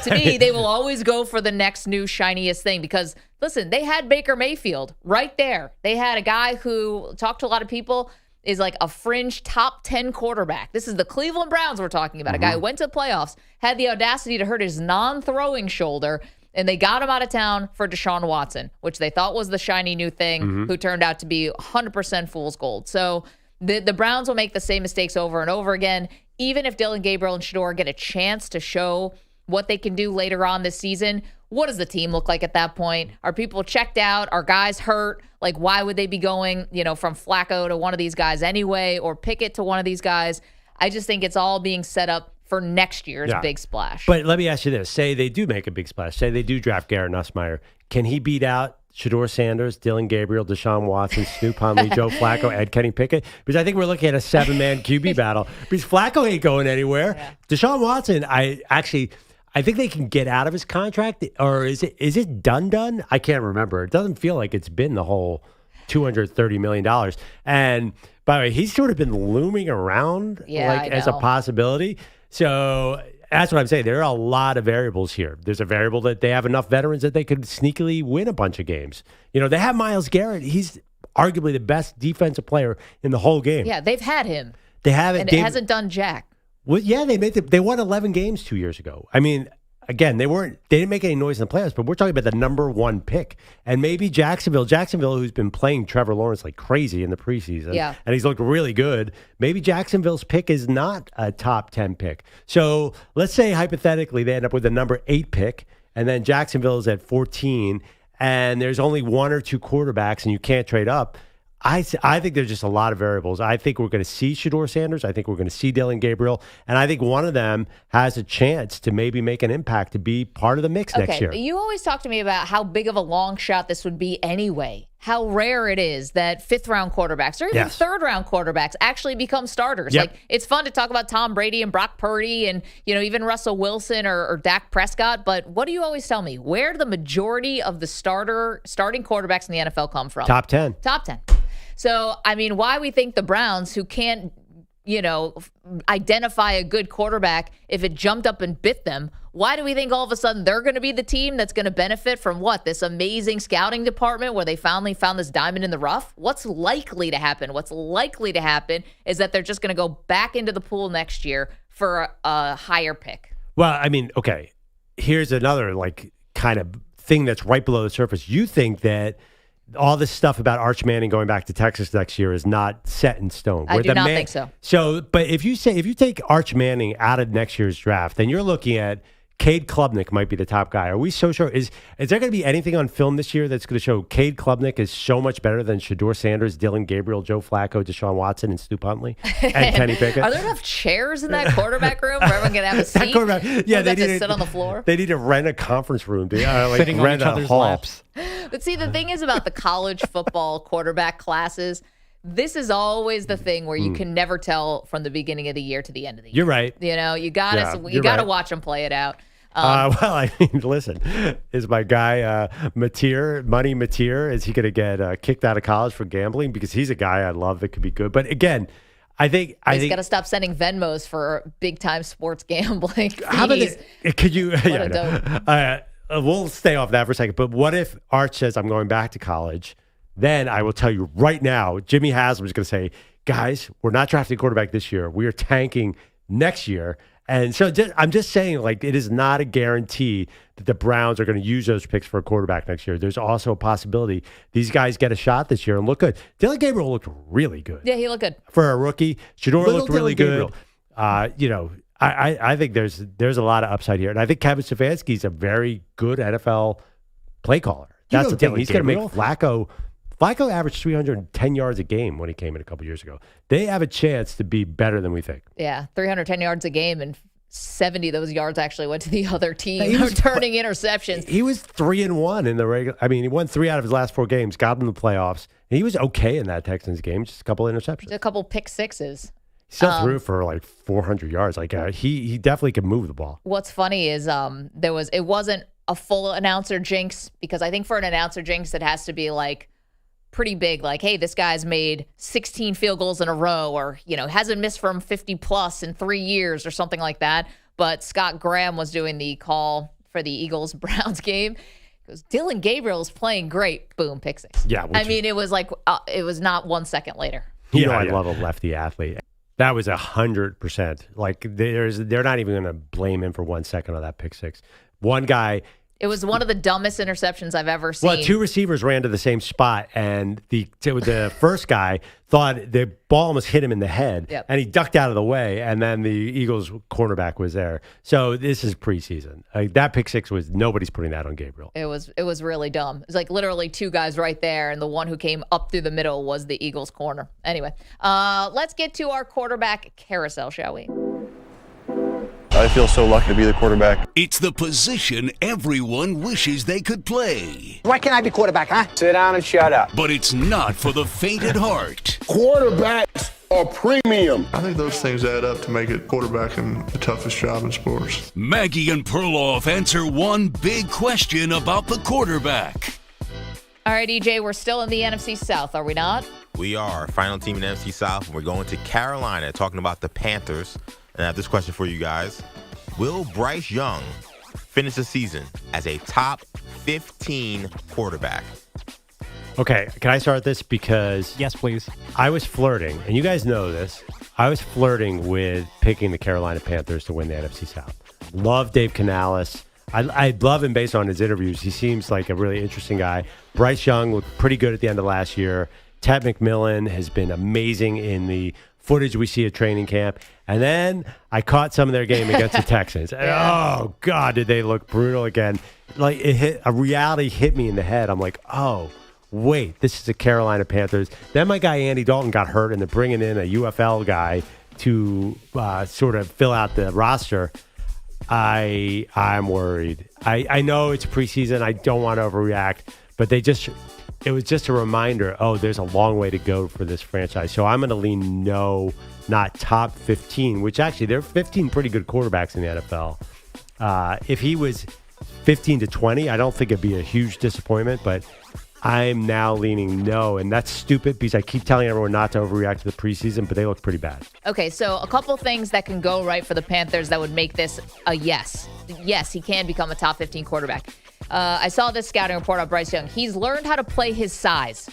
to me, they will always go for the next new shiniest thing because, listen, they had Baker Mayfield right there. They had a guy who talked to a lot of people, is like a fringe top 10 quarterback. This is the Cleveland Browns we're talking about. A guy who went to the playoffs, had the audacity to hurt his non-throwing shoulder, and they got him out of town for Deshaun Watson, which they thought was the shiny new thing, who turned out to be 100% fool's gold. So the Browns will make the same mistakes over and over again. Even if Dillon Gabriel and Shedeur get a chance to show what they can do later on this season, what does the team look like at that point? Are people checked out? Are guys hurt? Like, why would they be going, from Flacco to one of these guys anyway, or Pickett to one of these guys? I just think it's all being set up for next year's big splash. But let me ask you this. Say they do make a big splash. Say they do draft Garrett Nussmeier. Can he beat out Shedeur Sanders, Dillon Gabriel, Deshaun Watson, Snoop Huntley, Joe Flacco, and Kenny Pickett? Because I think we're looking at a 7-man QB battle. Because Flacco ain't going anywhere. Yeah. Deshaun Watson, I think they can get out of his contract. Or is it done? I can't remember. It doesn't feel like it's been the whole $230 million. And by the way, he's sort of been looming around as a possibility. So that's what I'm saying. There are a lot of variables here. There's a variable that they have enough veterans that they could sneakily win a bunch of games. They have Myles Garrett. He's arguably the best defensive player in the whole game. Yeah, they've had him. They have it. And it hasn't done jack. Well, yeah, they won 11 games 2 years ago. I mean, again, they didn't make any noise in the playoffs, but we're talking about the number one pick. And maybe Jacksonville, who's been playing Trevor Lawrence like crazy in the preseason, and he's looked really good. Maybe Jacksonville's pick is not a top 10 pick. So let's say hypothetically they end up with a number 8 pick, and then Jacksonville is at 14, and there's only one or two quarterbacks, and you can't trade up. I think there's just a lot of variables. I think we're going to see Shedeur Sanders. I think we're going to see Dillon Gabriel. And I think one of them has a chance to maybe make an impact to be part of the mix next year. You always talk to me about how big of a long shot this would be anyway. How rare it is that 5th-round quarterbacks or even 3rd-round quarterbacks actually become starters. Yep. Like, it's fun to talk about Tom Brady and Brock Purdy and, even Russell Wilson or Dak Prescott. But what do you always tell me? Where do the majority of the starting quarterbacks in the NFL come from? Top 10. Top 10. So, I mean, why we think the Browns, who can't, identify a good quarterback if it jumped up and bit them, why do we think all of a sudden they're going to be the team that's going to benefit from this amazing scouting department where they finally found this diamond in the rough? What's likely to happen? What's likely to happen is that they're just going to go back into the pool next year for a higher pick. Well, I mean, okay, here's another kind of thing that's right below the surface. You think that all this stuff about Arch Manning going back to Texas next year is not set in stone. I do not think so. So, but if you take Arch Manning out of next year's draft, then you're looking at Cade Klubnik might be the top guy. Are we so sure? Is there going to be anything on film this year that's going to show Cade Klubnik is so much better than Shedeur Sanders, Dillon Gabriel, Joe Flacco, Deshaun Watson, and Stu Huntley, and Kenny Pickett? Are there enough chairs in that quarterback room for everyone to have a seat? Yeah, they need to sit on the floor. They need to rent a conference room, sitting on each other's laps. But see, the thing is about the college football quarterback classes, this is always the thing where you can never tell from the beginning of the year to the end of the year. You're right. You gotta watch them play it out. Well, I mean, listen, is my guy Money Mateer, is he going to get kicked out of college for gambling? Because he's a guy I love that could be good. But again, I think he's got to stop sending Venmos for big time sports gambling. How about it? Could you? We'll stay off that for a second. But what if Arch says, I'm going back to college? Then I will tell you right now, Jimmy Haslam is going to say, guys, we're not drafting a quarterback this year. We are tanking next year. And so I'm just saying, it is not a guarantee that the Browns are going to use those picks for a quarterback next year. There's also a possibility these guys get a shot this year and look good. Dillon Gabriel looked really good. Yeah, he looked good. For a rookie. Shedeur looked really good. I think there's a lot of upside here. And I think Kevin Stefanski's a very good NFL play caller. That's the thing. He's going to make Flacco averaged 310 yards a game when he came in a couple years ago. They have a chance to be better than we think. Yeah, 310 yards a game, and 70 of those yards actually went to the other team, turning interceptions. He was 3-1 in the regular. I mean, he won 3 out of his last 4 games, got them to the playoffs. And he was okay in that Texans game, just a couple of interceptions. A couple pick sixes. He still threw for 400 yards. He definitely can move the ball. What's funny is it wasn't a full announcer jinx, because I think for an announcer jinx it has to be pretty big, hey, this guy's made 16 field goals in a row, or hasn't missed from 50 plus in 3 years or something like that. But Scott Graham was doing the call for the Eagles-Browns game. He goes, Dillon Gabriel is playing great. Boom, pick six. Yeah, it was it was not 1 second later. I love a lefty athlete. That was 100%. They're not even going to blame him for 1 second on that pick six. One guy. It was one of the dumbest interceptions I've ever seen. Well, 2 receivers ran to the same spot, and the first guy thought the ball almost hit him in the head, and he ducked out of the way, and then the Eagles cornerback was there. So this is preseason. That pick six nobody's putting that on Gabriel. It was really dumb. It was literally 2 guys right there, and the one who came up through the middle was the Eagles corner. Anyway, let's get to our quarterback carousel, shall we? I feel so lucky to be the quarterback. It's the position everyone wishes they could play. Why can't I be quarterback, huh? Sit down and shut up. But it's not for the faint at heart. Quarterbacks are premium. I think those things add up to make it quarterbacking the toughest job in sports. Maggie and Perloff answer one big question about the quarterback. All right, EJ, we're still in the NFC South, are we not? We are. Final team in the NFC South, and we're going to Carolina, talking about the Panthers. And I have this question for you guys. Will Bryce Young finish the season as a top 15 quarterback? Okay, can I start this? Because yes, please. I was flirting, and you guys know this. I was flirting with picking the Carolina Panthers to win the NFC South. Love Dave Canales. I love him based on his interviews. He seems like a really interesting guy. Bryce Young looked pretty good at the end of last year. Ted McMillan has been amazing in the footage we see at training camp. And then I caught some of their game against the Texans. And, oh, God, did they look brutal again. Like, a reality hit me in the head. I'm like, oh, wait, this is the Carolina Panthers. Then my guy Andy Dalton got hurt, and they're bringing in a UFL guy to sort of fill out the roster. I'm worried. I know it's preseason. I don't want to overreact, but it was just a reminder, there's a long way to go for this franchise. So I'm going to lean no, not top 15, which actually there are 15 pretty good quarterbacks in the NFL. If he was 15 to 20, I don't think it'd be a huge disappointment, but I'm now leaning no, and that's stupid because I keep telling everyone not to overreact to the preseason, but they look pretty bad. Okay, so a couple things that can go right for the Panthers that would make this a yes. Yes, he can become a top 15 quarterback. I saw this scouting report on Bryce Young. He's learned how to play his size.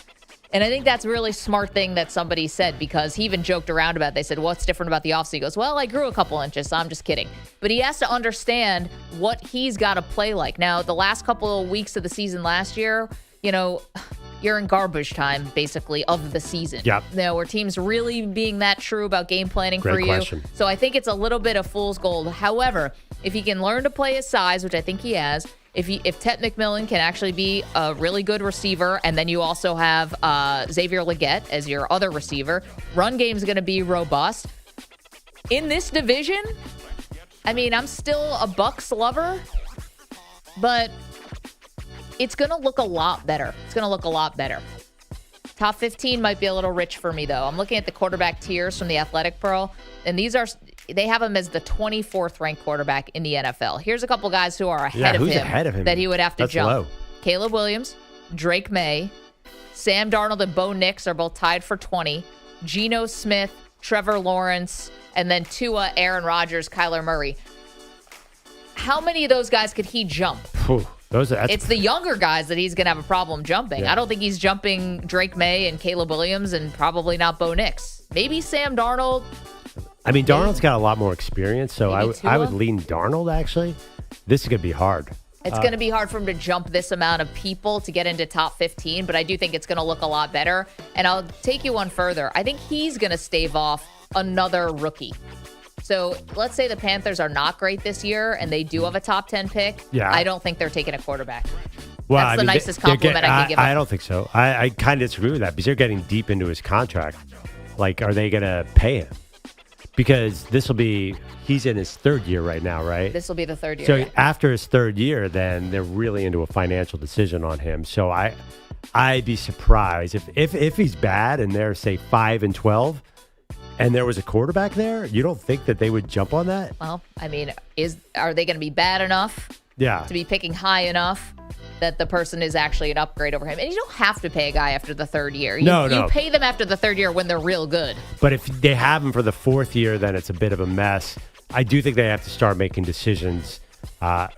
And I think that's a really smart thing that somebody said, because he even joked around about it. They said, what's different about the offseason? He goes, well, I grew a couple inches, so I'm just kidding. But he has to understand what he's got to play like. Now, the last couple of weeks of the season last year, you're in garbage time, basically, of the season. Yep. Were teams really being that true about game planning Great for you? question. So I think it's a little bit of fool's gold. However, if he can learn to play his size, which I think he has, if Ted McMillan can actually be a really good receiver, and then you also have Xavier Legette as your other receiver, run game's going to be robust. In this division, I'm still a Bucks lover, but it's going to look a lot better. Top 15 might be a little rich for me, though. I'm looking at the quarterback tiers from the Athletic Pro, and they have him as the 24th ranked quarterback in the NFL. Here's a couple guys who are ahead of him that he would have to jump. Low. Caleb Williams, Drake May, Sam Darnold, and Bo Nix are both tied for 20. Geno Smith, Trevor Lawrence, and then Tua, Aaron Rodgers, Kyler Murray. How many of those guys could he jump? It's the younger guys that he's going to have a problem jumping. Yeah. I don't think he's jumping Drake May and Caleb Williams, and probably not Bo Nix. Maybe Sam Darnold. Darnold's got a lot more experience, so I would lean Darnold, actually. This is going to be hard. It's going to be hard for him to jump this amount of people to get into top 15, but I do think it's going to look a lot better. And I'll take you one further. I think he's going to stave off another rookie. So let's say the Panthers are not great this year and they do have a top 10 pick. Yeah. I don't think they're taking a quarterback. Well, That's the nicest compliment I can give him. I don't think so. I kind of disagree with that because they're getting deep into his contract. Like, are they going to pay him? Because he's in his third year right now, right? This will be the third year. So after his third year, then they're really into a financial decision on him. So I'd be surprised if he's bad and they're, say, 5-12, and there was a quarterback there, you don't think that they would jump on that? Well, are they going to be bad enough to be picking high enough that the person is actually an upgrade over him? And you don't have to pay a guy after the third year. You pay them after the third year when they're real good. But if they have him for the fourth year, then it's a bit of a mess. I do think they have to start making decisions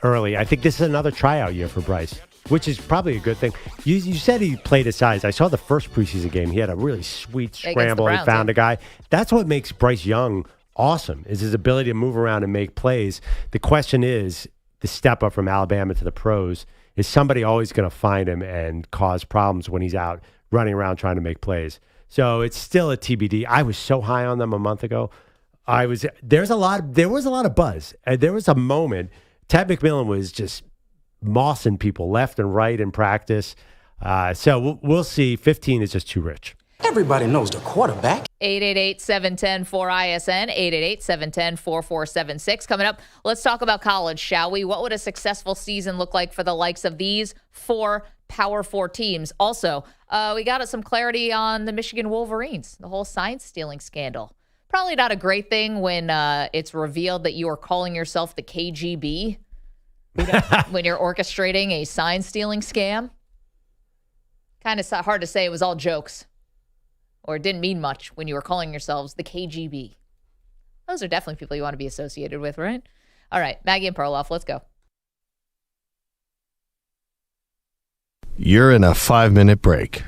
early. I think this is another tryout year for Bryce, which is probably a good thing. You said he played his size. I saw the first preseason game. He had a really sweet scramble. He found a guy. That's what makes Bryce Young awesome, is his ability to move around and make plays. The question is, the step up from Alabama to the pros, is somebody always going to find him and cause problems when he's out running around trying to make plays? So it's still a TBD. I was so high on them a month ago. There was a lot of buzz. There was a moment. Ted McMillan was just mossing people left and right in practice. So we'll see. 15 is just too rich. Everybody knows the quarterback. 888-710-4ISN, 888-710-4476. Coming up, let's talk about college, shall we? What would a successful season look like for the likes of these four Power 4 teams? Also, we got some clarity on the Michigan Wolverines, the whole sign stealing scandal. Probably not a great thing when it's revealed that you are calling yourself the KGB when you're orchestrating a sign stealing scam. Kind of hard to say it was all jokes, or it didn't mean much when you were calling yourselves the KGB. Those are definitely people you want to be associated with, right? All right, Maggie and Perloff, let's go. You're in a 5-minute break.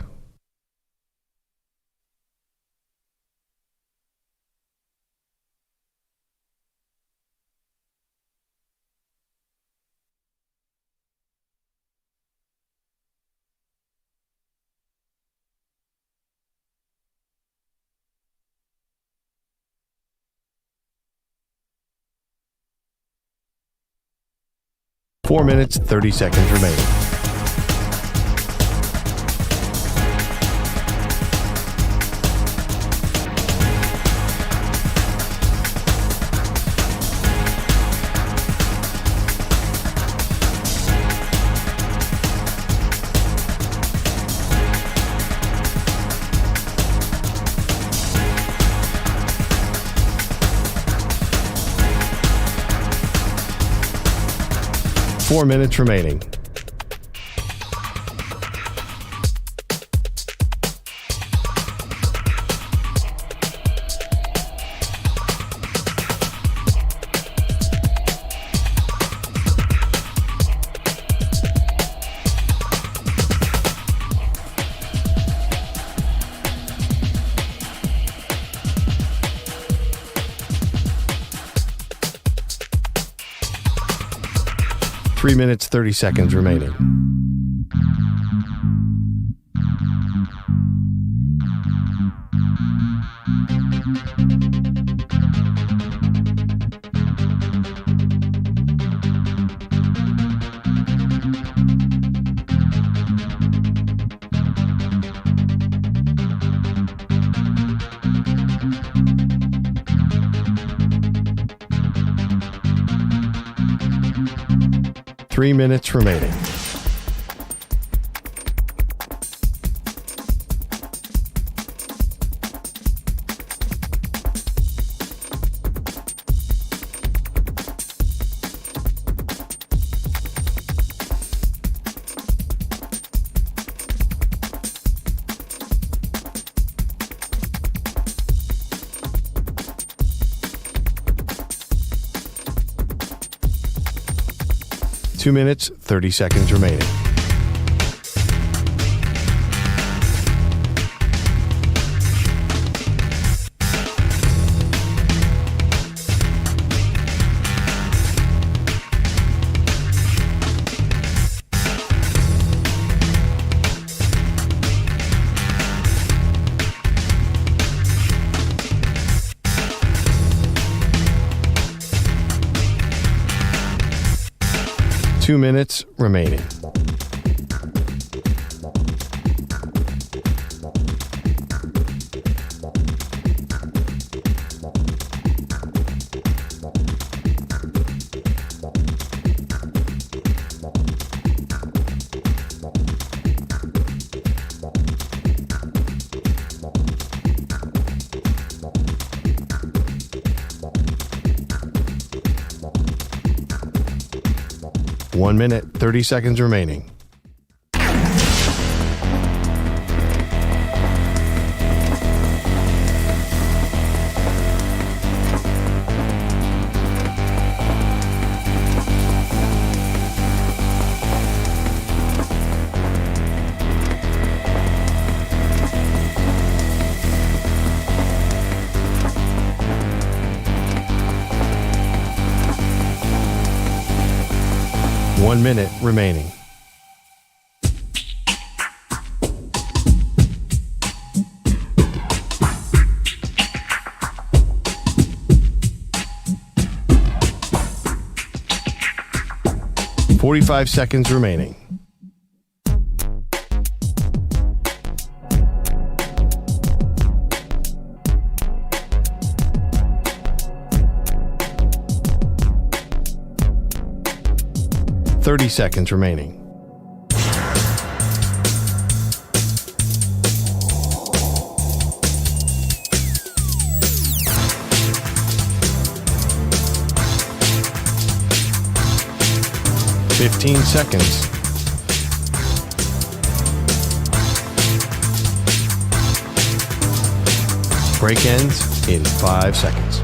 4 minutes, 30 seconds remaining. Four minutes remaining. Three minutes, 30 seconds remaining. Three minutes remaining. Two minutes, 30 seconds remaining. Two minutes remaining. One minute, 30 seconds remaining. One minute remaining. .45 seconds remaining. .30 seconds remaining. .15 seconds. Break ends in 5 seconds.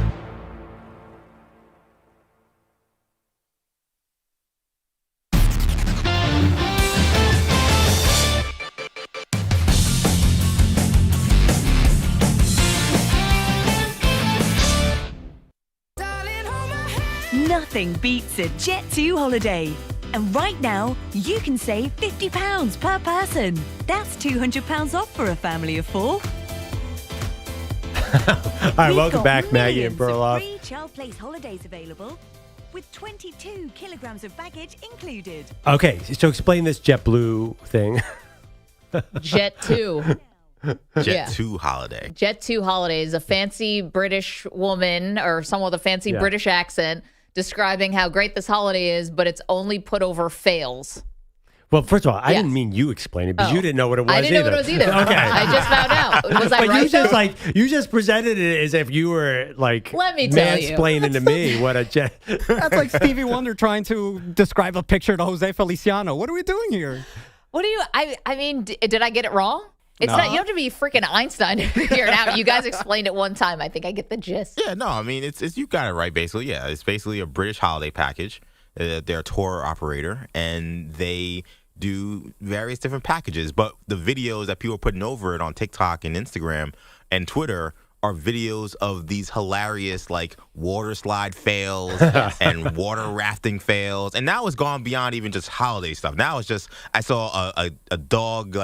Nothing beats a Jet2 holiday. And right now, you can save £50 per person. That's £200 off for a family of 4. All right, welcome back, Maggie and Perloff. Free child place holidays available. with 22 kilograms of baggage included. Okay, so explain this JetBlue thing. Jet 2. Jet 2 holiday. Jet 2 holiday is a fancy British woman or someone with a fancy British accent describing how great this holiday is, but it's only put over fails. Well, first of all, I didn't mean you explain it because you didn't know what it was either. I didn't know what it was either. Okay. I just found out. Was I right? You just presented it as if you were let me tell you. mansplaining to me what a jet. That's like Stevie Wonder trying to describe a picture to Jose Feliciano. What are we doing here? What do you? I mean, did I get it wrong? It's not. You don't have to be freaking Einstein to figure it out. You guys explained it one time. I think I get the gist. Yeah, no, I mean it's you got it right. Basically, yeah, it's basically a British holiday package. They're a tour operator, and they do various different packages. But the videos that people are putting over it on TikTok and Instagram and Twitter are videos of these hilarious water slide fails and water rafting fails. And now it's gone beyond even just holiday stuff. Now it's just, I saw a dog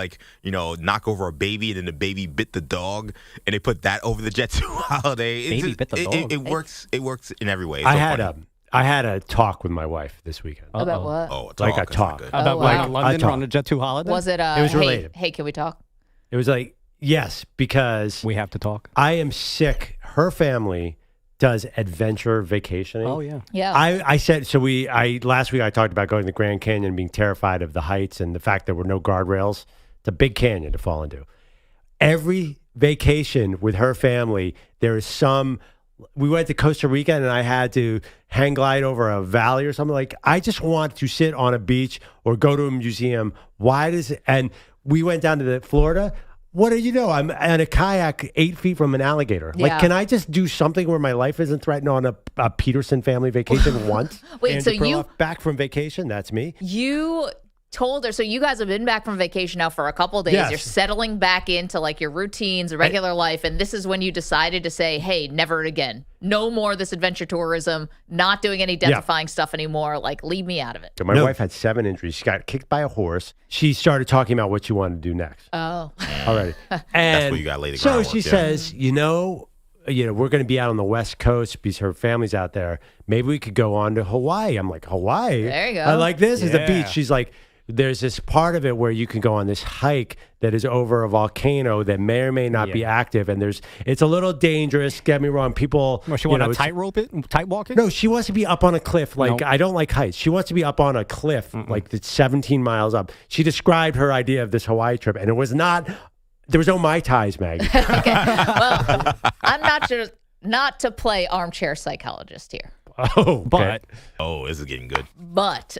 knock over a baby, and then the baby bit the dog, and they put that over the Jet 2 holiday. Bit the dog. It works in every way. I had a talk with my wife this weekend. About what? Oh, a talk. About London on a Jet 2 holiday? Was it it was related. Hey, can we talk? It was yes, because we have to talk. I am sick. Her family does adventure vacationing. Oh, yeah. Yeah. I said, last week I talked about going to the Grand Canyon and being terrified of the heights and the fact there were no guardrails. It's a big canyon to fall into. Every vacation with her family, there is we went to Costa Rica and I had to hang glide over a valley or something. I just want to sit on a beach or go to a museum. And we went down to Florida. What do you know? I'm on a kayak 8 feet from an alligator. Yeah. Can I just do something where my life isn't threatened on a Peterson family vacation once? Wait, Andy so Perloff, back from vacation? That's me. You told her, so you guys have been back from vacation now for a couple of days. Yes. You're settling back into your routines, regular life, and this is when you decided to say, hey, never again. No more this adventure tourism, not doing any death-defying stuff anymore. Leave me out of it. So my wife had 7 injuries. She got kicked by a horse. She started talking about what she wanted to do next. Oh. Already. That's And what you got to lay the so groundwork, she says, we're going to be out on the West Coast because her family's out there. Maybe we could go on to Hawaii. I'm like, Hawaii? There you go. I like this is the beach. She's like, there's this part of it where you can go on this hike that is over a volcano that may or may not be active, and it's a little dangerous. Get me wrong, people. She want to tightrope it, tight walking? No, she wants to be up on a cliff. I don't like heights. She wants to be up on a cliff, that's 17 miles up. She described her idea of this Hawaii trip, and it was not. There was no Mai Tais, Maggie. Okay. Well, I'm not to play armchair psychologist here. Oh, but this is getting good. But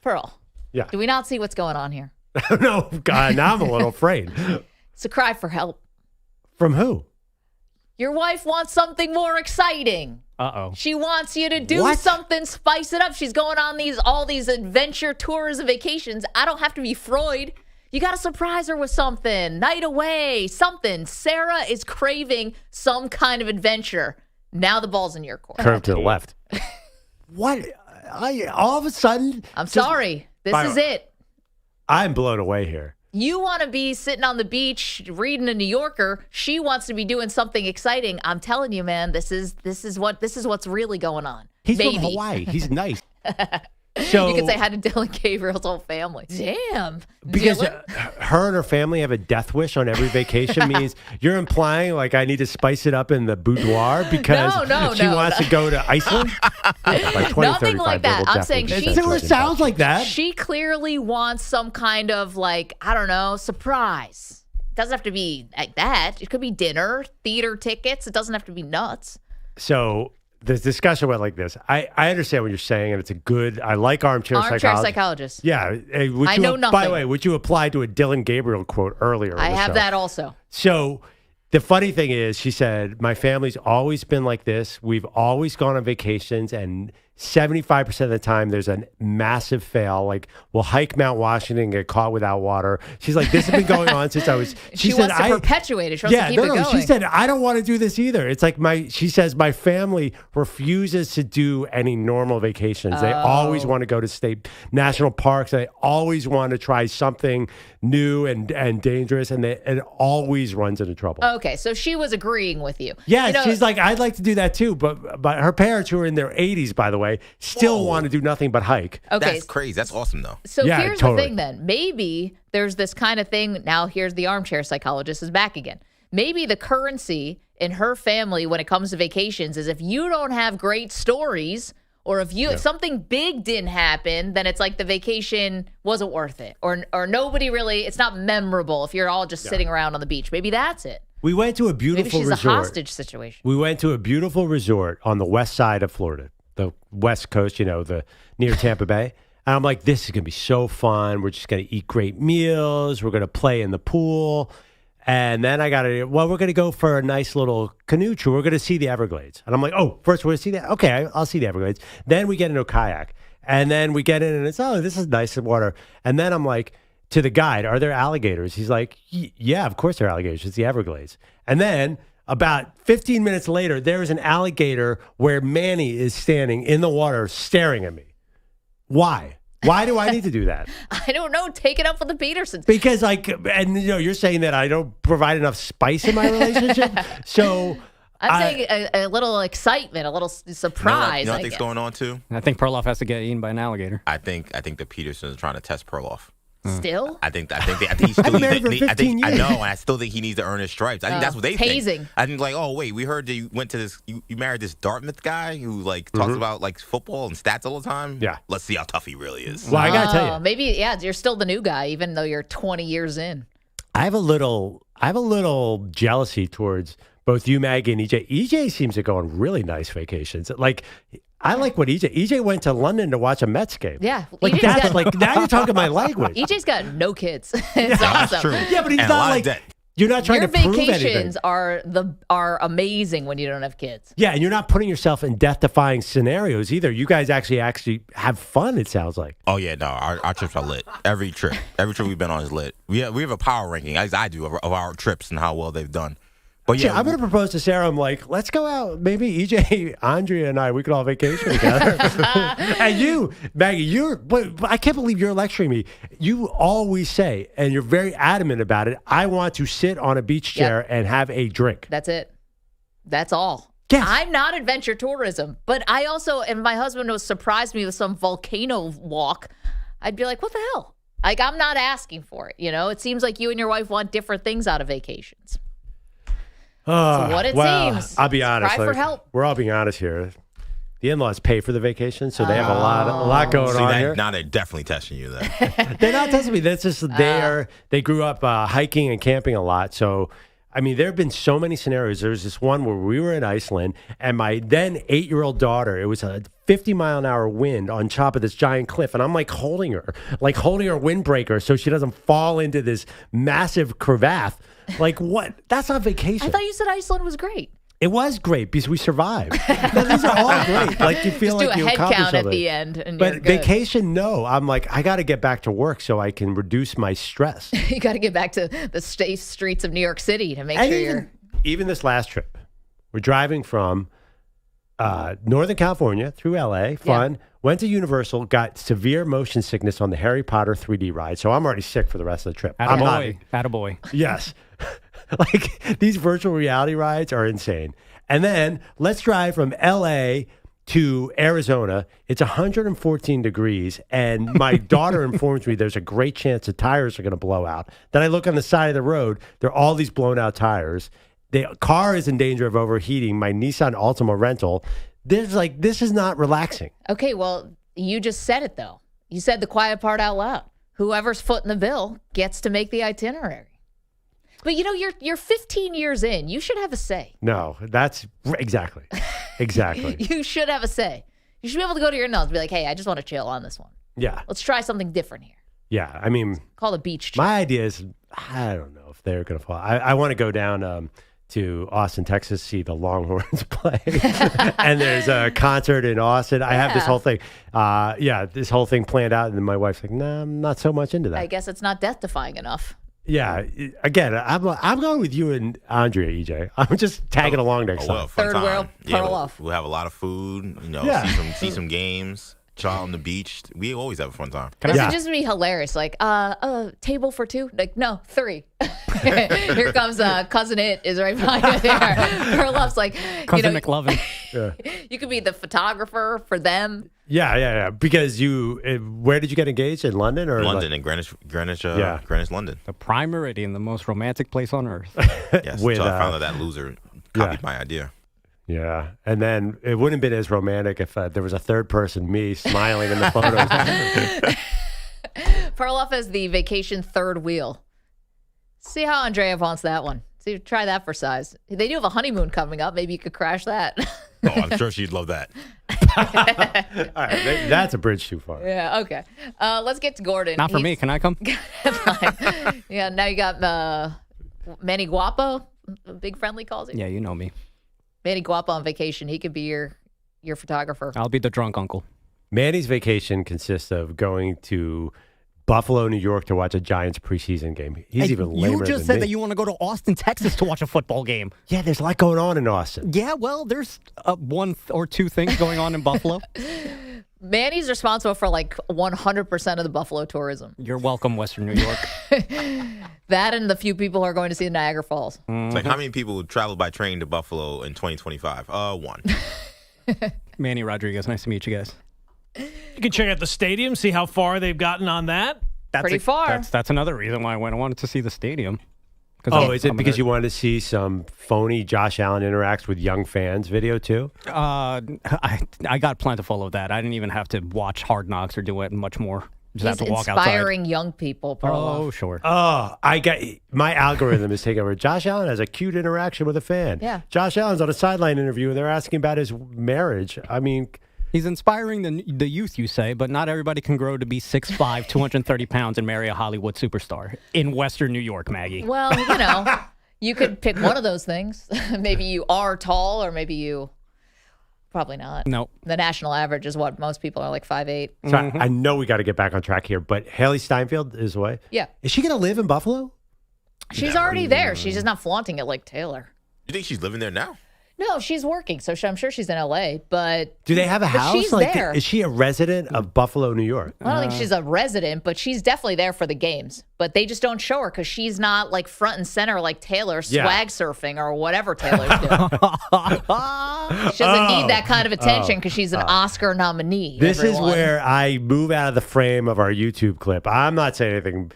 Pearl. Yeah. Do we not see what's going on here? No, God, now I'm a little afraid. It's a cry for help. From who? Your wife wants something more exciting. Uh-oh. She wants you to do something, spice it up. She's going on all these adventure tours and vacations. I don't have to be Freud. You got to surprise her with something. Night away, something. Sarah is craving some kind of adventure. Now the ball's in your court. Curve to the left. What? All of a sudden? I'm sorry. This is it. I'm blown away here. You want to be sitting on the beach reading a New Yorker. She wants to be doing something exciting. I'm telling you, man, this is what's really going on. He's from Hawaii. He's nice. So you could say hi to Dylan Gabriel's whole family. Damn. Because her and her family have a death wish on every vacation means you're implying I need to spice it up in the boudoir because she wants to go to Iceland? By 20, nothing like that. I'm saying it sounds like that. She clearly wants some kind of surprise. It doesn't have to be like that. It could be dinner, theater tickets. It doesn't have to be nuts. So the discussion went like this. I understand what you're saying, and it's a good. I like armchair psychologist. Yeah, I know nothing. By the way, which you applied to a Dylan Gabriel quote earlier. I have that also. So the funny thing is, she said, my family's always been like this. We've always gone on vacations, and 75% of the time there's a massive fail. We'll hike Mount Washington and get caught without water. She's like, this has been going on since I was. She wants to perpetuate it. She wants to keep it going. She said, I don't want to do this either. It's she says, my family refuses to do any normal vacations. They always want to go to state national parks. They always want to try something new and dangerous, and it always runs into trouble. Okay, so she was agreeing with you. Yeah, she's like, I'd like to do that too, but but her parents, who are in their 80s, by the way, still want to do nothing but hike. Okay. That's crazy. That's awesome, though. So here's the thing then. Maybe there's this kind of thing. Now here's the armchair psychologist is back again. Maybe the currency in her family when it comes to vacations is if you don't have great stories or if something big didn't happen, then it's like the vacation wasn't worth it. Or nobody really, it's not memorable if you're all just sitting around on the beach. Maybe that's it. We went to a beautiful Maybe she's resort. a hostage situation. We went to a beautiful resort on the west side of Florida, the west coast, near Tampa Bay. And I'm like, this is going to be so fun. We're just going to eat great meals. We're going to play in the pool. And then we're going to go for a nice little canoe trip. We're going to see the Everglades. And I'm like, first we're going to see that? Okay, I'll see the Everglades. Then we get into a kayak. And then we get in and it's, this is nice water. And then I'm like, to the guide, are there alligators? He's like, yeah, of course there are alligators. It's the Everglades. And then about 15 minutes later, there is an alligator where Manny is standing in the water staring at me. Why? Why do I need to do that? I don't know. Take it up with the Petersons. Because you're saying that I don't provide enough spice in my relationship. So I'm saying a little excitement, a little surprise. You know what I think's going on too? I think Perloff has to get eaten by an alligator. I think the Petersons are trying to test Perloff. Still? I think he still I've been married for 15 years. I know, and I still think he needs to earn his stripes. I think that's what they hazing. think. I think wait, we heard that you went to this, you married this Dartmouth guy who talks about football and stats all the time. Yeah. Let's see how tough he really is. Well, I gotta tell you, maybe you're still the new guy, even though you're 20 years in. I have a little jealousy towards both you, Maggie, and EJ. EJ seems to go on really nice vacations. I like what EJ went to London to watch a Mets game. Yeah. Now you're talking my language. EJ's got no kids. It's awesome. That's true. Yeah, but he's and not like, you're not trying Your to prove anything. Your vacations are amazing when you don't have kids. Yeah, and you're not putting yourself in death-defying scenarios either. You guys actually have fun, it sounds like. Oh, yeah, no, our trips are lit. Every trip we've been on is lit. We have a power ranking, as I do, of our trips and how well they've done. But yeah, I'm going to propose to Sarah. I'm like, let's go out. Maybe EJ, Andrea, and we could all vacation together. And you, Maggie, I can't believe you're lecturing me. You always say, and you're very adamant about it, I want to sit on a beach chair and have a drink. That's it. That's all. Yes. I'm not adventure tourism, but I also, and my husband was surprised me with some volcano walk. I'd be like, what the hell? I'm not asking for it. It seems like you and your wife want different things out of vacations. So what it seems. I'll be honest. Cry for help. We're all being honest here. The in-laws pay for the vacation, so they have a lot going on here. Now they're definitely testing you then. They're not testing me. That's just they grew up hiking and camping a lot. So, there have been so many scenarios. There was this one where we were in Iceland, and my then 8-year-old daughter, it was a 50-mile-an-hour wind on top of this giant cliff, and I'm holding her windbreaker so she doesn't fall into this massive crevasse. What? That's not vacation. I thought you said Iceland was great. It was great because we survived. These are all great. You feel just like you do a head accomplished count something. At the end. And but vacation, no. I'm like, I got to get back to work so I can reduce my stress. You got to get back to the streets of New York City to make sure you're. Even this last trip, we're driving from Northern California through LA. Fun. Yeah. Went to Universal, got severe motion sickness on the Harry Potter 3D ride. So I'm already sick for the rest of the trip. Attaboy. Yes. These virtual reality rides are insane. And then let's drive from LA to Arizona. It's 114 degrees. And my daughter informs me there's a great chance the tires are going to blow out. Then I look on the side of the road. There are all these blown out tires. The car is in danger of overheating. My Nissan Altima rental. This is not relaxing. Okay, well, you just said it, though. You said the quiet part out loud. Whoever's footing the bill gets to make the itinerary. But, you're 15 years in. You should have a say. No, that's exactly. You should have a say. You should be able to go to your in-laws and be like, hey, I just want to chill on this one. Yeah. Let's try something different here. Yeah, Call the beach chill. My idea is, I don't know if they're going to fall. I want to go down to Austin, Texas, see the Longhorns play. And there's a concert in Austin. I have this whole thing. This whole thing planned out. And then my wife's like, nah, I'm not so much into that. I guess it's not death-defying enough. Yeah. Again, I'm going with you and Andrea, EJ. I'm just tagging along next time. Third world, Perloff. We'll have a lot of food, see some games. Chill on the beach. We always have a fun time. This would just be hilarious. Table for two? No, 3. Here comes Cousin It is right behind you there. Perloff's like, Cousin McLovin. You could be the photographer for them. Yeah. Because where did you get engaged? In London or London, in Greenwich, London. The Prime Meridian, the most romantic place on earth. Yes. So I found out that loser copied my idea. Yeah, and then it wouldn't have been as romantic if there was a third person, me, smiling in the photos. Perloff as the vacation third wheel. See how Andrea wants that one. See, try that for size. They do have a honeymoon coming up. Maybe you could crash that. Oh, I'm sure she'd love that. All right, that's a bridge too far. Yeah, okay. Let's get to Gordon. Not for me. Can I come? Yeah, now you got Manny Guapo, Big Friendly calls him. Yeah, you know me. Manny Guapo on vacation. He could be your photographer. I'll be the drunk uncle. Manny's vacation consists of going to Buffalo, New York to watch a Giants preseason game. He's even lamer You just than said me. that you want to go to Austin, Texas to watch a football game. Yeah, there's a lot going on in Austin. Yeah, well, there's one or two things going on in Buffalo. Manny's responsible for like 100% of the Buffalo tourism. You're welcome, Western New York. That and the few people who are going to see the Niagara Falls. It's like, how many people travel by train to Buffalo in 2025? One. Manny Rodriguez, nice to meet you guys. You can check out the stadium, see how far they've gotten on that. Pretty far. That's another reason why I went. I wanted to see the stadium. Oh, is it because you wanted to see some phony Josh Allen interacts with young fans video too? I got plentiful of that. I didn't even have to watch Hard Knocks or do it much more. Just have to walk outside. Inspiring young people. Oh, sure. Oh, I got my algorithm is taking over. Josh Allen has a cute interaction with a fan. Yeah. Josh Allen's on a sideline interview and they're asking about his marriage. I mean, he's inspiring the youth, you say, but not everybody can grow to be 6'5", 230 pounds and marry a Hollywood superstar in Western New York, Maggie. Well, you could pick one of those things. Maybe you are tall or maybe you... Probably not. No. The national average is what most people are like 5'8". So I know we got to get back on track here, but Haley Steinfeld is away. Yeah. Is she going to live in Buffalo? She's already there. She's just not flaunting it like Taylor. You think she's living there now? No, she's working, so I'm sure she's in L.A., but... Do they have a house? She's there. Is she a resident of Buffalo, New York? I don't think she's a resident, but she's definitely there for the games. But they just don't show her because she's not like front and center like Taylor swag surfing or whatever Taylor's doing. She doesn't need that kind of attention because she's an Oscar nominee. This is where I move out of the frame of our YouTube clip. I'm not saying anything...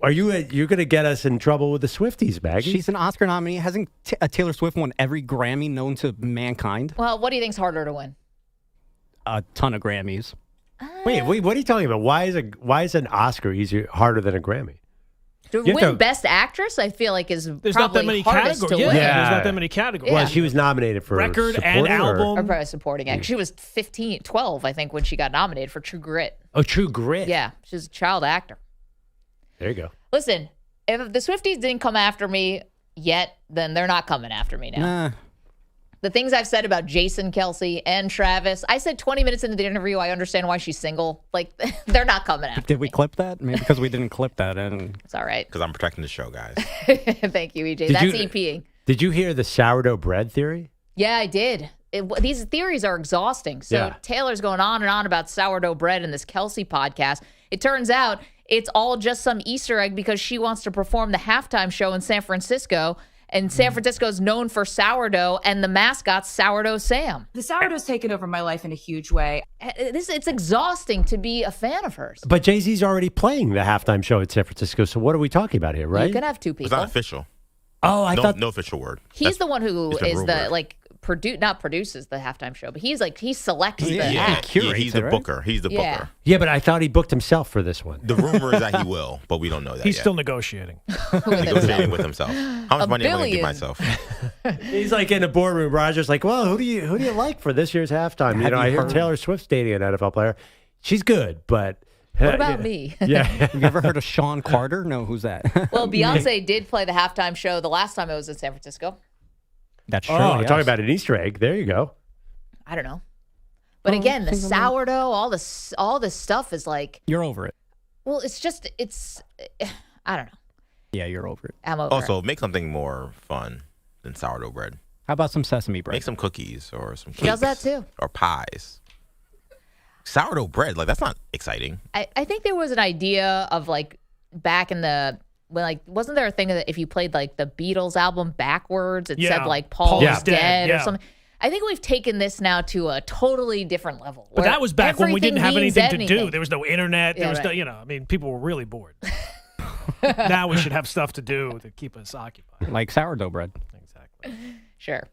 You're going to get us in trouble with the Swifties, Maggie? She's an Oscar nominee. Hasn't Taylor Swift won every Grammy known to mankind? Well, what do you think's harder to win? A ton of Grammys. Wait, what are you talking about? Why is an Oscar harder than a Grammy? To win Best Actress, I feel like is there's probably not that many hardest categories. to win. There's not that many categories. Well, she was nominated for record and album. Or probably supporting act. She was 12, I think, when she got nominated for True Grit. Oh, True Grit. Yeah, she's a child actor. There you go. Listen, if the Swifties didn't come after me yet, then they're not coming after me now. The things I've said about Jason Kelce and Travis, I said 20 minutes into the interview, I understand why she's single. Like, they're not coming after Did we clip that? Maybe because we didn't clip that. It's all right. Because I'm protecting the show, guys. Thank you, EJ. That's EPing. Did you hear the sourdough bread theory? Yeah, I did. These theories are exhausting. So Taylor's going on and on about sourdough bread in this Kelce podcast. It turns out it's all just some Easter egg because she wants to perform the halftime show in San Francisco. And San Francisco's known for sourdough, and the mascot's Sourdough Sam. The sourdough's taken over my life in a huge way. It's exhausting to be a fan of hers. But Jay-Z's already playing the halftime show in San Francisco, so what are we talking about here, right? You can have two people. It's not official. Oh, I thought... No official word. He's the one who is the, like... not produces the halftime show, but he selects the act. He's the booker. He's the booker. Yeah, but I thought he booked himself for this one. The rumor is that he will, but we don't know that He's yet. still negotiating. Negotiating with himself. How much money am I going to give myself? He's like in a boardroom. Roger's like, well, who do you like for this year's halftime? I hear Taylor Swift's dating an NFL player. She's good, but... What about me? Yeah. Have you ever heard of Sean Carter? No, who's that? Well, Beyonce did play the halftime show the last time it was in San Francisco. That's true. Oh, talking about an Easter egg. There you go. I don't know. But again, the sourdough, all this stuff is like... You're over it. Well, I don't know. Yeah, you're over it. I'm over Also, it. make something more fun than sourdough bread. How about some sesame bread? Make some cookies or some cakes. She does that too. Or pies. Sourdough bread, like, that's not exciting. I think there was an idea of, like, back in the... wasn't there a thing that if you played like the Beatles album backwards, it said like Paul is dead or something? I think we've taken this now to a totally different level. But that was back when we didn't have anything to do. There was no internet. There was right. no, people were really bored. Now we should have stuff to do to keep us occupied. Like sourdough bread. Exactly. Sure.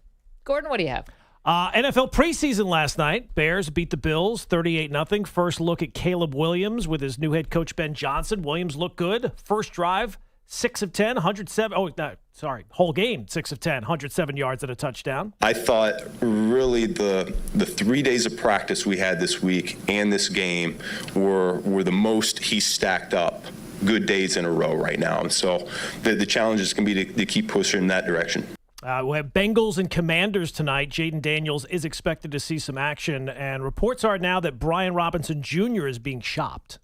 Gordon, what do you have? NFL preseason last night. Bears beat the Bills 38-0. First look at Caleb Williams with his new head coach, Ben Johnson. Williams looked good. First drive, 6 of 10, 107. Oh, no, sorry. Whole game, 6 of 10, 107 yards and a touchdown. I thought really the 3 days of practice we had this week and this game were the most he's stacked up good days in a row right now. And so the challenge is going to be to keep pushing in that direction. We have Bengals and Commanders tonight. Jaden Daniels is expected to see some action, and reports are now that Brian Robinson Jr. is being shopped.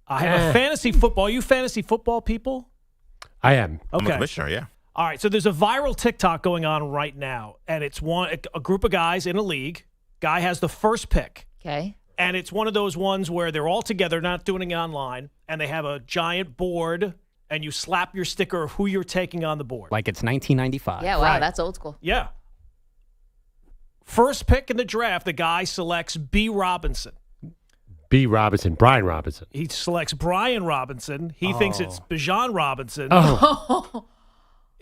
I have a fantasy football. You fantasy football people? I am. Okay. I'm a commissioner, yeah. All right, so there's a viral TikTok going on right now, and it's a group of guys in a league. Guy has the first pick. Okay. And it's one of those ones where they're all together, not doing it online, and they have a giant board, and you slap your sticker of who you're taking on the board. Like it's 1995. Yeah, wow, Right. that's old school. Yeah. First pick in the draft, the guy selects B. Robinson. B. Robinson, Brian Robinson. He selects Brian Robinson. He thinks it's Bijan Robinson. Oh.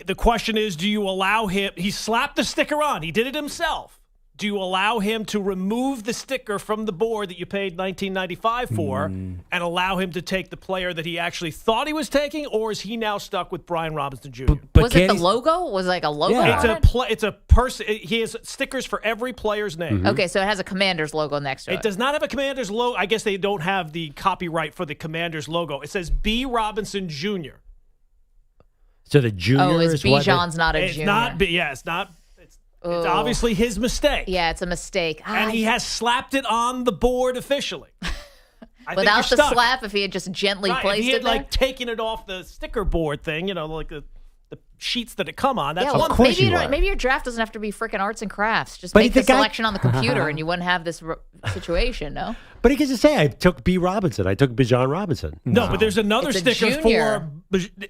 The question is, do you allow him? He slapped the sticker on. He did it himself. Do you allow him to remove the sticker from the board that you paid $19.95 for and allow him to take the player that he actually thought he was taking, or is he now stuck with Brian Robinson Jr.? Was it the logo? Was it like a logo? Yeah. on it? It's a person. He has stickers for every player's name. Okay, so it has a Commander's logo next to it. It does not have a Commander's logo. I guess they don't have the copyright for the Commander's logo. It says B. Robinson Jr. So the junior is what? Bijan's not a It's junior. not. It's not. It's Ooh. obviously his mistake. Yeah, it's a mistake. And he has slapped it on the board officially. I think Without you're the stuck. slap, if he had just gently Right, placed if he it had there. like taken it off the sticker board thing, like the sheets that it come on. That's Yeah, well, one thing. maybe your draft doesn't have to be freaking arts and crafts. Just But make the the guy- selection on the computer, and you wouldn't have this situation. No. But he can just say, I took B. Robinson. I took Bijan Robinson. No, but there's another It's a sticker junior.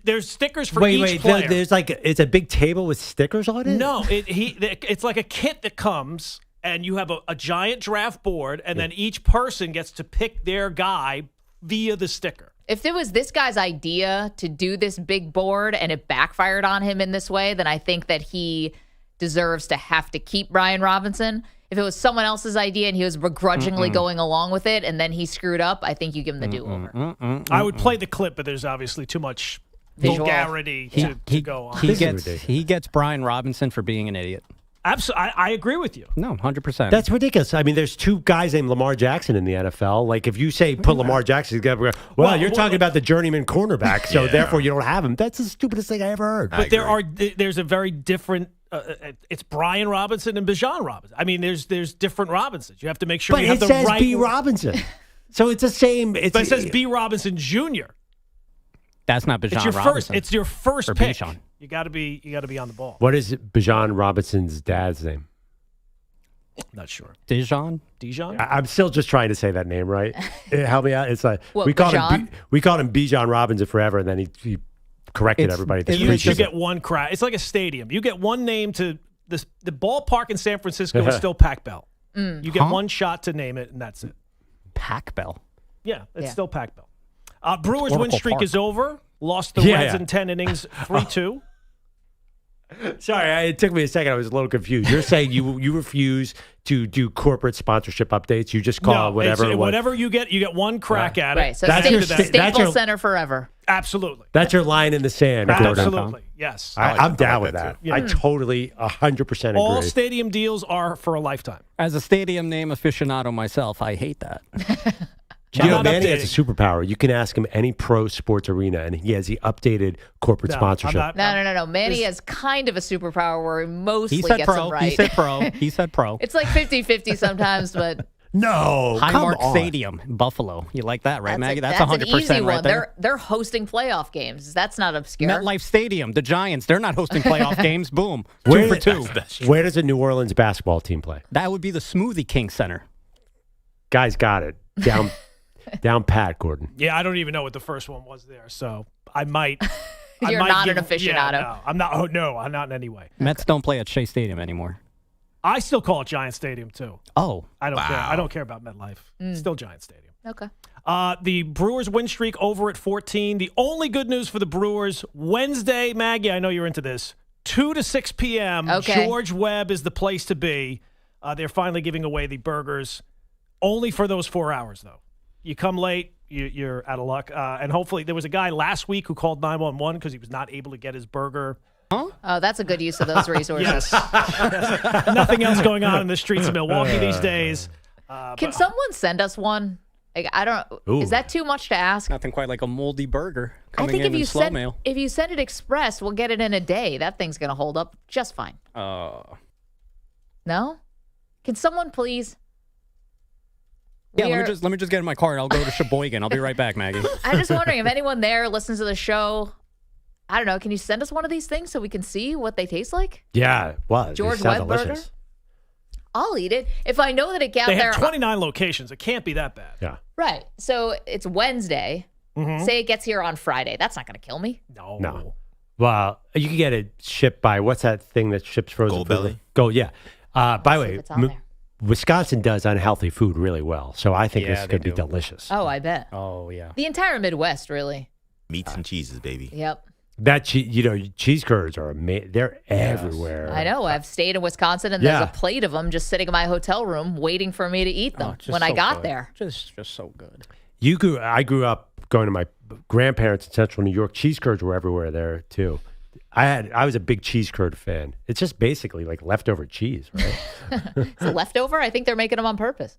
There's stickers for each Wait. player. There's it's a big table with stickers on it? No, it's like a kit that comes, and you have a giant draft board, and then each person gets to pick their guy via the sticker. If it was this guy's idea to do this big board and it backfired on him in this way, then I think that he deserves to have to keep Brian Robinson. If it was someone else's idea and he was begrudgingly going along with it and then he screwed up, I think you give him the do-over. I would play the clip, but there's obviously too much Visual. vulgarity to go on. He gets Brian Robinson for being an idiot. Absolutely, I agree with you. No, 100%. That's ridiculous. I mean, there's two guys named Lamar Jackson in the NFL. Like, if you say put Lamar Jackson together, you're talking about the journeyman cornerback, so therefore you don't have him. That's the stupidest thing I ever heard. But there's a very different. It's Brian Robinson and Bijan Robinson. I mean, there's different Robinsons. You have to make sure But you have it the says right. B. Robinson. So it's the same. But it says B. Robinson Jr. That's not Bijan It's your Robinson. first. It's your first Or pick. Bijan. You got to be on the ball. What is Bijan Robinson's dad's name? Not sure. Dijon? I'm still just trying to say that name right. Help me out. It's like What, we called Bijan? him. We called him Bijan Robinson forever, and then he corrected everybody. At the You preseason. get one crack. It's like a stadium. You get one name to this. The ballpark in San Francisco is still Pac Bell. You get one shot to name it, and that's it. Pac Bell. Yeah, it's still Pac Bell. Brewers Oracle win streak Park. is over. Lost the Yeah. Reds in 10 innings, 3-2. Sorry, it took me a second. I was a little confused. You're saying you refuse to do corporate sponsorship updates. You just call it whatever. it's- whatever you get one crack at it. Right, so That's your Staples Center forever. Absolutely. That's your line in the sand. Gordon. Absolutely. Yes. I'm down with that. Yeah. I totally 100% agree. All stadium deals are for a lifetime. As a stadium name aficionado myself, I hate that. You know, not Manny has a updating. superpower. You can ask him any pro sports arena, and he has the updated corporate No, I'm sponsorship. not- No. Manny has kind of a superpower where he mostly He said gets pro. them right. He said pro. He said pro. It's like 50-50 sometimes, but No, come Highmark on. Stadium, Buffalo. You like that, right, Maggie? That's an 100% easy right one. there. They're hosting playoff games. That's not obscure. MetLife Stadium, the Giants, they're not hosting playoff games. Boom. Where, 2 for 2. Where does a New Orleans basketball team play? That would be the Smoothie King Center. Guys got it. Down pat, Gordon. Yeah, I don't even know what the first one was there, so I might. You're not an aficionado. Yeah, no, I'm not. Oh no, I'm not in any way. Mets don't play at Shea Stadium anymore. I still call it Giant Stadium, too. Oh. I don't care. I don't care about MetLife. Still Giant Stadium. Okay. The Brewers win streak over at 14. The only good news for the Brewers, Wednesday, Maggie, I know you're into this, 2 to 6 p.m., Okay. George Webb is the place to be. They're finally giving away the burgers only for those 4 hours, though. You come late, you're out of luck. And hopefully there was a guy last week who called 911 because he was not able to get his burger. Oh, that's a good use of those resources. Nothing else going on in the streets of Milwaukee these days. Can someone send us one? Like, I don't. Ooh. Is that too much to ask? Nothing quite like a moldy burger I coming think in slow send mail. if you send it express, we'll get it in a day. That thing's gonna hold up just fine. No? Can someone please? Yeah, let me just get in my car and I'll go to Sheboygan. I'll be right back, Maggie. I'm just wondering if anyone there listens to the show. I don't know. Can you send us one of these things so we can see what they taste like? Yeah, well, George they sound Webb delicious. burger? I'll eat it if I know that it got They there. have 29 locations. It can't be that bad. Yeah. Right. So it's Wednesday. Say it gets here on Friday. That's not going to kill me. No. Well, you can get it shipped by, what's that thing that ships frozen food? Goldbelly? Gold, yeah. By the way, it's on there. Wisconsin does unhealthy food really well, so I think Yeah, this is they going to be do. delicious. Oh, I bet. Oh, yeah. The entire Midwest, really. Meats and cheeses, baby. Yep. That cheese curds are they're everywhere. I know. I've stayed in Wisconsin, and there's a plate of them just sitting in my hotel room waiting for me to eat them when I got there. Just so good. I grew up going to my grandparents in Central New York. Cheese curds were everywhere there too. I was a big cheese curd fan. It's just basically like leftover cheese, right? Is it leftover? I think they're making them on purpose.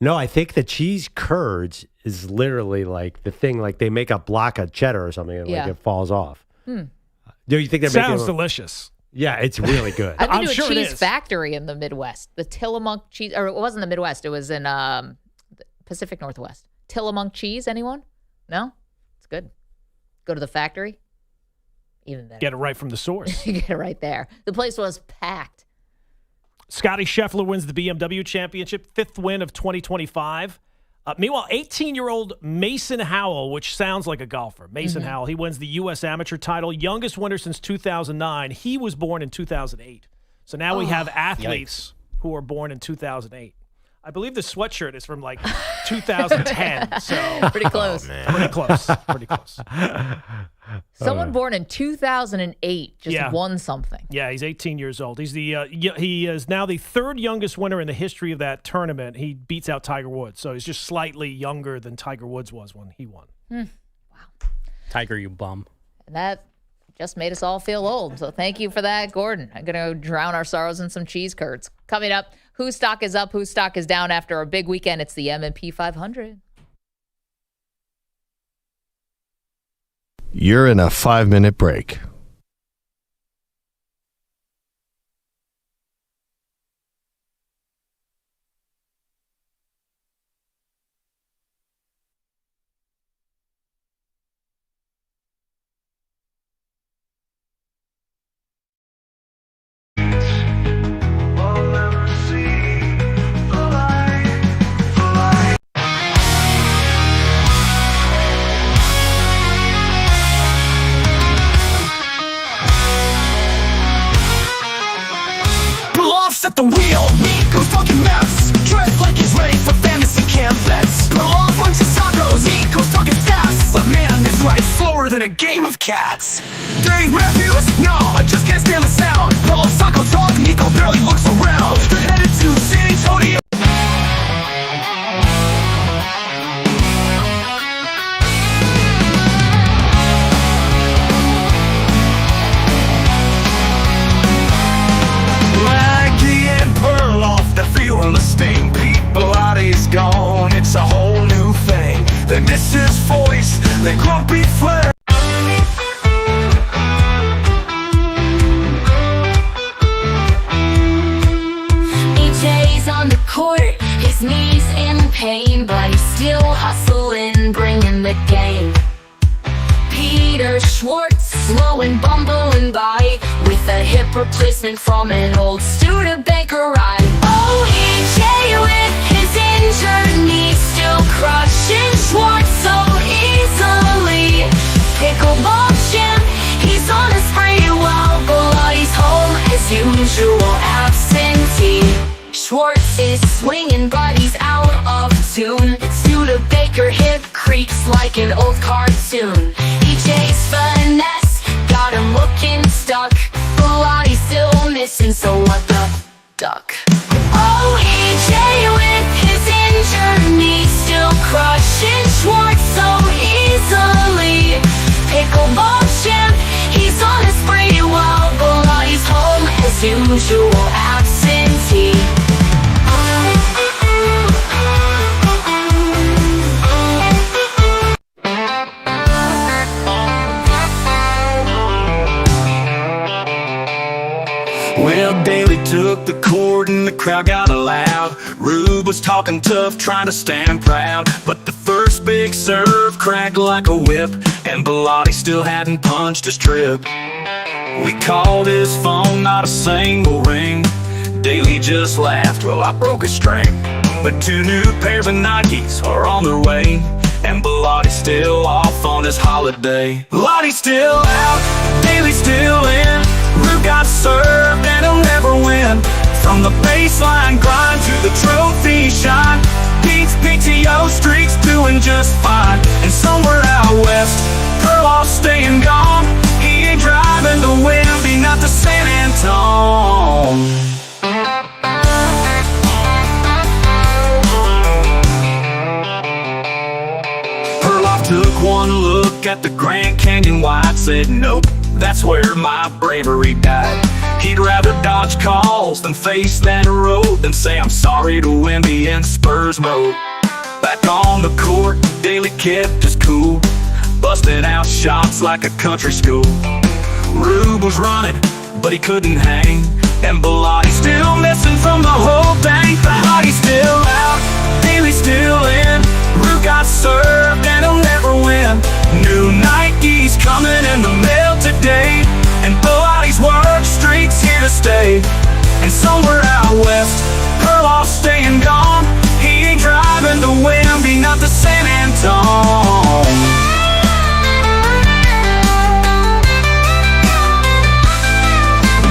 No, I think the cheese curds is literally like the thing, like they make a block of cheddar or something and like it falls off. Do you think they're Sounds making delicious. Yeah, it's really good. I've been to a sure it cheese is. factory in the Midwest. The Tillamook cheese, or it wasn't the Midwest. It was in Pacific Northwest. Tillamook cheese, anyone? No? It's good. Go to the factory. Even better. Get it right from the source. You get it right there. The place was packed. Scotty Scheffler wins the BMW Championship, 5th win of 2025. Meanwhile, 18-year-old Mason Howell, which sounds like a golfer, Mason Howell, he wins the U.S. Amateur title, youngest winner since 2009. He was born in 2008. So now we have athletes who were born in 2008. I believe the sweatshirt is from like 2010. So Pretty close. Pretty close. Pretty close. Someone born in 2008 just won something. Yeah, he's 18 years old. He's he is now the 3rd youngest winner in the history of that tournament. He beats out Tiger Woods, so he's just slightly younger than Tiger Woods was when he won. Wow. Tiger, you bum. And that just made us all feel old. So thank you for that, Gordon. I'm going to drown our sorrows in some cheese curds. Coming up, whose stock is up, whose stock is down after a big weekend? It's the M&P 500. You're in a 5-minute break. Perloff's at the wheel, Nico's talking mess. Dressed like he's ready for fantasy camp. Let's Perloff lunch his tacos, Nico's talking fast. But man, this ride's slower than a game of cats. Dave Matthews? No, I just can't stand the sound. Perloff's taco talk, Nico barely looks around. They're headed to San Antonio. Maggie and Perloff, they're feeling the sting. Pete Bellatti's gone, it's a whole new thing. They miss his voice, they grumpy flair. AJ's on the court, his knees in pain, but he's still hustling, bringing the game. Peter Schwartz, slow and bumbling by, with a hip replacement from an old Studebaker ride. Oh, EJ with his injured knee, still crushing Schwartz so easily. Pickleball champ, he's on a spree while Bellatti's home as usual, absentee. is swinging, but he's out of tune. Studebaker hip creaks like an old cartoon. EJ's finesse got him looking stuck. Belotti's still missing, so what the duck? Oh, EJ with his injured knee still crushing Schwartz so easily. Pickleball champ, he's on a spree while Belotti's home as usual absentee. Well, Daly took the court and the crowd got loud. Rube was talking tough, trying to stand proud. But the first big serve cracked like a whip, and Belotti still hadn't punched his trip. We called his phone, not a single ring. Daly just laughed, well, I broke a string. But 2 new pairs of Nikes are on their way, and Belotti's still off on his holiday. Belotti's still out, Daly's still in. Rube got served and he'll never win. From the baseline grind to the trophy shine, Pete's PTO streak's doing just fine. And somewhere out west, Perloff's staying gone. He ain't driving to Wemby, not to San Antone. Perloff took one look at the Grand Canyon White, said nope, that's where my bravery died. He'd rather dodge calls than face that road, than say I'm sorry to Wemby in Spurs mode. Back on the court, Daly kept his cool, busting out shots like a country school. Rube was running, but he couldn't hang, and Belotti's still missing from the whole thing. Belotti's still out, Daly's still in. Rube got served and he'll never win. New Nikes coming in the mail today, and Belotti's work streak's here to stay. And somewhere out west, Perloff's staying gone. He ain't driving to Wemby, not to San Antone.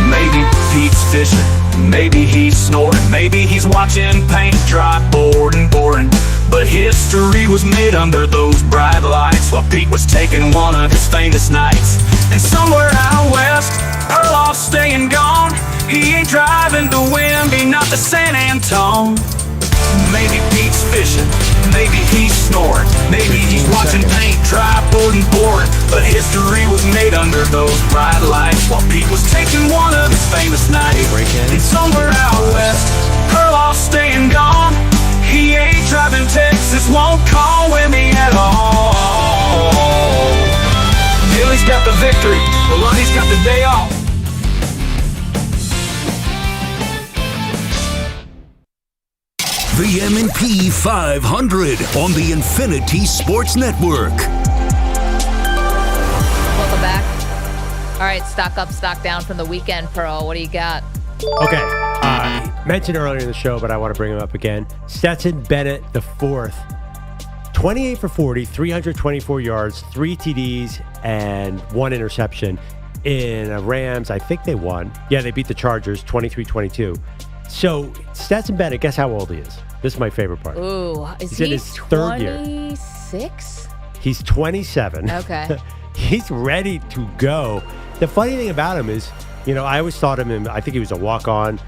Maybe Pete's fishing, maybe he's snoring, maybe he's watching paint dry, bored and boring. But history was made under those bright lights, while Pete was taking one of his famous nights. And somewhere out west, Perloff's staying gone. He ain't driving to Wemby, not to San Antone. Maybe Pete's fishing, maybe he's snoring, maybe he's watching paint dry, bored and boring. But history was made under those bright lights, while Pete was taking one of his famous nights. And somewhere out west, Perloff's staying gone. He ain't driving Texas, won't call Wemby at all. Daly's got the victory, Belotti's got the day off. The M&P 500 on the Infinity Sports Network. Welcome back. All right, stock up, stock down from the weekend, Pearl. What do you got? Okay. Mentioned earlier in the show, but I want to bring him up again. Stetson Bennett the fourth. 28 for 40, 324 yards, 3 TDs, and 1 interception in a Rams. I think they won. Yeah, they beat the Chargers 23-22. So Stetson Bennett, guess how old he is? This is my favorite part. Ooh, is He's in his third year. 26? He's 27. Okay. He's ready to go. The funny thing about him is, you know, I always thought him in, I think he was a walk-on,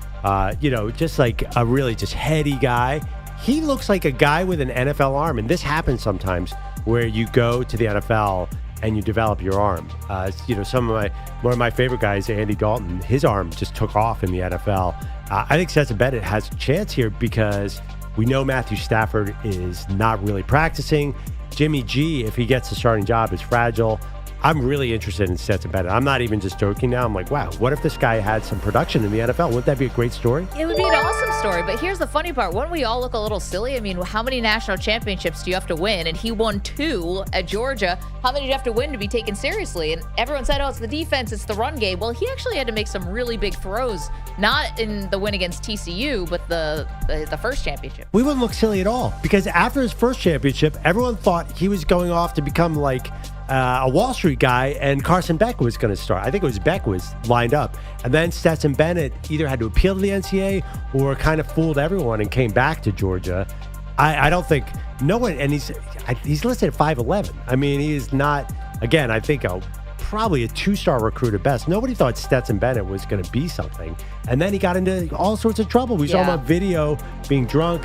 just like a really just heady guy. He looks like a guy with an NFL arm, and this happens sometimes where you go to the NFL and you develop your arm. One of my favorite guys, Andy Dalton, his arm just took off in the NFL. I think Stetson Bennett has a chance here because we know Matthew Stafford is not really practicing. Jimmy G, if he gets the starting job, is fragile. I'm really interested in Stetson Bennett. I'm not even just joking now. I'm like, wow, what if this guy had some production in the NFL? Wouldn't that be a great story? It would be an awesome story, but here's the funny part. Wouldn't we all look a little silly? I mean, how many national championships do you have to win? And he won 2 at Georgia. How many do you have to win to be taken seriously? And everyone said, oh, it's the defense, it's the run game. Well, he actually had to make some really big throws, not in the win against TCU, but the first championship. We wouldn't look silly at all because after his first championship, everyone thought he was going off to become like a Wall Street guy, and Carson Beck was going to start. I think it was Beck was lined up. And then Stetson Bennett either had to appeal to the NCAA or kind of fooled everyone and came back to Georgia. I don't think no one, and he's listed at 5'11". I mean, he is not, again, I think probably a 2-star recruit at best. Nobody thought Stetson Bennett was going to be something. And then he got into all sorts of trouble. We saw him on video being drunk.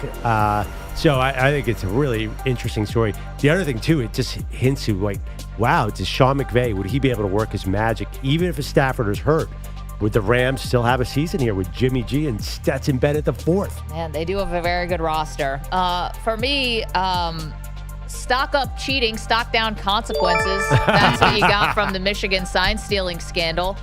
So I think it's a really interesting story. The other thing, too, it just hints to, like, wow, does Sean McVay, would he be able to work his magic, even if a Stafford is hurt? Would the Rams still have a season here with Jimmy G and Stetson Bennett the fourth? Man, they do have a very good roster. For me, stock up cheating, stock down consequences. That's what you got from the Michigan sign-stealing scandal.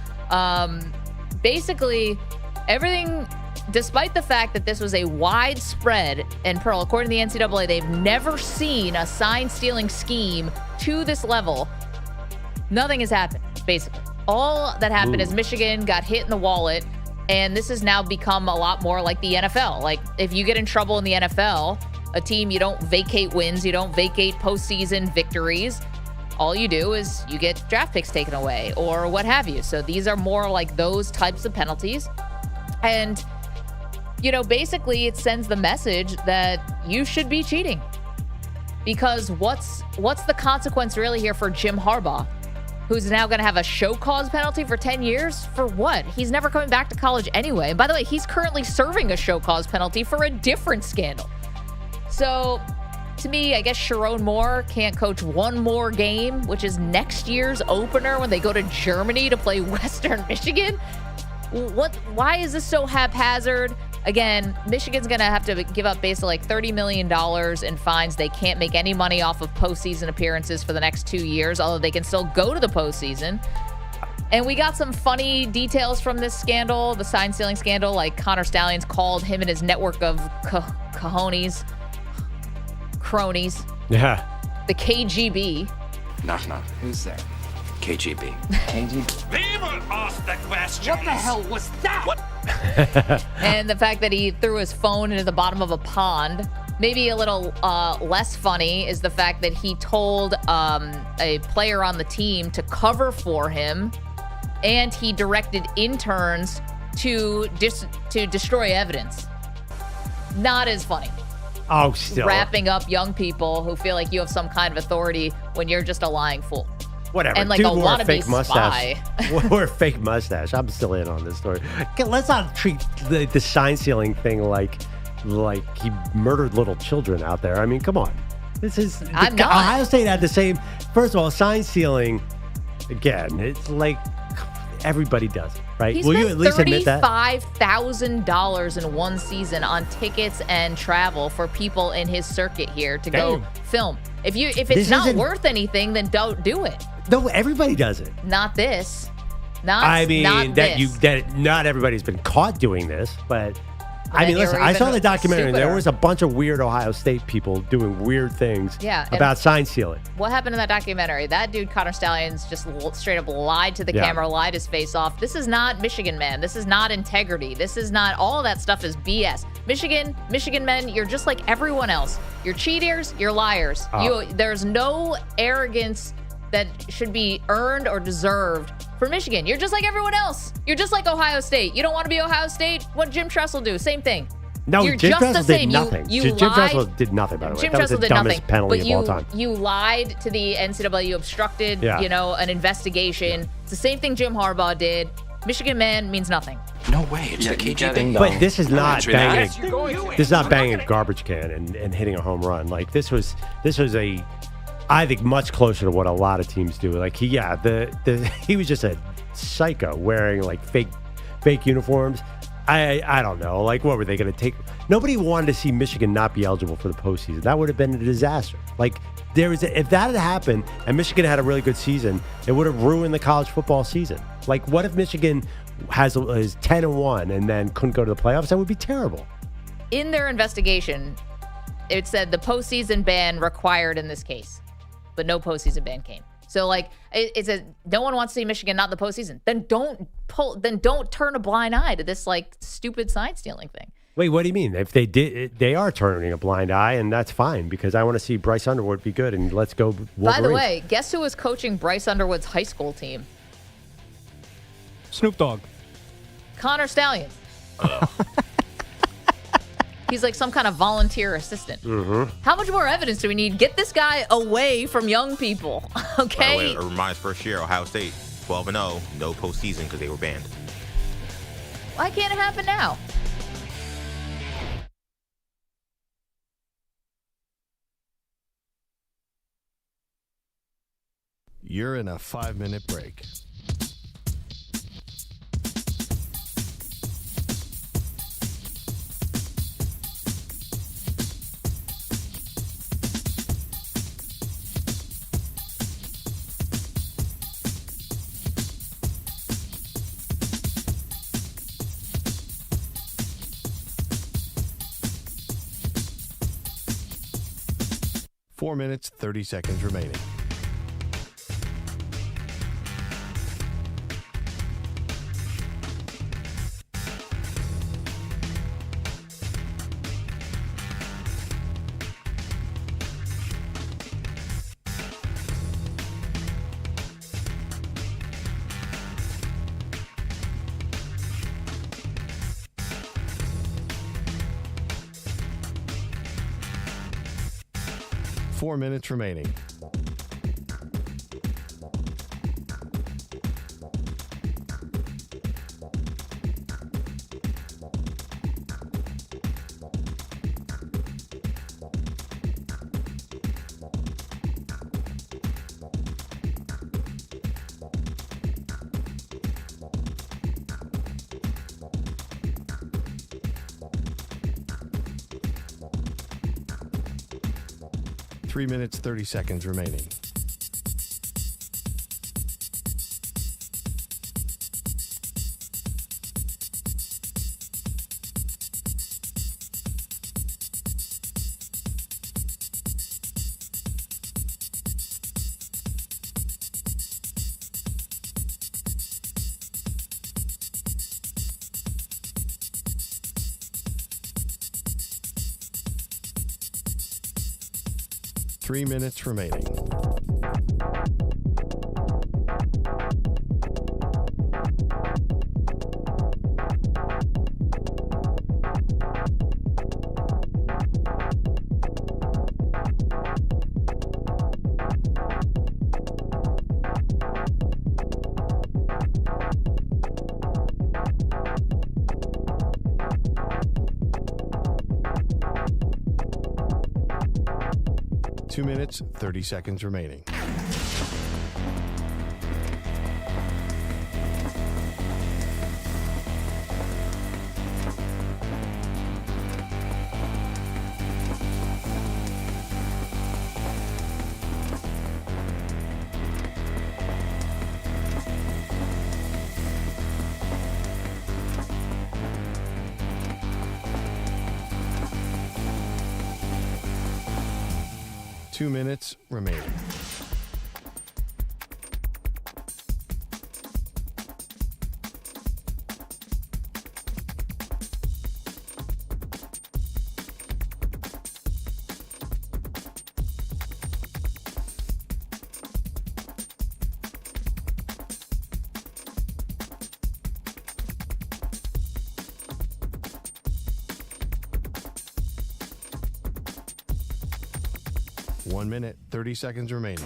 Basically, everything, despite the fact that this was a widespread, and Pearl, according to the NCAA, they've never seen a sign-stealing scheme to this level. Nothing has happened, basically. All that happened is Michigan got hit in the wallet, and this has now become a lot more like the NFL. Like, if you get in trouble in the NFL, a team, you don't vacate wins, you don't vacate postseason victories. All you do is you get draft picks taken away or what have you. So these are more like those types of penalties. And, you know, basically it sends the message that you should be cheating. Because what's the consequence really here for Jim Harbaugh, who's now going to have a show cause penalty for 10 years? For what? He's never coming back to college anyway. And by the way, he's currently serving a show cause penalty for a different scandal. So, to me, I guess Sharon Moore can't coach one more game, which is next year's opener when they go to Germany to play Western Michigan. Why is this so haphazard? Again, Michigan's going to have to give up basically like $30 million in fines. They can't make any money off of postseason appearances for the next 2 years, although they can still go to the postseason. And we got some funny details from this scandal, the sign-stealing scandal, like Connor Stallions called him and his network of cronies. Yeah. The KGB. Knock, knock. Who's there? KGB. KGB? We will ask the question. What the hell was that? What? And the fact that he threw his phone into the bottom of a pond. Maybe a little less funny is the fact that he told a player on the team to cover for him, and he directed interns to destroy evidence. Not as funny. Oh, still. Wrapping up young people who feel like you have some kind of authority when you're just a lying fool. Whatever. And like Dude a wannabe spy. Or a fake mustache. I'm still in on this story. Okay, let's not treat the sign stealing thing like he murdered little children out there. I mean, come on. This is Ohio State had the same. First of all, sign stealing. Again, it's like everybody does it, right? He Will you at least admit that? $35,000 in one season on tickets and travel for people in his circuit here to go film. If it's not worth anything, then don't do it. No, everybody does it. Not this. Not everybody's been caught doing this, but I mean, listen, I saw the documentary. Stupider. There was a bunch of weird Ohio State people doing weird things about sign stealing. What happened in that documentary? That dude, Connor Stallions, just straight up lied to the camera, lied his face off. This is not Michigan, man. This is not integrity. This is not, all of that stuff is BS. Michigan men, you're just like everyone else. You're cheaters, you're liars. There's no arrogance that should be earned or deserved for Michigan. You're just like everyone else. You're just like Ohio State. You don't want to be Ohio State? What did Jim Tressel do? Same thing. No, You're Jim just Tressel the same. did nothing. Jim Tressel did nothing, by the way. Jim That was Tressel the did dumbest nothing. penalty of all time. You lied to the NCAA. You obstructed, an investigation. It's the same thing Jim Harbaugh did. Michigan man means nothing. No way. It's the KGB. But this is not banging. This is not banging a garbage can and hitting a home run. Like this was a, I think, much closer to what a lot of teams do. Like he was just a psycho wearing like fake uniforms. I don't know. Like, what were they going to take? Nobody wanted to see Michigan not be eligible for the postseason. That would have been a disaster. Like, if that had happened and Michigan had a really good season, it would have ruined the college football season. Like, what if Michigan is 10-1 and then couldn't go to the playoffs? That would be terrible. In their investigation, it said the postseason ban required in this case, but no postseason ban came. So, like, it says no one wants to see Michigan not in the postseason. Then don't turn a blind eye to this, like, stupid sign stealing thing. Wait, what do you mean? If they did, they are turning a blind eye, and that's fine because I want to see Bryce Underwood be good, and let's go Wolverines. By the way, guess who was coaching Bryce Underwood's high school team? Snoop Dogg. Connor Stallions. He's like some kind of volunteer assistant. Mm-hmm. How much more evidence do we need? Get this guy away from young people, okay? By the way, it reminds first year, Ohio State, 12-0, no postseason because they were banned. Why can't it happen now? You're in a 5-minute break. Four minutes, 30 seconds remaining. Four minutes remaining. Three minutes, 30 seconds remaining. Three minutes remaining. Two minutes, 30 seconds remaining. Two minutes remaining. One minute, 30 seconds remaining.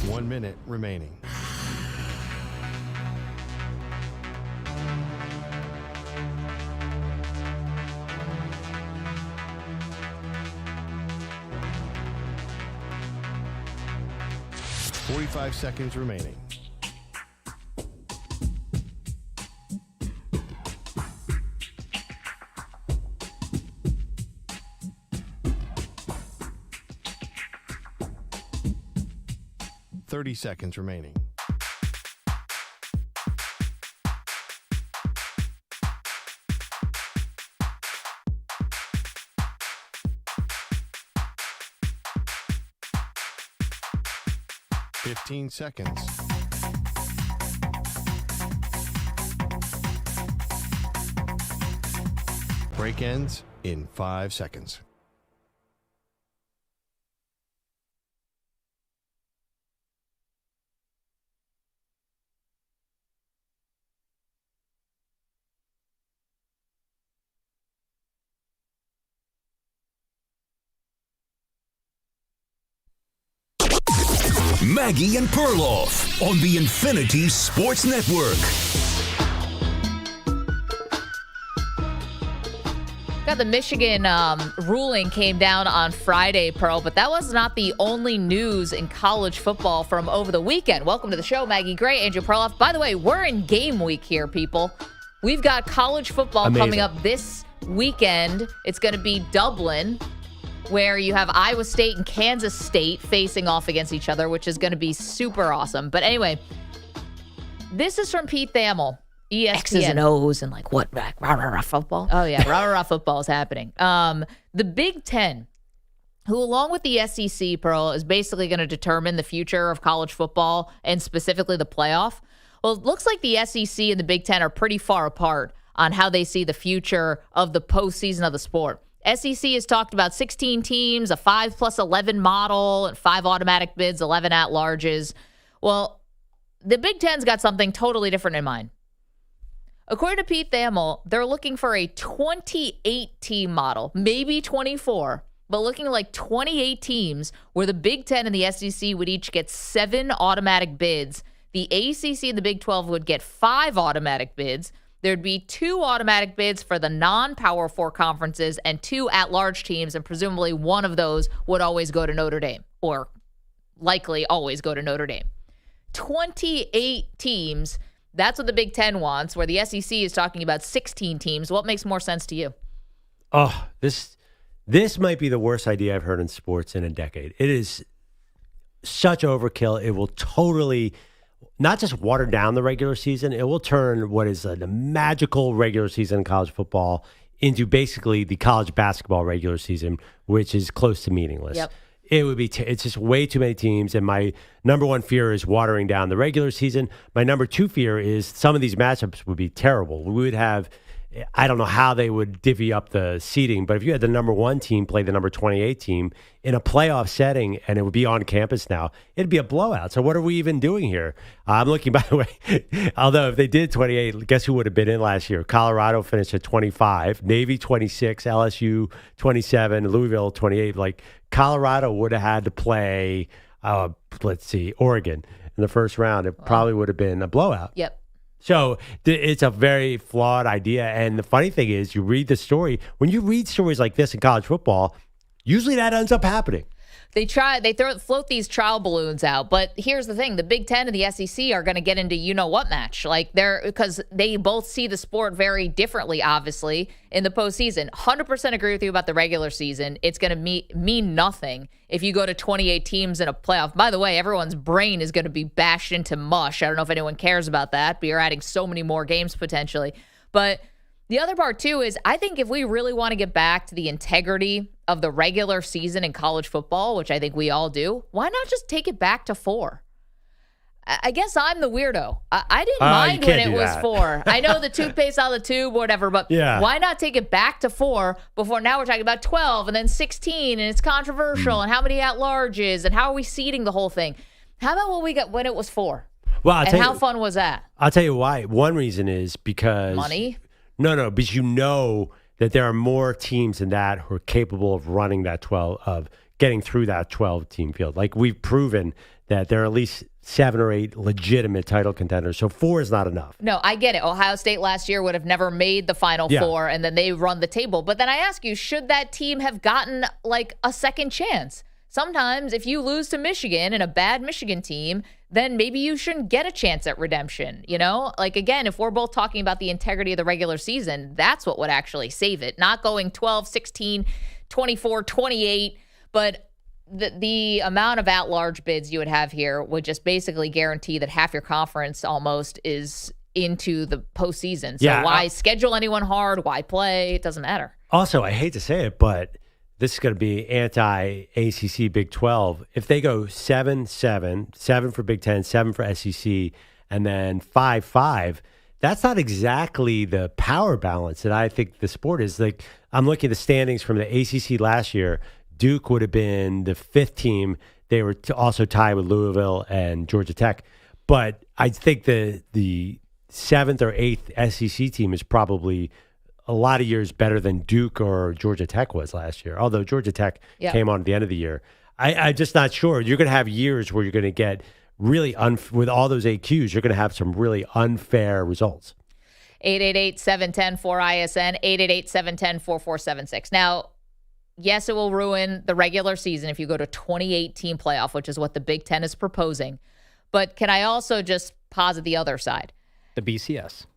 One minute remaining. Forty-five seconds remaining. 30 seconds remaining. $15 seconds. Break ends in 5 seconds. Maggie and Perloff on the Infinity Sports Network. Got the Michigan ruling came down on Friday, Pearl, but that was not the only news in college football from over the weekend. Welcome to the show, Maggie Gray, Andrew Perloff. By the way, we're in game week here, people. We've got college football coming up this weekend. It's going to be Dublin, where you have Iowa State and Kansas State facing off against each other, which is going to be super awesome. But anyway, this is from Pete Thamel, ESPN. X's and O's and like what? Rah-rah-rah football? Oh, yeah. Rah-rah-rah football is happening. The Big Ten, who along with the SEC, Pearl, is basically going to determine the future of college football and specifically the playoff. Well, it looks like the SEC and the Big Ten are pretty far apart on how they see the future of the postseason of the sport. SEC has talked about 16 teams, a 5+11 model, and 5 automatic bids, 11 at-larges. Well, the Big Ten's got something totally different in mind. According to Pete Thamel, they're looking for a 28-team model, maybe 24, but looking like 28 teams where the Big Ten and the SEC would each get 7 automatic bids. The ACC and the Big 12 would get 5 automatic bids. There'd be 2 automatic bids for the non-Power 4 conferences and 2 at-large teams, and presumably one of those would always go to Notre Dame, or likely always go to Notre Dame. 28 teams, that's what the Big Ten wants, where the SEC is talking about 16 teams. What makes more sense to you? Oh, this might be the worst idea I've heard in sports in a decade. It is such overkill. It will totally not just water down the regular season, it will turn what is a magical regular season in college football into basically the college basketball regular season, which is close to meaningless. Yep. It would be, it's just way too many teams. And my number one fear is watering down the regular season. My number 2 fear is some of these matchups would be terrible. We would have, I don't know how they would divvy up the seeding, but if you had the number 1 team play the number 28 team in a playoff setting and it would be on campus now, it'd be a blowout. So what are we even doing here? I'm looking, by the way, although if they did 28, guess who would have been in last year? Colorado finished at 25, Navy 26, LSU 27, Louisville 28. Like Colorado would have had to play, Oregon in the first round. It probably would have been a blowout. Yep. So it's a very flawed idea. And the funny thing is, you read the story. When you read stories like this in college football, usually that ends up happening. They float these trial balloons out, but here's the thing: the Big Ten and the SEC are going to get into you-know-what match, because they both see the sport very differently. Obviously, in the postseason, 100% agree with you about the regular season. It's going to mean nothing if you go to 28 teams in a playoff. By the way, everyone's brain is going to be bashed into mush. I don't know if anyone cares about that, but you're adding so many more games potentially. But the other part, too, is I think if we really want to get back to the integrity of the regular season in college football, which I think we all do, why not just take it back to 4? I guess I'm the weirdo. I didn't mind when it was 4. I know the toothpaste out of the tube, whatever, but why not take it back to 4 before now we're talking about 12 and then 16, and it's controversial, and how many at-larges, and how are we seeding the whole thing? How about what we got when it was 4? Well, how fun was that? I'll tell you why. One reason is because money? No, because you know that there are more teams than that who are capable of running that 12, of getting through that 12-team field. Like, we've proven that there are at least 7 or 8 legitimate title contenders. So 4 is not enough. No, I get it. Ohio State last year would have never made the Final Four, and then they run the table. But then I ask you, should that team have gotten like a second chance? Sometimes if you lose to Michigan and a bad Michigan team, then maybe you shouldn't get a chance at redemption. You know, like, again, if we're both talking about the integrity of the regular season, that's what would actually save it. Not going 12, 16, 24, 28. But the amount of at-large bids you would have here would just basically guarantee that half your conference almost is into the postseason. So why schedule anyone hard? Why play? It doesn't matter. Also, I hate to say it, but this is going to be anti-ACC Big 12. If they go 7-7, 7 for Big 10, 7 for SEC, and then 5-5, that's not exactly the power balance that I think the sport is. Like, I'm looking at the standings from the ACC last year. Duke would have been the 5th team. They were also tied with Louisville and Georgia Tech. But I think the 7th or 8th SEC team is probably a lot of years better than Duke or Georgia Tech was last year, although Georgia Tech came on at the end of the year. I'm just not sure. You're going to have years where you're going to get really, with all those AQs, you're going to have some really unfair results. 888-710-4ISN, 888-710-4476. Now, yes, it will ruin the regular season if you go to 2018 playoff, which is what the Big Ten is proposing. But can I also just posit the other side? The BCS.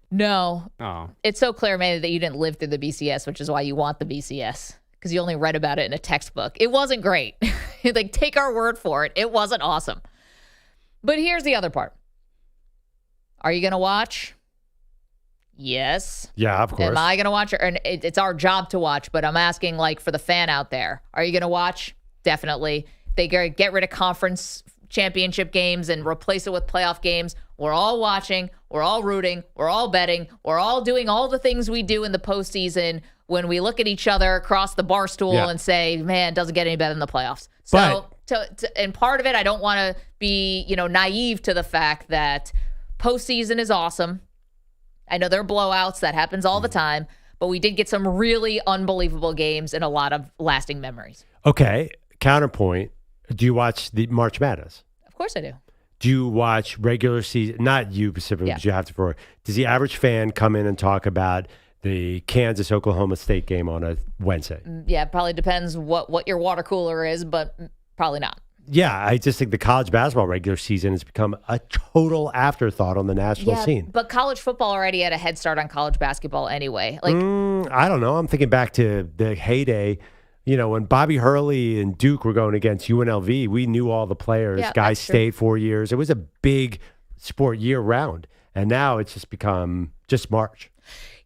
No. Oh. It's so clear, man, that you didn't live through the BCS, which is why you want the BCS, because you only read about it in a textbook. It wasn't great. Like, take our word for it. It wasn't awesome. But here's the other part. Are you going to watch? Yes. Yeah, of course. Am I going to watch? And it's our job to watch, but I'm asking, like, for the fan out there, are you going to watch? Definitely. They get rid of conference championship games and replace it with playoff games. We're all watching. We're all rooting. We're all betting. We're all doing all the things we do in the postseason when we look at each other across the bar stool and say, man, it doesn't get any better than the playoffs. So, and part of it, I don't want to be, naive to the fact that postseason is awesome. I know there are blowouts. That happens all the time. But we did get some really unbelievable games and a lot of lasting memories. Okay. Counterpoint. Do you watch the March Madness? Of course I do. Do you watch regular season? Not you specifically, but you have to. Does the average fan come in and talk about the Kansas-Oklahoma State game on a Wednesday? Yeah, it probably depends what your water cooler is, but probably not. Yeah, I just think the college basketball regular season has become a total afterthought on the national scene. But college football already had a head start on college basketball anyway. Like, I don't know. I'm thinking back to the heyday. When Bobby Hurley and Duke were going against UNLV, we knew all the players. Yeah, guys stayed 4 years. It was a big sport year round. And now it's just become just March.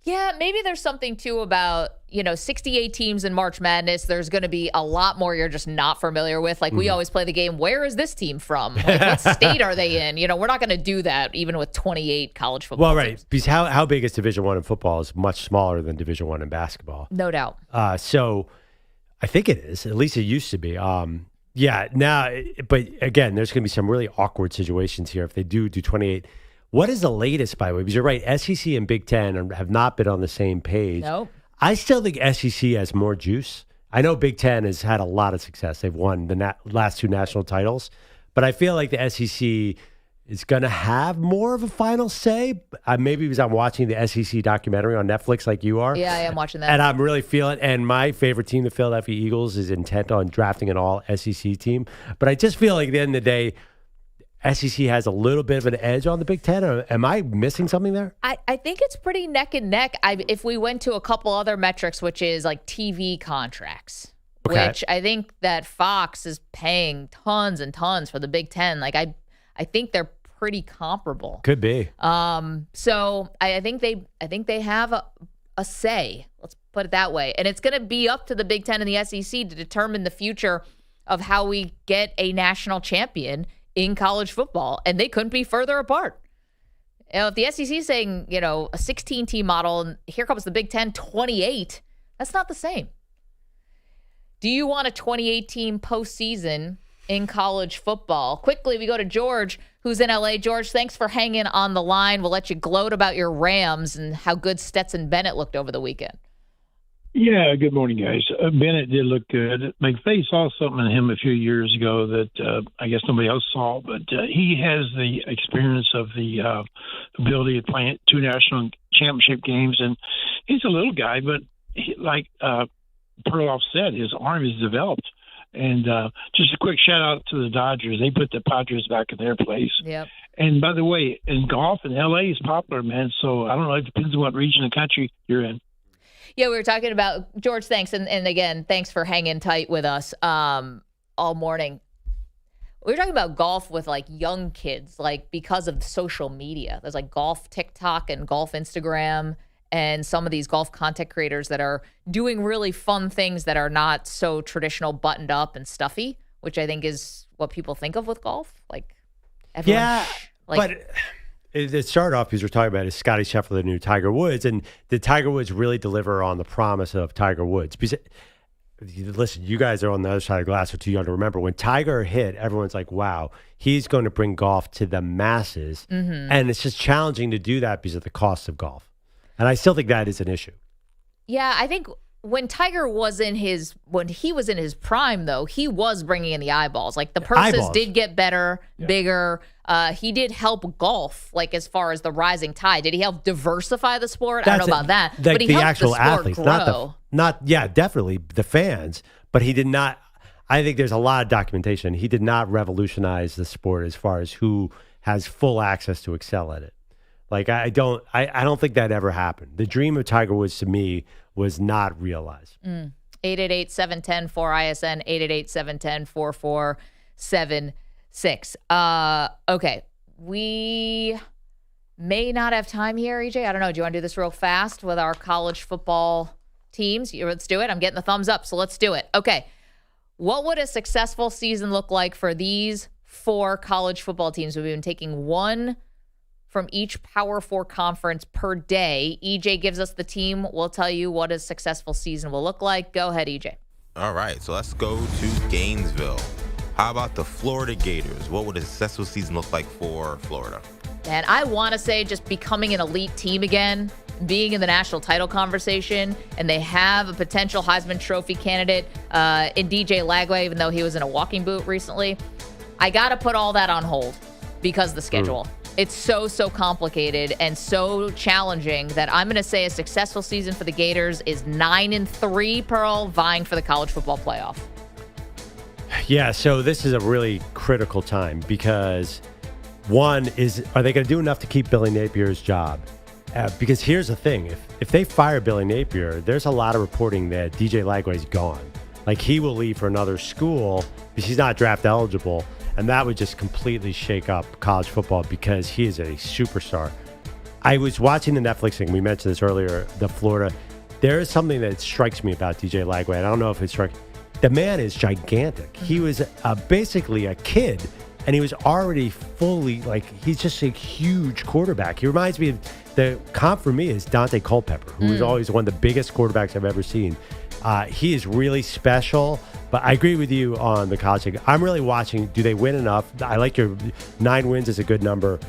Yeah, maybe there's something, too, about, 68 teams in March Madness. There's going to be a lot more you're just not familiar with. Like, we always play the game, where is this team from? Like, what state are they in? We're not going to do that even with 28 college football teams. Because how big is Division I in football is much smaller than Division I in basketball. No doubt. So I think it is. At least it used to be. Now, but again, there's going to be some really awkward situations here if they do 28. What is the latest, by the way? Because you're right, SEC and Big Ten have not been on the same page. Nope. I still think SEC has more juice. I know Big Ten has had a lot of success. They've won the last 2 national titles. But I feel like the SEC is going to have more of a final say. Maybe because I'm watching the SEC documentary on Netflix like you are. Yeah, I am watching that. And I'm really feeling it. And my favorite team, the Philadelphia Eagles, is intent on drafting an all-SEC team. But I just feel like at the end of the day, SEC has a little bit of an edge on the Big Ten. Or am I missing something there? I think it's pretty neck and neck. If we went to a couple other metrics, which is like TV contracts, which I think that Fox is paying tons and tons for the Big Ten. Like I think they're pretty comparable. Could be. So I think they have a say. Let's put it that way. And it's going to be up to the Big Ten and the SEC to determine the future of how we get a national champion in college football, and they couldn't be further apart. If the SEC is saying, a 16-team model, and here comes the Big Ten, 28, that's not the same. Do you want a 28-team postseason in college football? Quickly, we go to George, who's in LA. George, thanks for hanging on the line. We'll let you gloat about your Rams and how good Stetson Bennett looked over the weekend. Yeah, good morning, guys. Bennett did look good. McVay saw something in him a few years ago that I guess nobody else saw, but he has the experience of the ability to play 2 national championship games, and he's a little guy, but like Perloff said, his arm is developed. And just a quick shout-out to the Dodgers. They put the Padres back in their place. Yep. And by the way, in golf, in L.A. is popular, man, so I don't know. It depends on what region of the country you're in. Yeah, we were talking about, George, thanks. And again, thanks for hanging tight with us. all morning. We were talking about golf with like young kids, like because of social media. There's like golf TikTok and golf Instagram and some of these golf content creators that are doing really fun things that are not so traditional, buttoned up and stuffy, which I think is what people think of with golf. Like, everyone, but it started off because we're talking about is Scottie Scheffler the new Tiger Woods, and did Tiger Woods really deliver on the promise of Tiger Woods? Because listen, you guys are on the other side of the glass, or too young to remember. When Tiger hit, everyone's like, wow, he's going to bring golf to the masses. Mm-hmm. And it's just challenging to do that because of the cost of golf. And I still think that is an issue. Yeah, I think when Tiger was when he was in his prime, though, he was bringing in the eyeballs. Like the purses did get better, bigger. He did help golf, like as far as the rising tide. Did he help diversify the sport? I don't know about that, but he helped actual the sport athletes, grow. Definitely the fans, but he did not. I think there's a lot of documentation. He did not revolutionize the sport as far as who has full access to excel at it. Like I don't think that ever happened. The dream of Tiger Woods to me was not realized. 888-710-4ISN, 888-710-4476. Okay, we may not have time here, EJ. I don't know. Do you want to do this real fast with our college football teams? Let's do it. I'm getting the thumbs up, so let's do it. Okay. What would a successful season look like for these 4 college football teams? We've been taking one from each Power 4 conference per day. EJ gives us the team. We'll tell you what a successful season will look like. Go ahead, EJ. All right, so let's go to Gainesville. How about the Florida Gators? What would a successful season look like for Florida? And I want to say just becoming an elite team again, being in the national title conversation, and they have a potential Heisman Trophy candidate in DJ Lagway, even though he was in a walking boot recently. I got to put all that on hold because of the schedule. It's so complicated and so challenging that I'm going to say a successful season for the Gators is 9-3, Pearl, vying for the college football playoff. Yeah, so this is a really critical time because one is, are they going to do enough to keep Billy Napier's job? Because here's the thing, if they fire Billy Napier, there's a lot of reporting that DJ Lagway's gone. Like he will leave for another school because he's not draft eligible. And that would just completely shake up college football because he is a superstar. I was watching the Netflix thing. We mentioned this earlier, the Florida. There is something that strikes me about DJ Lagway. I don't know if it strikes. The man is gigantic. He was basically a kid, and he was already fully, he's just a huge quarterback. He reminds me of, the comp for me is Dante Culpepper, who is always one of the biggest quarterbacks I've ever seen. He is really special. But I agree with you on the college thing. I'm really watching, do they win enough? I like your 9 wins is a good number.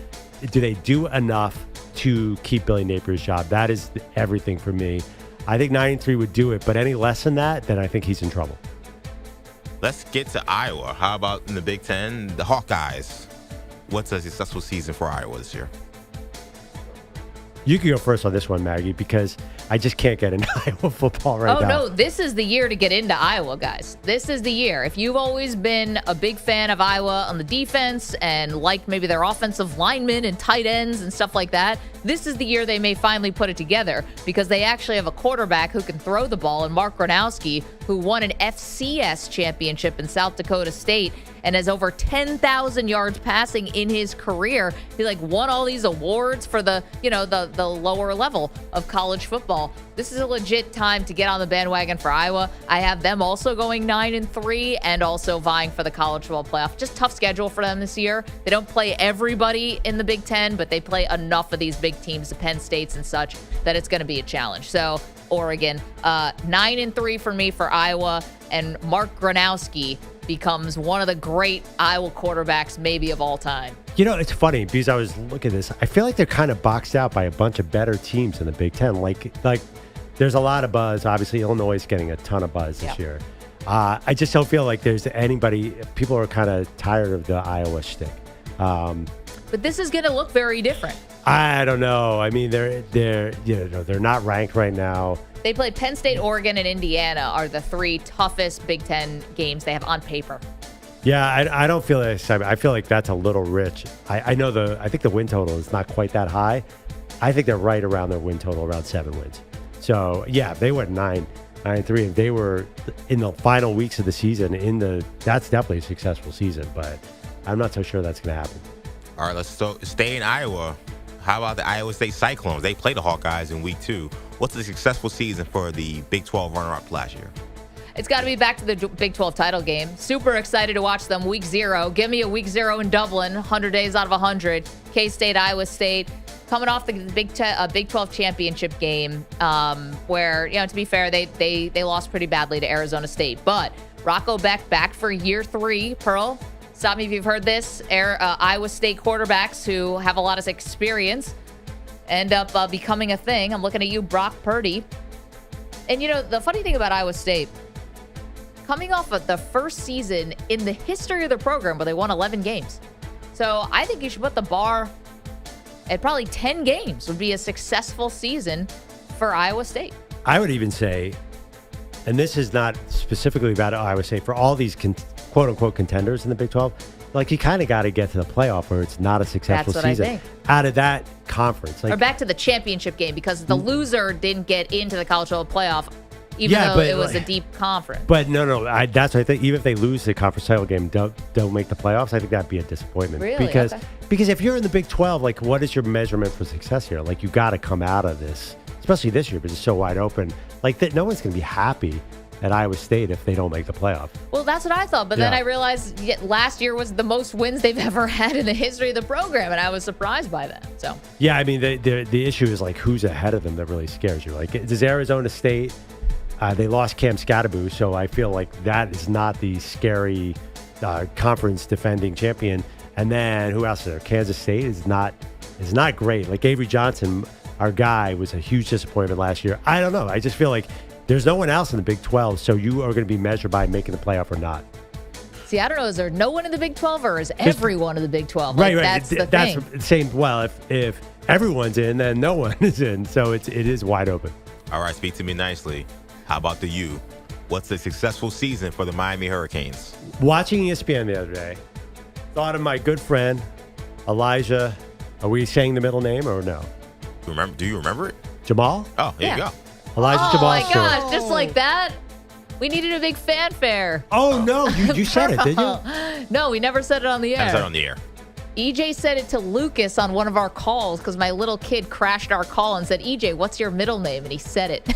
Do they do enough to keep Billy Napier's job? That is everything for me. I think 9-3 would do it, but any less than that, then I think he's in trouble. Let's get to Iowa. How about in the Big Ten, the Hawkeyes? What's a successful season for Iowa this year? You can go first on this one, Maggie, because I just can't get into Iowa football right now. Oh, no, this is the year to get into Iowa, guys. This is the year. If you've always been a big fan of Iowa on the defense and liked maybe their offensive linemen and tight ends and stuff like that, this is the year they may finally put it together because they actually have a quarterback who can throw the ball, and Mark Gronowski, who won an FCS championship in South Dakota State and has over 10,000 yards passing in his career. He won all these awards for the lower level of college football. This is a legit time to get on the bandwagon for Iowa. I have them also going 9-3 and also vying for the college football playoff. Just tough schedule for them this year. They don't play everybody in the Big Ten, but they play enough of these big teams, the Penn States and such, that it's going to be a challenge. So Oregon, 9-3 for me for Iowa, and Mark Gronowski becomes one of the great Iowa quarterbacks maybe of all time. You know, it's funny because I was looking at this. I feel like they're kind of boxed out by a bunch of better teams in the Big Ten. Like there's a lot of buzz. Obviously, Illinois is getting a ton of buzz this year. I just don't feel like there's anybody. People are kind of tired of the Iowa shtick. But this is going to look very different. I don't know. I mean, they're not ranked right now. They play Penn State, Oregon, and Indiana are the 3 toughest Big Ten games they have on paper. Yeah, I don't feel that excitement. I feel like that's a little rich. I think the win total is not quite that high. I think they're right around their win total, around 7 wins. So, yeah, they went 9. 9-3. If they were in the final weeks of the season, that's definitely a successful season. But I'm not so sure that's going to happen. All right, let's stay in Iowa. How about the Iowa State Cyclones? They played the Hawkeyes in week 2. What's the successful season for the Big 12 runner-up last year? It's got to be back to the Big 12 title game. Super excited to watch them week 0. Give me a week 0 in Dublin, 100 days out of 100. K-State, Iowa State, coming off the Big 12 championship game where, to be fair, they lost pretty badly to Arizona State. But Rocco Beck back for year 3. Pearl, stop me if you've heard this. Iowa State quarterbacks who have a lot of experience end up becoming a thing. I'm looking at you, Brock Purdy. And, the funny thing about Iowa State, coming off of the first season in the history of the program where they won 11 games. So I think you should put the bar at probably 10 games would be a successful season for Iowa State. I would even say, and this is not specifically about Iowa State, for all these quote-unquote contenders in the Big 12, you kind of got to get to the playoff where it's not a successful season. I think. Out of that conference. Or back to the championship game because the loser didn't get into the college football playoff even though it was a deep conference. But no, that's what I think. Even if they lose the conference title game, don't make the playoffs, I think that'd be a disappointment. Really? Because if you're in the Big 12, what is your measurement for success here? You got to come out of this, especially this year, because it's so wide open. No one's going to be happy at Iowa State if they don't make the playoff. Well, that's what I thought. But then I realized last year was the most wins they've ever had in the history of the program, and I was surprised by that. So yeah, I mean, the issue is who's ahead of them that really scares you. Does Arizona State? They lost Cam Scatterbo, so I feel like that is not the scary conference defending champion. And then who else is there? Kansas State is not great. Avery Johnson, our guy, was a huge disappointment last year. I don't know. I just feel like there's no one else in the Big 12, so you are going to be measured by making the playoff or not. See, I don't know. Is there no one in the Big 12 or is everyone in the Big 12? Right. That's the thing. That's the same. Well, if everyone's in, then no one is in. So it is wide open. All right, speak to me nicely. How about the U? What's a successful season for the Miami Hurricanes? Watching ESPN the other day, thought of my good friend, Elijah. Are we saying the middle name or no? Do you remember it? Jamal? Oh, here you go. Elijah Jamal. Oh, my gosh. Just like that? We needed a big fanfare. Oh, no. You said it, did you? No, we never said it on the air. I said it on the air. EJ said it to Lucas on one of our calls because my little kid crashed our call and said, EJ, what's your middle name? And he said it.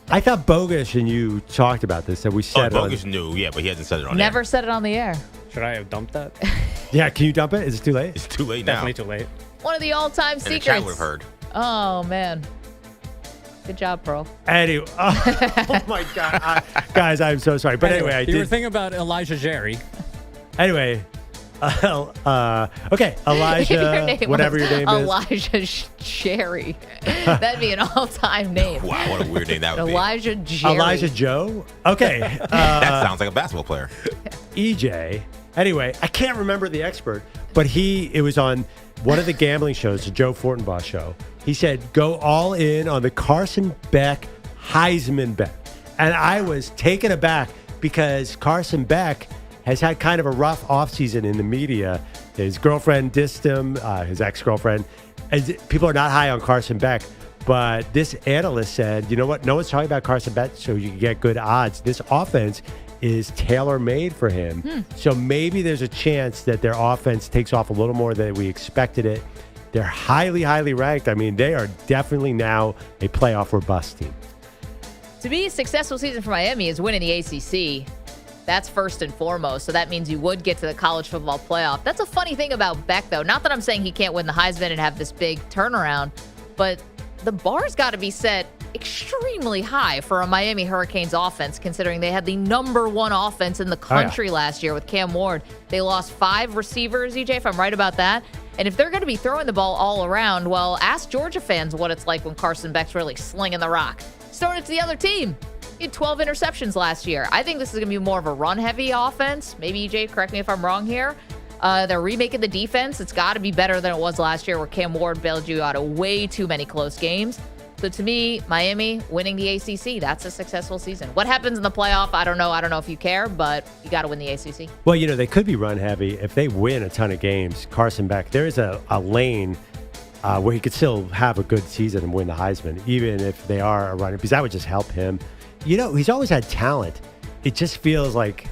I thought Bogus and you talked about this, that we said Bogus knew, yeah, but he hasn't said it on Never air. said it on the air. Should I have dumped that? Yeah, can you dump it? Is it too late? It's too late now. Definitely too late. One of the all-time secrets. And the chat would have heard. Oh, man. Good job, Pearl. Anyway, oh my God. Guys, I'm so sorry. But anyway, you were thinking about Elijah Jerry. Anyway, okay, Elijah, whatever your name is. Elijah Jerry. That'd be an all-time name. Wow, what a weird name that would Elijah be. Jerry. Elijah Joe? Okay. That sounds like a basketball player. EJ. Anyway, I can't remember the expert, but it was on one of the gambling shows, the Joe Fortenbaugh show. He said, go all in on the Carson Beck Heisman bet. And I was taken aback because Carson Beck has had kind of a rough offseason in the media. His girlfriend dissed him, his ex-girlfriend. People are not high on Carson Beck. But this analyst said, you know what? No one's talking about Carson Beck, so you can get good odds. This offense is tailor-made for him. So maybe there's a chance that their offense takes off a little more than we expected it. They're highly, highly ranked. I mean, they are definitely now a playoff or bust team. To be a successful season for Miami is winning the ACC. That's first and foremost. So that means you would get to the college football playoff. That's a funny thing about Beck, though. Not that I'm saying he can't win the Heisman and have this big turnaround, but the bar's got to be set extremely high for a Miami Hurricanes offense, considering they had the number one offense in the country last year with Cam Ward. They lost 5 receivers, EJ, if I'm right about that. And if they're going to be throwing the ball all around, well, ask Georgia fans what it's like when Carson Beck's really slinging the rock. He's throwing it to the other team. He had 12 interceptions last year. I think this is going to be more of a run-heavy offense. Maybe, EJ, correct me if I'm wrong here. They're remaking the defense. It's got to be better than it was last year where Cam Ward bailed you out of way too many close games. So to me, Miami winning the ACC, that's a successful season. What happens in the playoff, I don't know. I don't know if you care, but you got to win the ACC. Well, you know, they could be run heavy. If they win a ton of games, Carson Beck, there is a lane where he could still have a good season and win the Heisman, even if they are a runner, because that would just help him. he's always had talent. It just feels like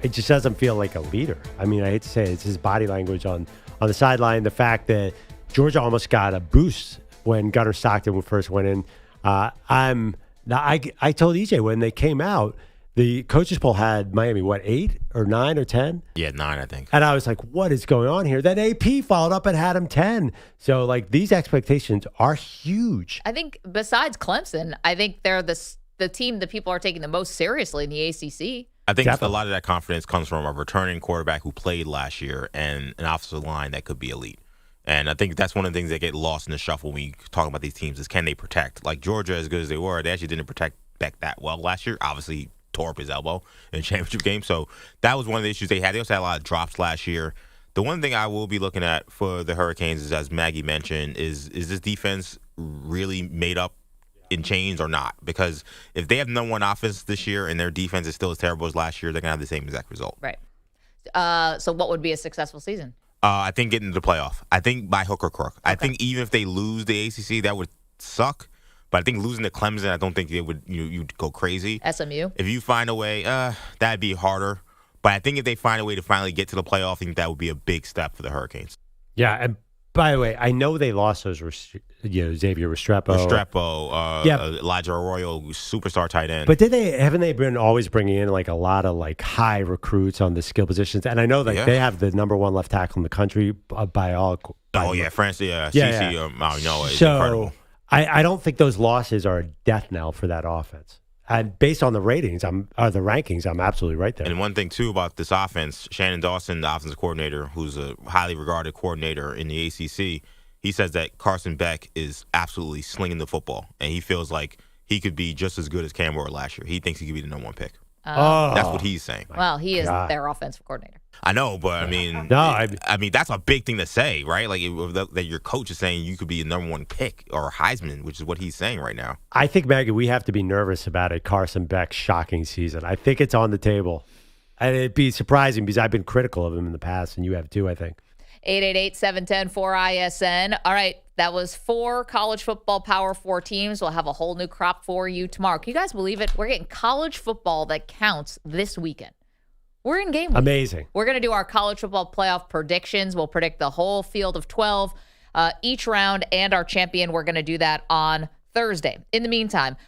it just doesn't feel like a leader. I mean, I hate to say it's his body language on the sideline. The fact that Georgia almost got a boost when Gunnar Stockton first went in. I told EJ when they came out, the coaches poll had Miami, 8 or 9 or 10? Yeah, 9, I think. And I was like, what is going on here? Then AP followed up and had him 10. So, these expectations are huge. I think besides Clemson, I think they're the team that people are taking the most seriously in the ACC. I think a lot of that confidence comes from a returning quarterback who played last year and an offensive line that could be elite. And I think that's one of the things that get lost in the shuffle when we talk about these teams is can they protect? Like Georgia, as good as they were, they actually didn't protect back that well last year. Obviously, tore up his elbow in the championship game. So that was one of the issues they had. They also had a lot of drops last year. The one thing I will be looking at for the Hurricanes is, as Maggie mentioned, is this defense really made up in chains or not? Because if they have number one offense this year and their defense is still as terrible as last year, they're going to have the same exact result. Right. So what would be a successful season? I think getting to the playoff. I think by hook or crook. Okay. I think even if they lose the ACC, that would suck. But I think losing to Clemson, I don't think they would you'd go crazy. SMU. If you find a way, that'd be harder. But I think if they find a way to finally get to the playoff, I think that would be a big step for the Hurricanes. Yeah, and by the way, I know they lost those, Xavier Restrepo. Elijah Arroyo, superstar tight end. But haven't they been always bringing in a lot of high recruits on the skill positions? And I know that they have the number one left tackle in the country by all. France, CC, is so, incredible. I don't think those losses are a death knell for that offense. And based on the ratings, the rankings, I'm absolutely right there. And one thing, too, about this offense, Shannon Dawson, the offensive coordinator, who's a highly regarded coordinator in the ACC, he says that Carson Beck is absolutely slinging the football, and he feels like he could be just as good as Cam Ward last year. He thinks he could be the number one pick. That's what he's saying. Well, he is their offensive coordinator. I know, but I mean, that's a big thing to say, right? That your coach is saying you could be a number one pick or Heisman, which is what he's saying right now. I think, Maggie, we have to be nervous about a Carson Beck shocking season. I think it's on the table. And it'd be surprising because I've been critical of him in the past, and you have too, I think. 888-710-4ISN. All right, that was 4 college football Power 4 teams. We'll have a whole new crop for you tomorrow. Can you guys believe it? We're getting college football that counts this weekend. We're in game week. Amazing. We're going to do our college football playoff predictions. We'll predict the whole field of 12 each round and our champion. We're going to do that on Thursday. In the meantime,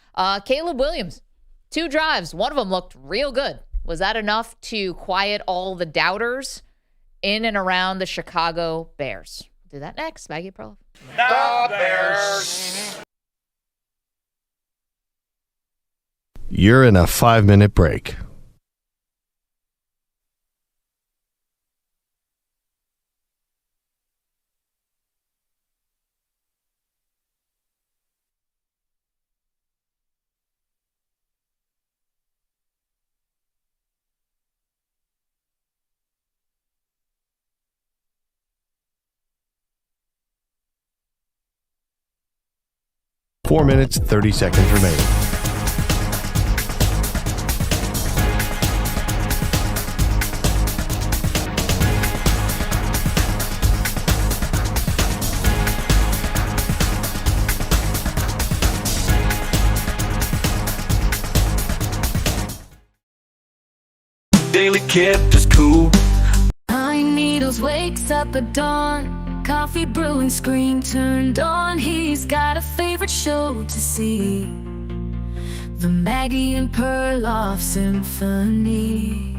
Caleb Williams, 2 drives. One of them looked real good. Was that enough to quiet all the doubters in and around the Chicago Bears? We'll do that next. Maggie Perloff. The Bears. You're in a 5-minute break. Four minutes, 30 seconds remaining. Daily kept us cool. Pine Needles wakes up at dawn. Coffee brewing, screen turned on. He's got a favorite show to see, the Maggie and Perloff Symphony.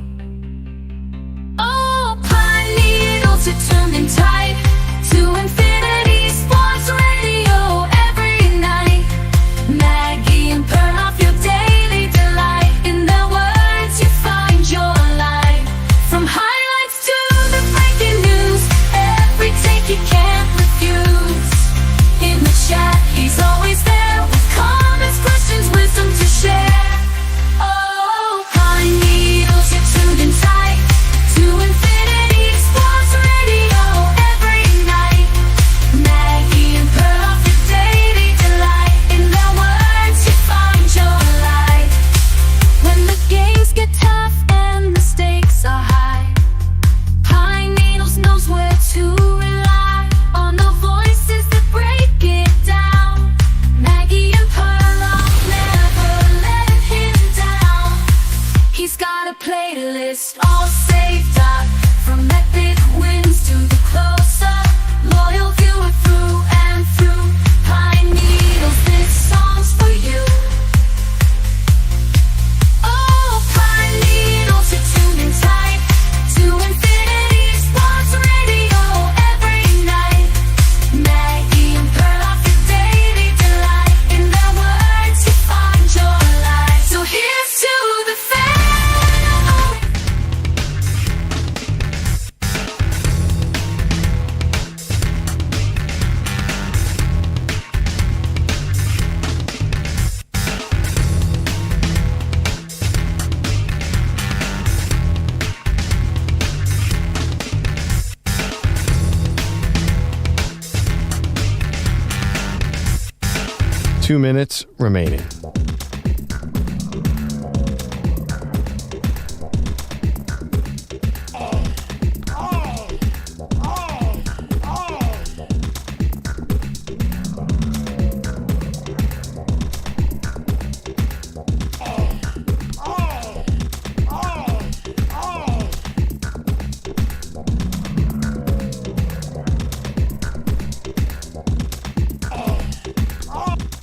Oh, Pine Needles are turning tight to infinity. Sports radio every night. Maggie and Perloff, your daily delight. In their words you find your life. From highlights to the breaking news, every take you can't refuse. In the chat, he's always there with comments, questions, wisdom to share. Oh, Pine Needles, you're tuned in tight to infinity. Sports radio every 2 minutes remaining.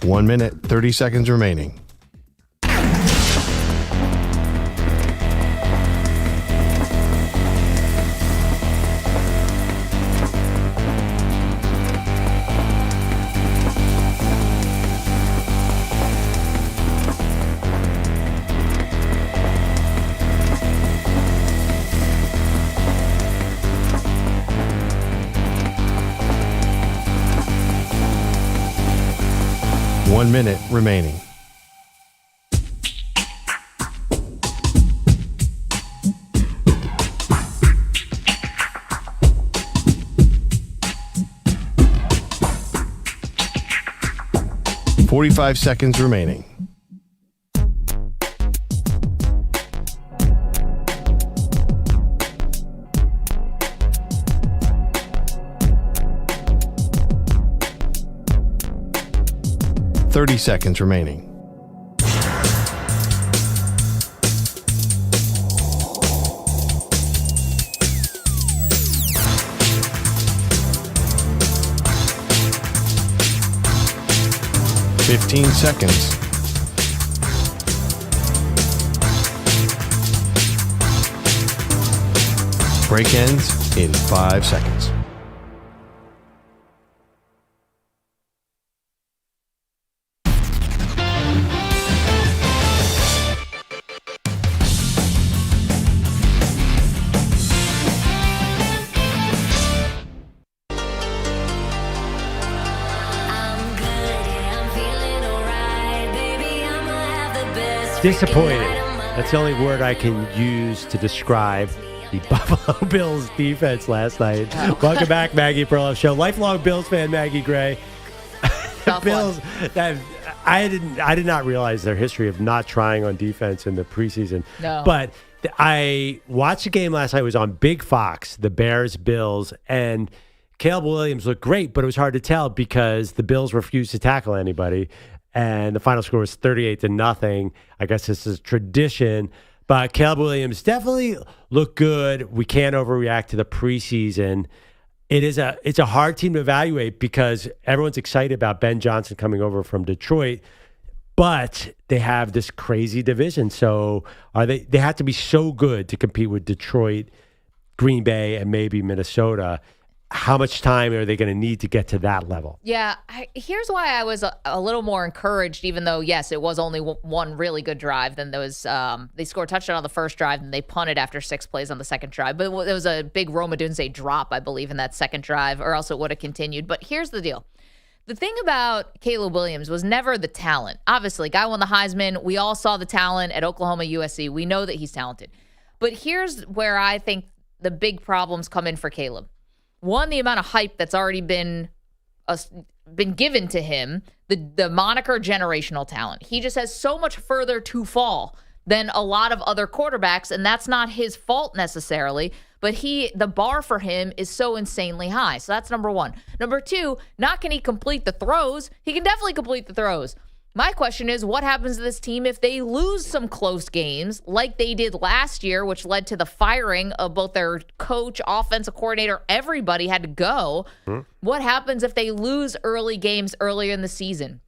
One minute, 30 seconds remaining. One minute remaining. $45 seconds remaining. $30 seconds remaining. $15 seconds. Break ends in 5 seconds. Disappointed. That's the only word I can use to describe the Buffalo Bills defense last night. Welcome back, Maggie Perloff Show. Lifelong Bills fan, Maggie Gray. Bills. I did not realize their history of not trying on defense in the preseason. No. But I watched the game last night. It was on Big Fox, the Bears Bills, and Caleb Williams looked great, but it was hard to tell because the Bills refused to tackle anybody. And the final score was 38-0. I guess this is tradition. But Caleb Williams definitely looked good. We can't overreact to the preseason. It's a hard team to evaluate because everyone's excited about Ben Johnson coming over from Detroit, but they have this crazy division. So they have to be so good to compete with Detroit, Green Bay, and maybe Minnesota. How much time are they going to need to get to that level? Yeah, here's why I was a little more encouraged, even though, yes, it was only one really good drive. Then there was they scored a touchdown on the first drive, and they punted after 6 plays on the second drive. But it was a big Rome Odunze drop, I believe, in that second drive, or else it would have continued. But here's the deal. The thing about Caleb Williams was never the talent. Obviously, guy won the Heisman. We all saw the talent at Oklahoma, USC. We know that he's talented. But here's where I think the big problems come in for Caleb. One, the amount of hype that's already been given to him, the moniker generational talent. He just has so much further to fall than a lot of other quarterbacks, and that's not his fault necessarily, but the bar for him is so insanely high. So that's number one. Number two, not can he complete the throws? He can definitely complete the throws. My question is, what happens to this team if they lose some close games like they did last year, which led to the firing of both their coach, offensive coordinator, everybody had to go. What happens if they lose early games earlier in the season?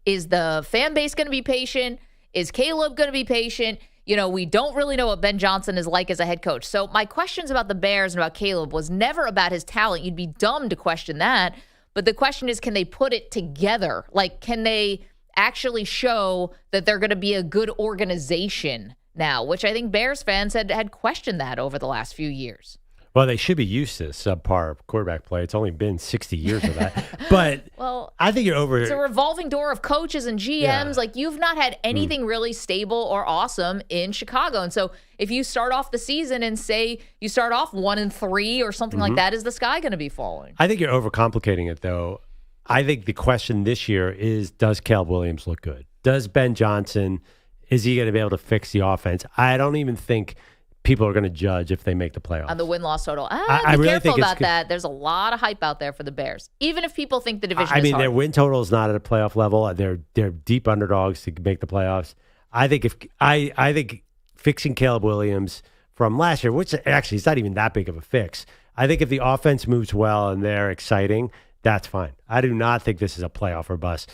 Is the fan base going to be patient? Is Caleb going to be patient? You know, we don't really know what Ben Johnson is like as a head coach. So my questions about the Bears and about Caleb was never about his talent. You'd be dumb to question that. But the question is, can they put it together? Like, can they actually show that they're going to be a good organization now, which I think Bears fans had questioned that over the last few years. Well, they should be used to subpar quarterback play. It's only been 60 years of that. But well, I think you're over. It's a revolving door of coaches and GMs. Yeah. Like, you've not had anything really stable or awesome in Chicago. And so if you start off the season and say you start off 1-3 or something like that, is the sky going to be falling? I think you're overcomplicating it, though. I think the question this year is, does Caleb Williams look good? Does Ben Johnson, is he going to be able to fix the offense? I don't even think people are going to judge if they make the playoffs. On the win-loss total. Be really careful think about that. There's a lot of hype out there for the Bears, even if people think the division is hard. Their win total is not at a playoff level. They're deep underdogs to make the playoffs. I think fixing Caleb Williams from last year, which actually is not even that big of a fix. I think if the offense moves well and they're exciting, that's fine. I do not think this is a playoff or bust.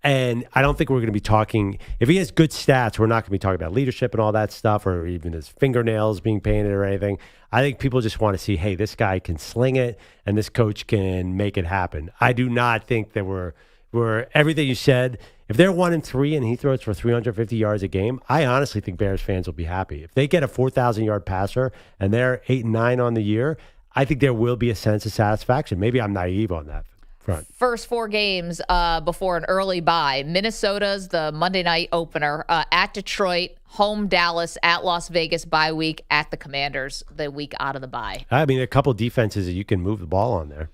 And I don't think we're going to be talking, if he has good stats, we're not going to be talking about leadership and all that stuff, or even his fingernails being painted or anything. I think people just want to see, hey, this guy can sling it and this coach can make it happen. I do not think that we're everything you said. If they're 1-3 and he throws for 350 yards a game, I honestly think Bears fans will be happy. If they get a 4,000-yard passer and they're 8-9 on the year, I think there will be a sense of satisfaction. Maybe I'm naive on that front. First 4 games before an early bye. Minnesota's the Monday night opener. At Detroit, home Dallas, at Las Vegas bye week, at the Commanders the week out of the bye. I mean, a couple defenses that you can move the ball on there.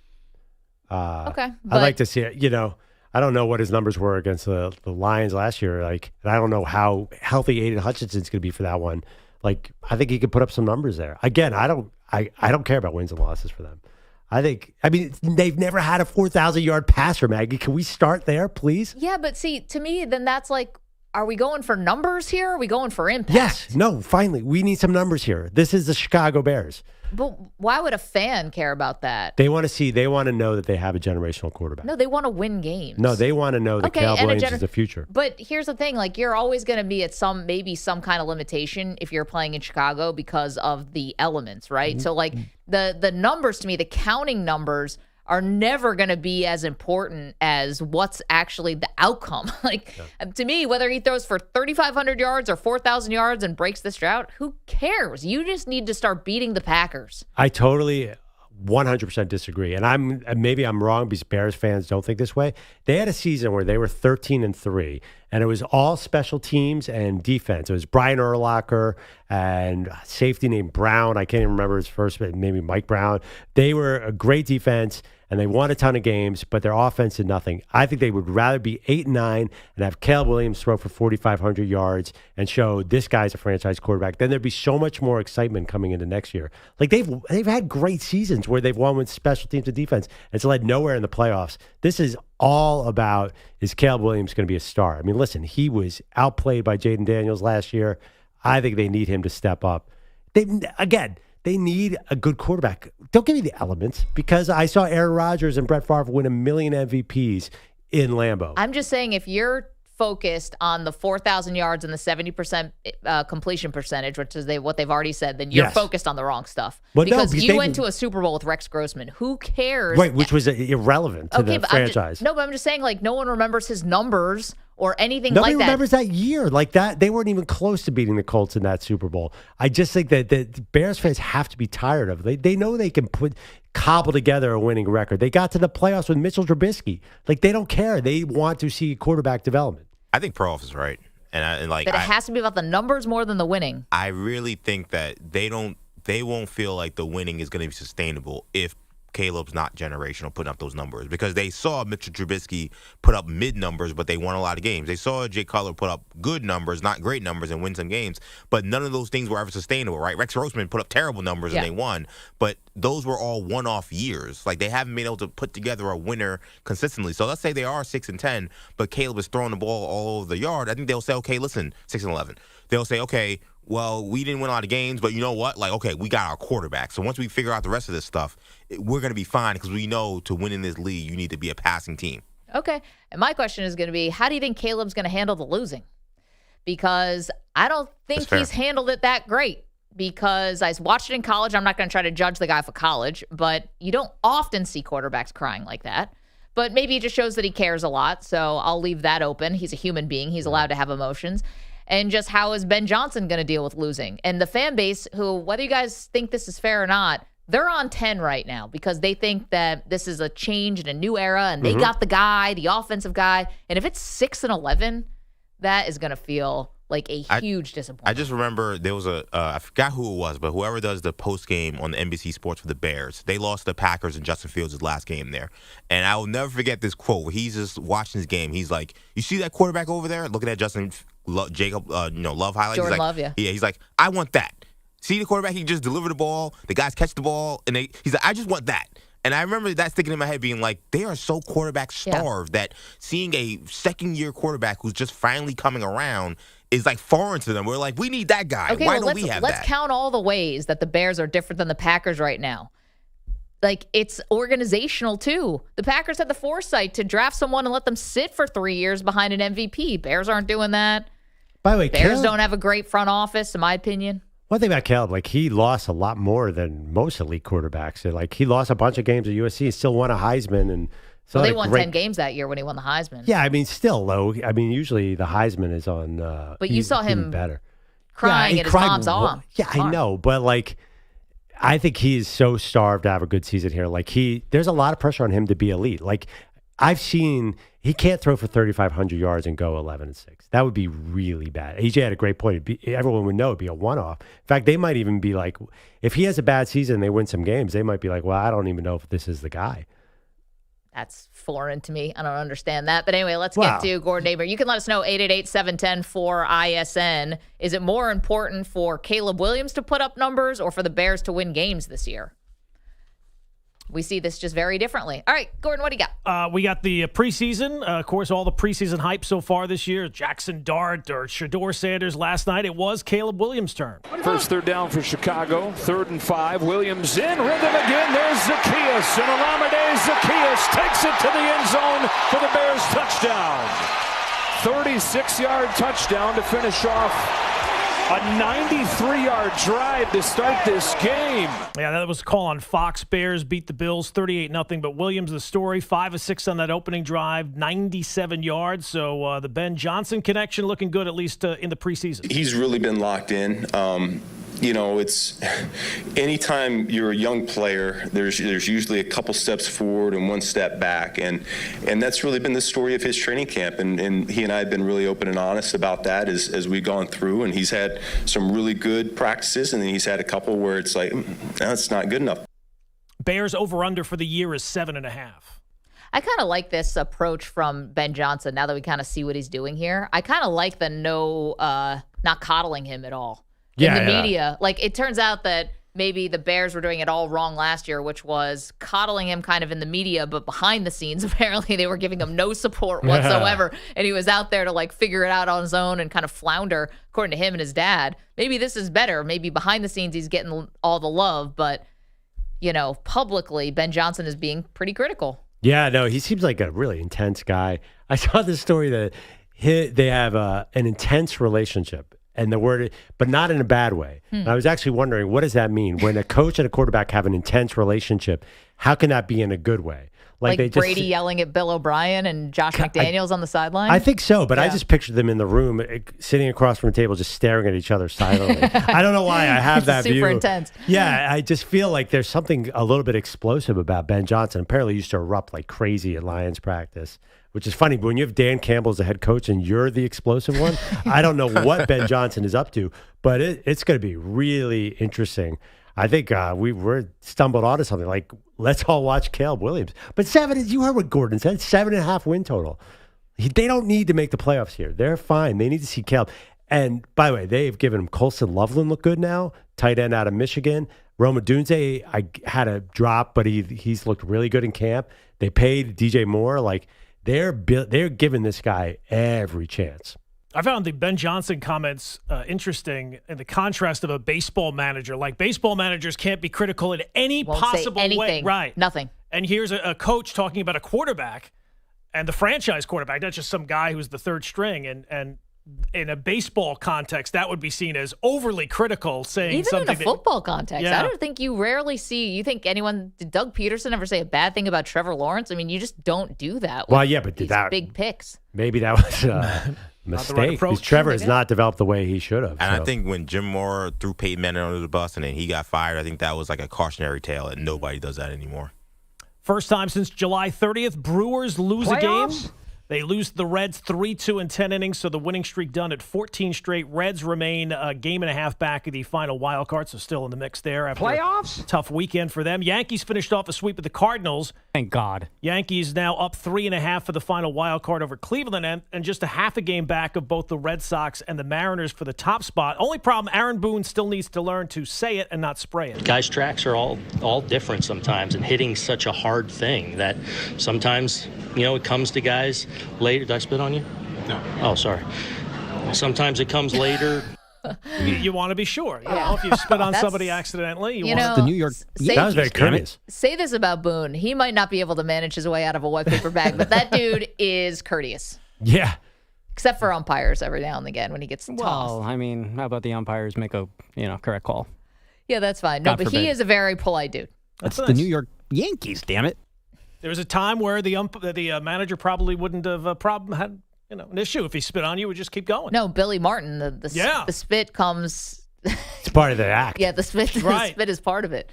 Okay. I'd like to see it. I don't know what his numbers were against the Lions last year. And I don't know how healthy Aiden Hutchinson's going to be for that one. I think he could put up some numbers there. Again, I don't care about wins and losses for them. They've never had a 4,000-yard passer, Maggie. Can we start there, please? Yeah, but see, to me, then that's are we going for numbers here? Or are we going for impact? Yes. No, finally. We need some numbers here. This is the Chicago Bears. But why would a fan care about that? They want to know that they have a generational quarterback. No, they want to win games. No, they want to know that Caleb Williams is the future. But here's the thing, you're always going to be at some kind of limitation if you're playing in Chicago because of the elements, right? Mm-hmm. So the numbers to me, the counting numbers are never going to be as important as what's actually the outcome. To me, whether he throws for 3,500 yards or 4,000 yards and breaks this drought, who cares? You just need to start beating the Packers. I totally 100% disagree. And maybe I'm wrong because Bears fans don't think this way. They had a season where they were 13-3, and it was all special teams and defense. It was Brian Urlacher and safety named Brown. I can't even remember his first name, maybe Mike Brown. They were a great defense, and they won a ton of games, but their offense did nothing. I think they would rather be 8-9 and have Caleb Williams throw for 4,500 yards and show this guy's a franchise quarterback. Then there'd be so much more excitement coming into next year. They've had great seasons where they've won with special teams and defense. It's led nowhere in the playoffs. This is all about, is Caleb Williams going to be a star? I mean, listen, he was outplayed by Jaden Daniels last year. I think they need him to step up. They need a good quarterback. Don't give me the elements, because I saw Aaron Rodgers and Brett Favre win 1 million MVPs in Lambeau. I'm just saying, if you're focused on the 4,000 yards and the 70% completion percentage, which is what they've already said, then you're focused on the wrong stuff. Well, because you went to a Super Bowl with Rex Grossman. Who cares? Right, which was irrelevant to the franchise. But I'm just saying, no one remembers his numbers or anything Nobody like that. Nobody remembers that year like that. They weren't even close to beating the Colts in that Super Bowl. I just think that the Bears fans have to be tired of it. They know they can cobble together a winning record. They got to the playoffs with Mitchell Trubisky. They don't care. They want to see quarterback development. I think Perloff is right. But it has to be about the numbers more than the winning. I really think that they won't feel like the winning is going to be sustainable if Caleb's not generational putting up those numbers, because they saw Mitchell Trubisky put up mid numbers, but they won a lot of games. They saw Jay Cutler put up good numbers, not great numbers, and win some games, but none of those things were ever sustainable, right? Rex Grossman put up terrible numbers and they won, but those were all one-off years. They haven't been able to put together a winner consistently. So let's say they are 6-10, but Caleb is throwing the ball all over the yard. I think they'll say, okay, listen, 6-11. They'll say, okay, well, we didn't win a lot of games, but you know what? Okay, we got our quarterback. So once we figure out the rest of this stuff, we're going to be fine, because we know to win in this league, you need to be a passing team. Okay. And my question is going to be, how do you think Caleb's going to handle the losing? Because I don't think he's handled it that great. Because I watched it in college. I'm not going to try to judge the guy for college, but you don't often see quarterbacks crying like that. But maybe it just shows that he cares a lot, so I'll leave that open. He's a human being. He's allowed to have emotions. And just how is Ben Johnson going to deal with losing? And the fan base, who, whether you guys think this is fair or not, they're on 10 right now because they think that this is a change in a new era, and they got the guy, the offensive guy. And if it's 6-11, that is going to feel like a huge disappointment. I just remember there was I forgot who it was, but whoever does the post game on the NBC Sports for the Bears, they lost the Packers and Justin Fields' last game there. And I will never forget this quote where he's just watching his game. He's like, "You see that quarterback over there? Looking at Justin Jacob, Love highlights. Jordan he's like, Love, yeah. He's like, I want that. See the quarterback? He just deliver the ball. The guys catch the ball, and he's like, I just want that. And I remember that sticking in my head, being like, they are so quarterback starved that seeing a second-year quarterback who's just finally coming around is like foreign to them. We're like, we need that guy. Okay, Why don't we have that? Let's count all the ways that the Bears are different than the Packers right now. Like, it's organizational, too. The Packers had the foresight to draft someone and let them sit for 3 years behind an MVP. Bears aren't doing that. By the way, Bears don't have a great front office, in my opinion. One thing about Caleb, like, he lost a lot more than most elite quarterbacks. Like, he lost a bunch of games at USC. He still won a Heisman. And well, they won 10 games that year when he won the Heisman. Yeah, I mean, still, though. I mean, usually the Heisman is on but you saw him better. Crying at his mom's arm. Yeah, I know. But, like, I think he is so starved to have a good season here. Like, there's a lot of pressure on him to be elite. Like, I've seen he can't throw for 3,500 yards and go 11-6. That would be really bad. AJ had a great point. Everyone would know it'd be a one-off. In fact, they might even be like, if he has a bad season and they win some games, they might be like, well, I don't even know if this is the guy. That's foreign to me. I don't understand that. But anyway, let's get to Gordon Nabor. You can let us know, 888-710-4ISN. Is it more important for Caleb Williams to put up numbers or for the Bears to win games this year? We see this just very differently. All right, Gordon, what do you got? We got the preseason. Of course, all the preseason hype so far this year. Jackson Dart or Shedeur Sanders last night. It was Caleb Williams' turn. First third down for Chicago. 3rd and 5. Williams in. Rhythm again. There's Zacchaeus. And Olamide Zacchaeus takes it to the end zone for the Bears touchdown. 36-yard touchdown to finish off a 93-yard drive to start this game. Yeah, that was a call on Fox. Bears beat the Bills 38-0. But Williams, the story, 5 of 6 on that opening drive, 97 yards. So the Ben Johnson connection looking good, at least in the preseason. He's really been locked in. It's anytime you're a young player, there's usually a couple steps forward and one step back, and that's really been the story of his training camp. And he and I have been really open and honest about that as we've gone through. And he's had some really good practices, and then he's had a couple where it's like, that's not good enough. Bears over/under for the year is 7.5. I kind of like this approach from Ben Johnson now that we kind of see what he's doing here. I kind of like the not coddling him at all. In the media. Like, it turns out that maybe the Bears were doing it all wrong last year, which was coddling him kind of in the media, but behind the scenes, apparently they were giving him no support whatsoever. And he was out there to, like, figure it out on his own and kind of flounder, according to him and his dad. Maybe this is better. Maybe behind the scenes he's getting all the love, but, publicly, Ben Johnson is being pretty critical. Yeah, no, he seems like a really intense guy. I saw this story that they have an intense relationship. And the word, but not in a bad way. And I was actually wondering, what does that mean? When a coach and a quarterback have an intense relationship, how can that be in a good way? Like they Brady yelling at Bill O'Brien and Josh McDaniels on the sideline? I think so, but I just pictured them in the room, sitting across from the table, just staring at each other silently. I don't know why I have that view. Super intense. Yeah, I just feel like there's something a little bit explosive about Ben Johnson. Apparently, he used to erupt like crazy at Lions practice. Which is funny, but when you have Dan Campbell as the head coach and you're the explosive one, I don't know what Ben Johnson is up to, but it's going to be really interesting. I think we're stumbled onto something like, let's all watch Caleb Williams. But you heard what Gordon said, 7.5 win total. They don't need to make the playoffs here. They're fine. They need to see Caleb. And by the way, they've given him Colston Loveland look good now, tight end out of Michigan. Roma Dunze, I had a drop, but he's looked really good in camp. They paid DJ Moore, They're giving this guy every chance. I found the Ben Johnson comments interesting in the contrast of a baseball manager. Like, baseball managers can't be critical in any possible way. Right. Nothing. And here's a coach talking about a quarterback and the franchise quarterback, not just some guy who's the third string. And in a baseball context, that would be seen as overly critical, saying even something. Even in a football context, yeah. I don't think you rarely see. You think did Doug Peterson ever say a bad thing about Trevor Lawrence? I mean, you just don't do that. Well, yeah, but these big picks. Maybe that was a mistake because Trevor has not developed the way he should have. And I think when Jim Moore threw Peyton Manning under the bus and then he got fired, I think that was like a cautionary tale, and nobody does that anymore. First time since July 30th, Brewers lose a game. They lose to the Reds 3-2 in 10 innings, so the winning streak done at 14 straight. Reds remain a game and a half back of the final wild card, so still in the mix there. After Playoffs? A tough weekend for them. Yankees finished off a sweep with the Cardinals. Thank God. Yankees now up 3.5 for the final wild card over Cleveland, and just a half a game back of both the Red Sox and the Mariners for the top spot. Only problem, Aaron Boone still needs to learn to say it and not spray it. Guys' tracks are all different sometimes, and hitting's such a hard thing that sometimes, it comes to guys later. Did I spit on you? No. Oh, sorry. Sometimes it comes later. You want to be sure. If you spit on somebody accidentally, you want the New York. That was very courteous. Say this about Boone. He might not be able to manage his way out of a white paper bag, but that dude is courteous. Yeah. Except for umpires every now and again when he gets tossed. Well, I mean, how about the umpires make a correct call? Yeah, that's fine. No, God but forbid. he is a very polite dude. That's the New York Yankees, damn it. There was a time where the manager probably wouldn't have had an issue if he spit on you. Would just keep going. No, Billy Martin. The spit comes. It's part of the act. Yeah, the spit. Right. The spit is part of it.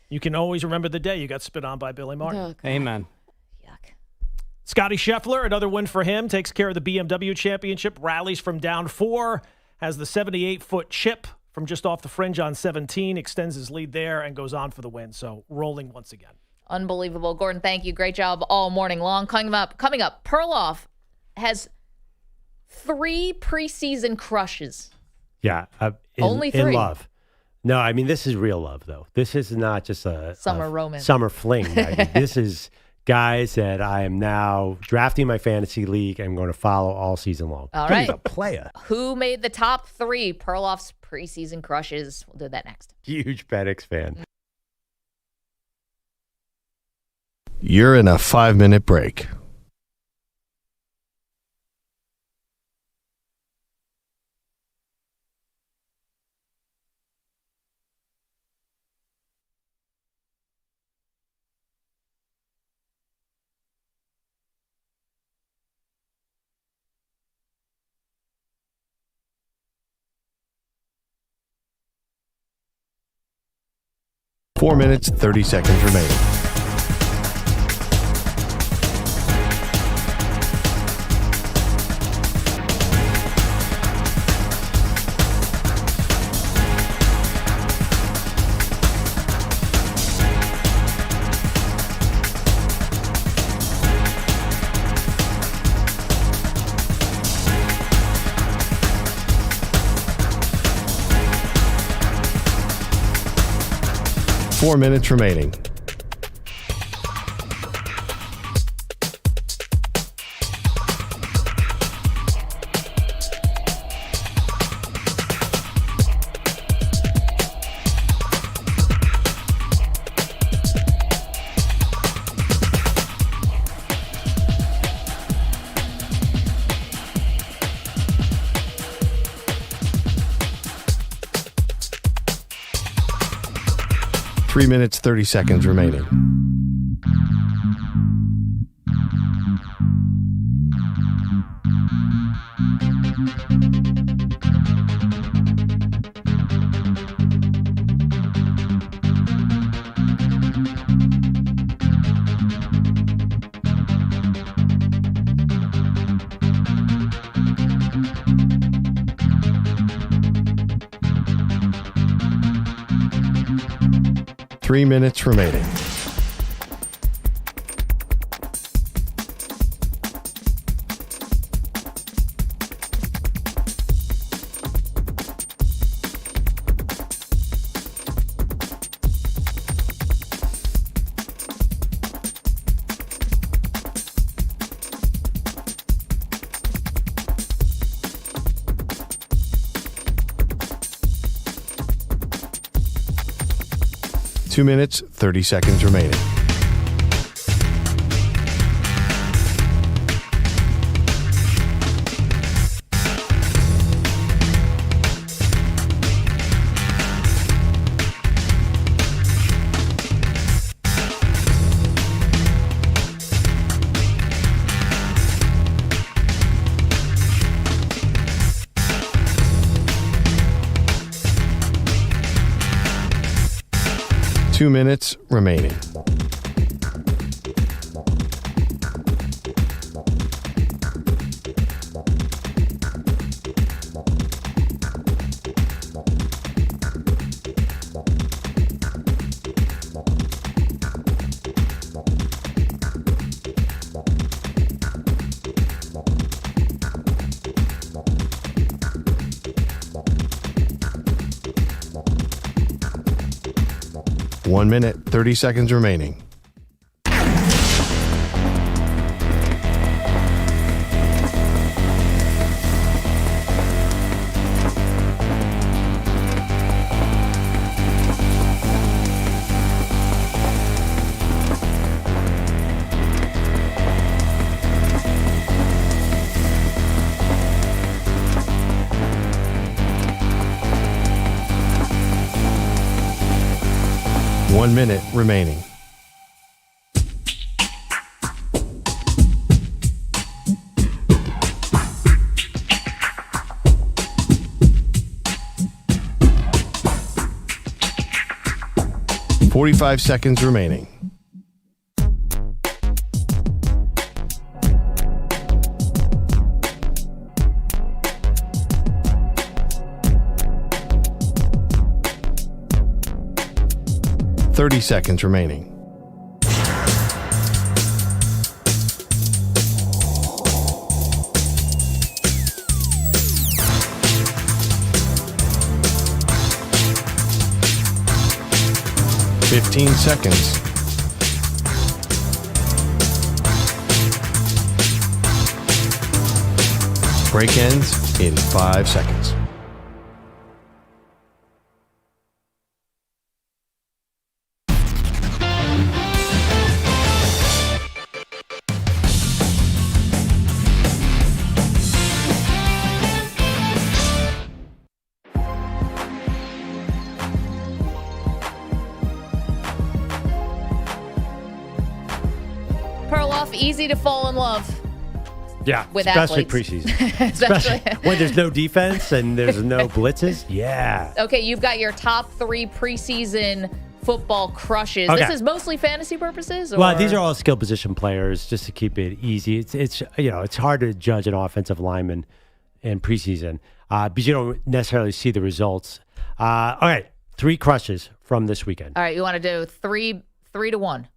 You can always remember the day you got spit on by Billy Martin. Oh, Amen. Scotty Scheffler, another win for him, takes care of the BMW championship, rallies from down 4, has the 78-foot chip from just off the fringe on 17, extends his lead there, and goes on for the win. So rolling once again. Unbelievable. Gordon, thank you. Great job all morning long. Coming up, Perloff has 3 preseason crushes. Yeah. Only 3. In love. No, I mean, this is real love, though. This is not just a summer romance. Summer fling. I mean, this is guys that I am now drafting my fantasy league. I'm going to follow all season long. All right. He's a player. Who made the top 3 Perloff's preseason crushes? We'll do that next. Huge FedEx fan. You're in a 5-minute break. Four minutes, 30 seconds remaining. Four minutes remaining. Three minutes, 30 seconds remaining. Three minutes remaining. Two minutes, 30 seconds remaining. Two minutes remaining. 1 minute, 30 seconds remaining. One minute remaining. $45 seconds remaining. $30 seconds remaining. $15 seconds. Break ends in 5 seconds. Perloff, easy to fall in love. Yeah, with especially athletes. preseason. especially when there's no defense and there's no blitzes. Yeah. Okay, you've got your top 3 preseason football crushes. Okay. This is mostly fantasy purposes? Or? Well, these are all skill position players, just to keep it easy. It's it's hard to judge an offensive lineman in preseason because you don't necessarily see the results. All right, 3 crushes from this weekend. All right, you want to do 3 to 1.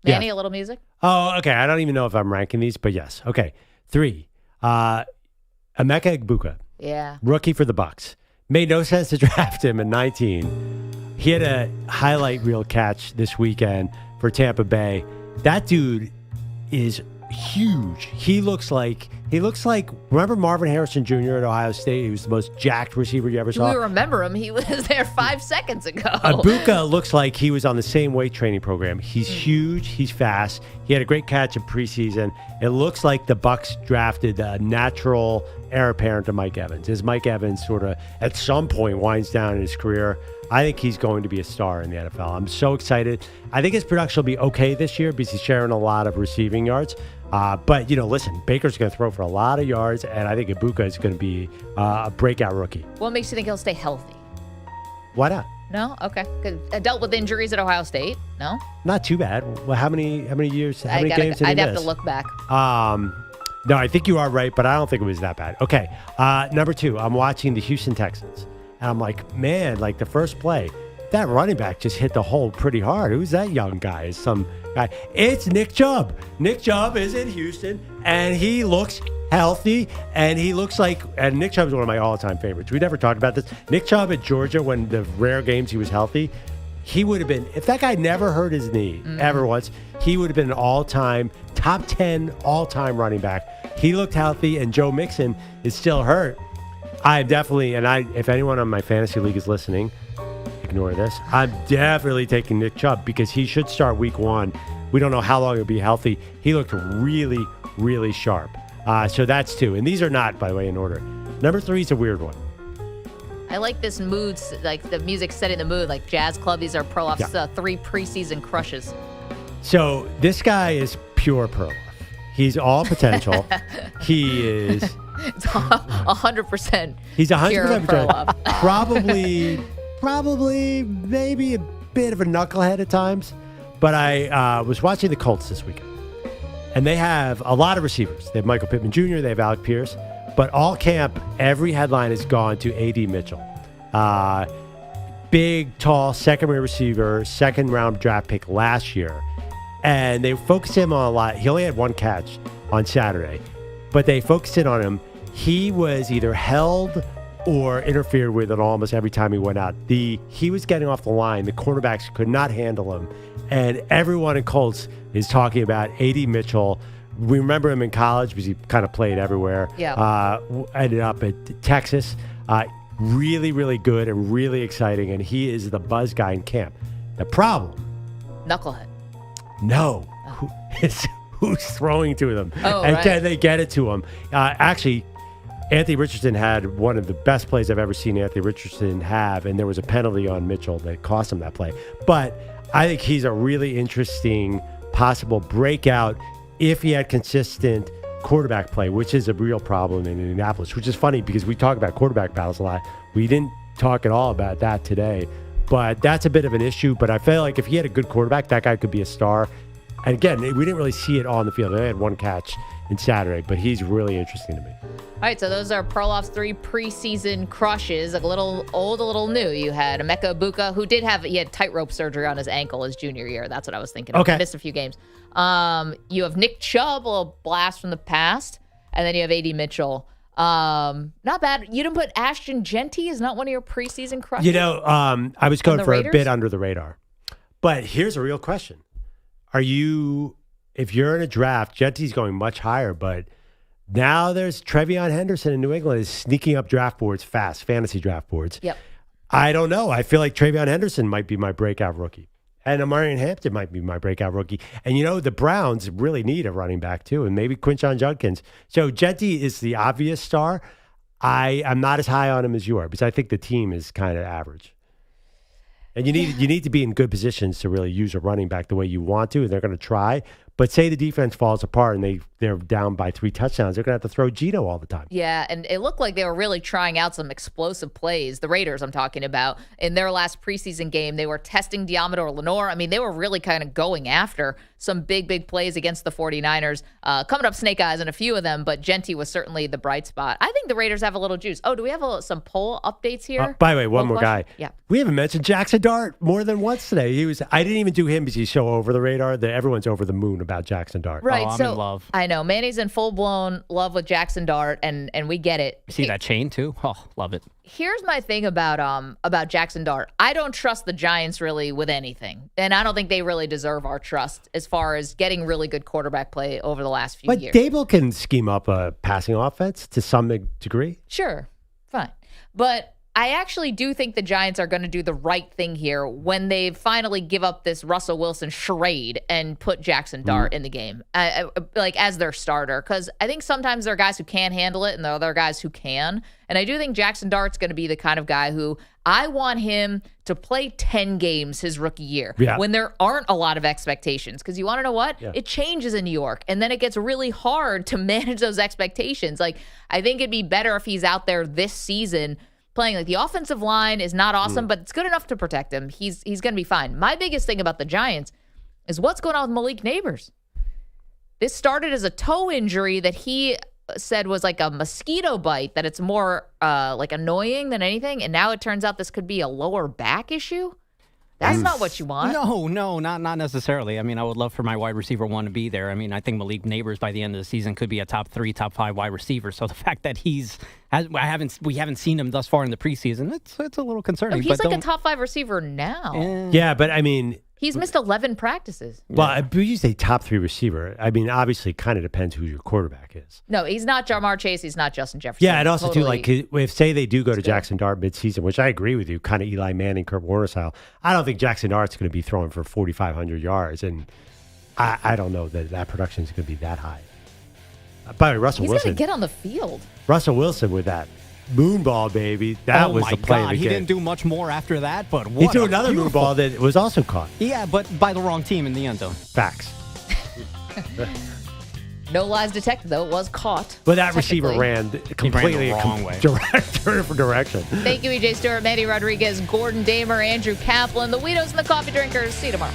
Manny, Yeah. a little music? Oh, okay. I don't even know if I'm ranking these, but yes. Okay. 3. Emeka Egbuka. Yeah. Rookie for the Bucs. Made no sense to draft him in 19. He had a highlight reel catch this weekend for Tampa Bay. That dude is huge. He looks like remember Marvin Harrison Jr. at Ohio State? He was the most jacked receiver you ever saw. We remember him. He was there 5 seconds ago. Egbuka looks like he was on the same weight training program. He's huge. He's fast. He had a great catch in preseason. It looks like the Bucs drafted a natural heir apparent to Mike Evans. As Mike Evans sort of at some point winds down in his career, I think he's going to be a star in the NFL. I'm so excited. I think his production will be okay this year because he's sharing a lot of receiving yards. But, listen, Baker's going to throw for a lot of yards, and I think Egbuka is going to be a breakout rookie. What makes you think he'll stay healthy? Why not? No? Okay. 'Cause I dealt with injuries at Ohio State. No? Not too bad. Well, how many years, how many games did he I'd have miss? to look back. No, I think you are right, but I don't think it was that bad. Okay. Number 2, I'm watching the Houston Texans, and I'm like, man, like the first play, that running back just hit the hole pretty hard. Who's that young guy? Is some guy? It's Nick Chubb. Nick Chubb is in Houston, and he looks healthy, and he looks like, and Nick Chubb is one of my all-time favorites. We never talked about this. Nick Chubb at Georgia, when the rare games he was healthy, he would have been, if that guy never hurt his knee ever once, he would have been an all-time, top 10 all-time running back. He looked healthy, and Joe Mixon is still hurt. I'm definitely, if anyone on my fantasy league is listening, ignore this. I'm definitely taking Nick Chubb because he should start week 1. We don't know how long he'll be healthy. He looked really, really sharp. So that's 2. And these are not, by the way, in order. Number 3 is a weird one. I like this mood, like the music setting the mood, like Jazz Club. These are Perloff's 3 preseason crushes. So this guy is pure Perloff. He's all potential. He is. It's 100%. He's 100% Perloff. Probably, maybe a bit of a knucklehead at times. But I was watching the Colts this weekend. And they have a lot of receivers. They have Michael Pittman Jr., they have Alec Pierce. But all camp, every headline has gone to A.D. Mitchell. Big, tall, second-round receiver, second-round draft pick last year. And they focused him on a lot. He only had 1 catch on Saturday. But they focused in on him. He was either held or interfered with it almost every time he went out. He was getting off the line. The cornerbacks could not handle him. And everyone in Colts is talking about A.D. Mitchell. We remember him in college because he kind of played everywhere. Yeah. Ended up at Texas. Really, really good and really exciting. And he is the buzz guy in camp. The problem. Knucklehead. No. Who's throwing to them? Oh, and right. can they get it to him? Actually, Anthony Richardson had one of the best plays I've ever seen Anthony Richardson have, and there was a penalty on Mitchell that cost him that play. But I think he's a really interesting possible breakout if he had consistent quarterback play, which is a real problem in Indianapolis, which is funny because we talk about quarterback battles a lot. We didn't talk at all about that today, but that's a bit of an issue. But I feel like if he had a good quarterback, that guy could be a star. And again, we didn't really see it on the field. They had one catch in Saturday, but he's really interesting to me. All right, so those are Perloff's 3 preseason crushes. A little old, a little new. You had Emeka Egbuka, who he had tightrope surgery on his ankle his junior year. That's what I was thinking of. Okay. He missed a few games. You have Nick Chubb, a little blast from the past. And then you have A.D. Mitchell. Not bad. You didn't put Ashton Jeanty is not one of your preseason crushes? I was going for Raiders? a bit under the radar. But here's a real question. If you're in a draft, Jeanty's going much higher, but now there's Trevion Henderson in New England is sneaking up draft boards fast, fantasy draft boards. Yep. I don't know. I feel like Trevion Henderson might be my breakout rookie. And Amarian Hampton might be my breakout rookie. And, the Browns really need a running back, too, and maybe Quinshon Judkins. So Jeanty is the obvious star. I'm not as high on him as you are because I think the team is kind of average. And you need to be in good positions to really use a running back the way you want to, and they're going to try. But say the defense falls apart and they're down by 3 touchdowns, they're going to have to throw Geno all the time. Yeah, and it looked like they were really trying out some explosive plays. The Raiders, I'm talking about, in their last preseason game, they were testing Diamador Lenore. I mean, they were really kind of going after some big plays against the 49ers. Coming up snake eyes in a few of them, but Jeanty was certainly the bright spot. I think the Raiders have a little juice. Oh, do we have some poll updates here? By the way, one more guy. Yeah. We haven't mentioned Jackson Dart more than once today. I didn't even do him because he's so over the radar that everyone's over the moon about Jackson Dart. Right, I'm so in love. I know Manny's in full-blown love with Jackson Dart, and we get it. You see that chain too? Oh, love it. Here's my thing about Jackson Dart. I don't trust the Giants really with anything, and I don't think they really deserve our trust as far as getting really good quarterback play over the last few years. But Dable can scheme up a passing offense to some degree. Sure, fine, but I actually do think the Giants are going to do the right thing here when they finally give up this Russell Wilson charade and put Jackson Dart in the game, like as their starter. Because I think sometimes there are guys who can't handle it and there are other guys who can. And I do think Jackson Dart's going to be the kind of guy who I want him to play 10 games his rookie year when there aren't a lot of expectations. Because you want to know what? Yeah. It changes in New York. And then it gets really hard to manage those expectations. Like, I think it'd be better if he's out there this season playing. Like, the offensive line is not awesome, but it's good enough to protect him. He's going to be fine. My biggest thing about the Giants is what's going on with Malik Nabers. This started as a toe injury that he said was like a mosquito bite, that it's more like annoying than anything. And now it turns out this could be a lower back issue. That's not what you want. No, not necessarily. I mean, I would love for my wide receiver 1 to be there. I mean, I think Malik Nabers by the end of the season could be a top 3, top 5 wide receiver. So the fact that we haven't seen him thus far in the preseason, it's a little concerning. No, he's like a top 5 receiver now. Yeah, but I mean, he's missed 11 practices. Well, but you say top 3 receiver. I mean, obviously, it kind of depends who your quarterback is. No, he's not Jamar Chase. He's not Justin Jefferson. Yeah, and also, totally. too, like, if, say, they do go to Jackson Dart midseason, which I agree with you, kind of Eli Manning, Kurt Warner style, I don't think Jackson Dart's going to be throwing for 4,500 yards, and I don't know that production is going to be that high. By the way, Russell He's Wilson. going to get on the field. Russell Wilson with that moonball, baby. That was the play of the game. He didn't do much more after that, but he threw another moonball that was also caught. Yeah, but by the wrong team in the end zone. Facts. No lies detected, though. It was caught. But that receiver ran completely the wrong way. Different direction. Thank you, EJ Stewart, Manny Rodriguez, Gordon Damer, Andrew Kaplan, the Weedos and the Coffee Drinkers. See you tomorrow.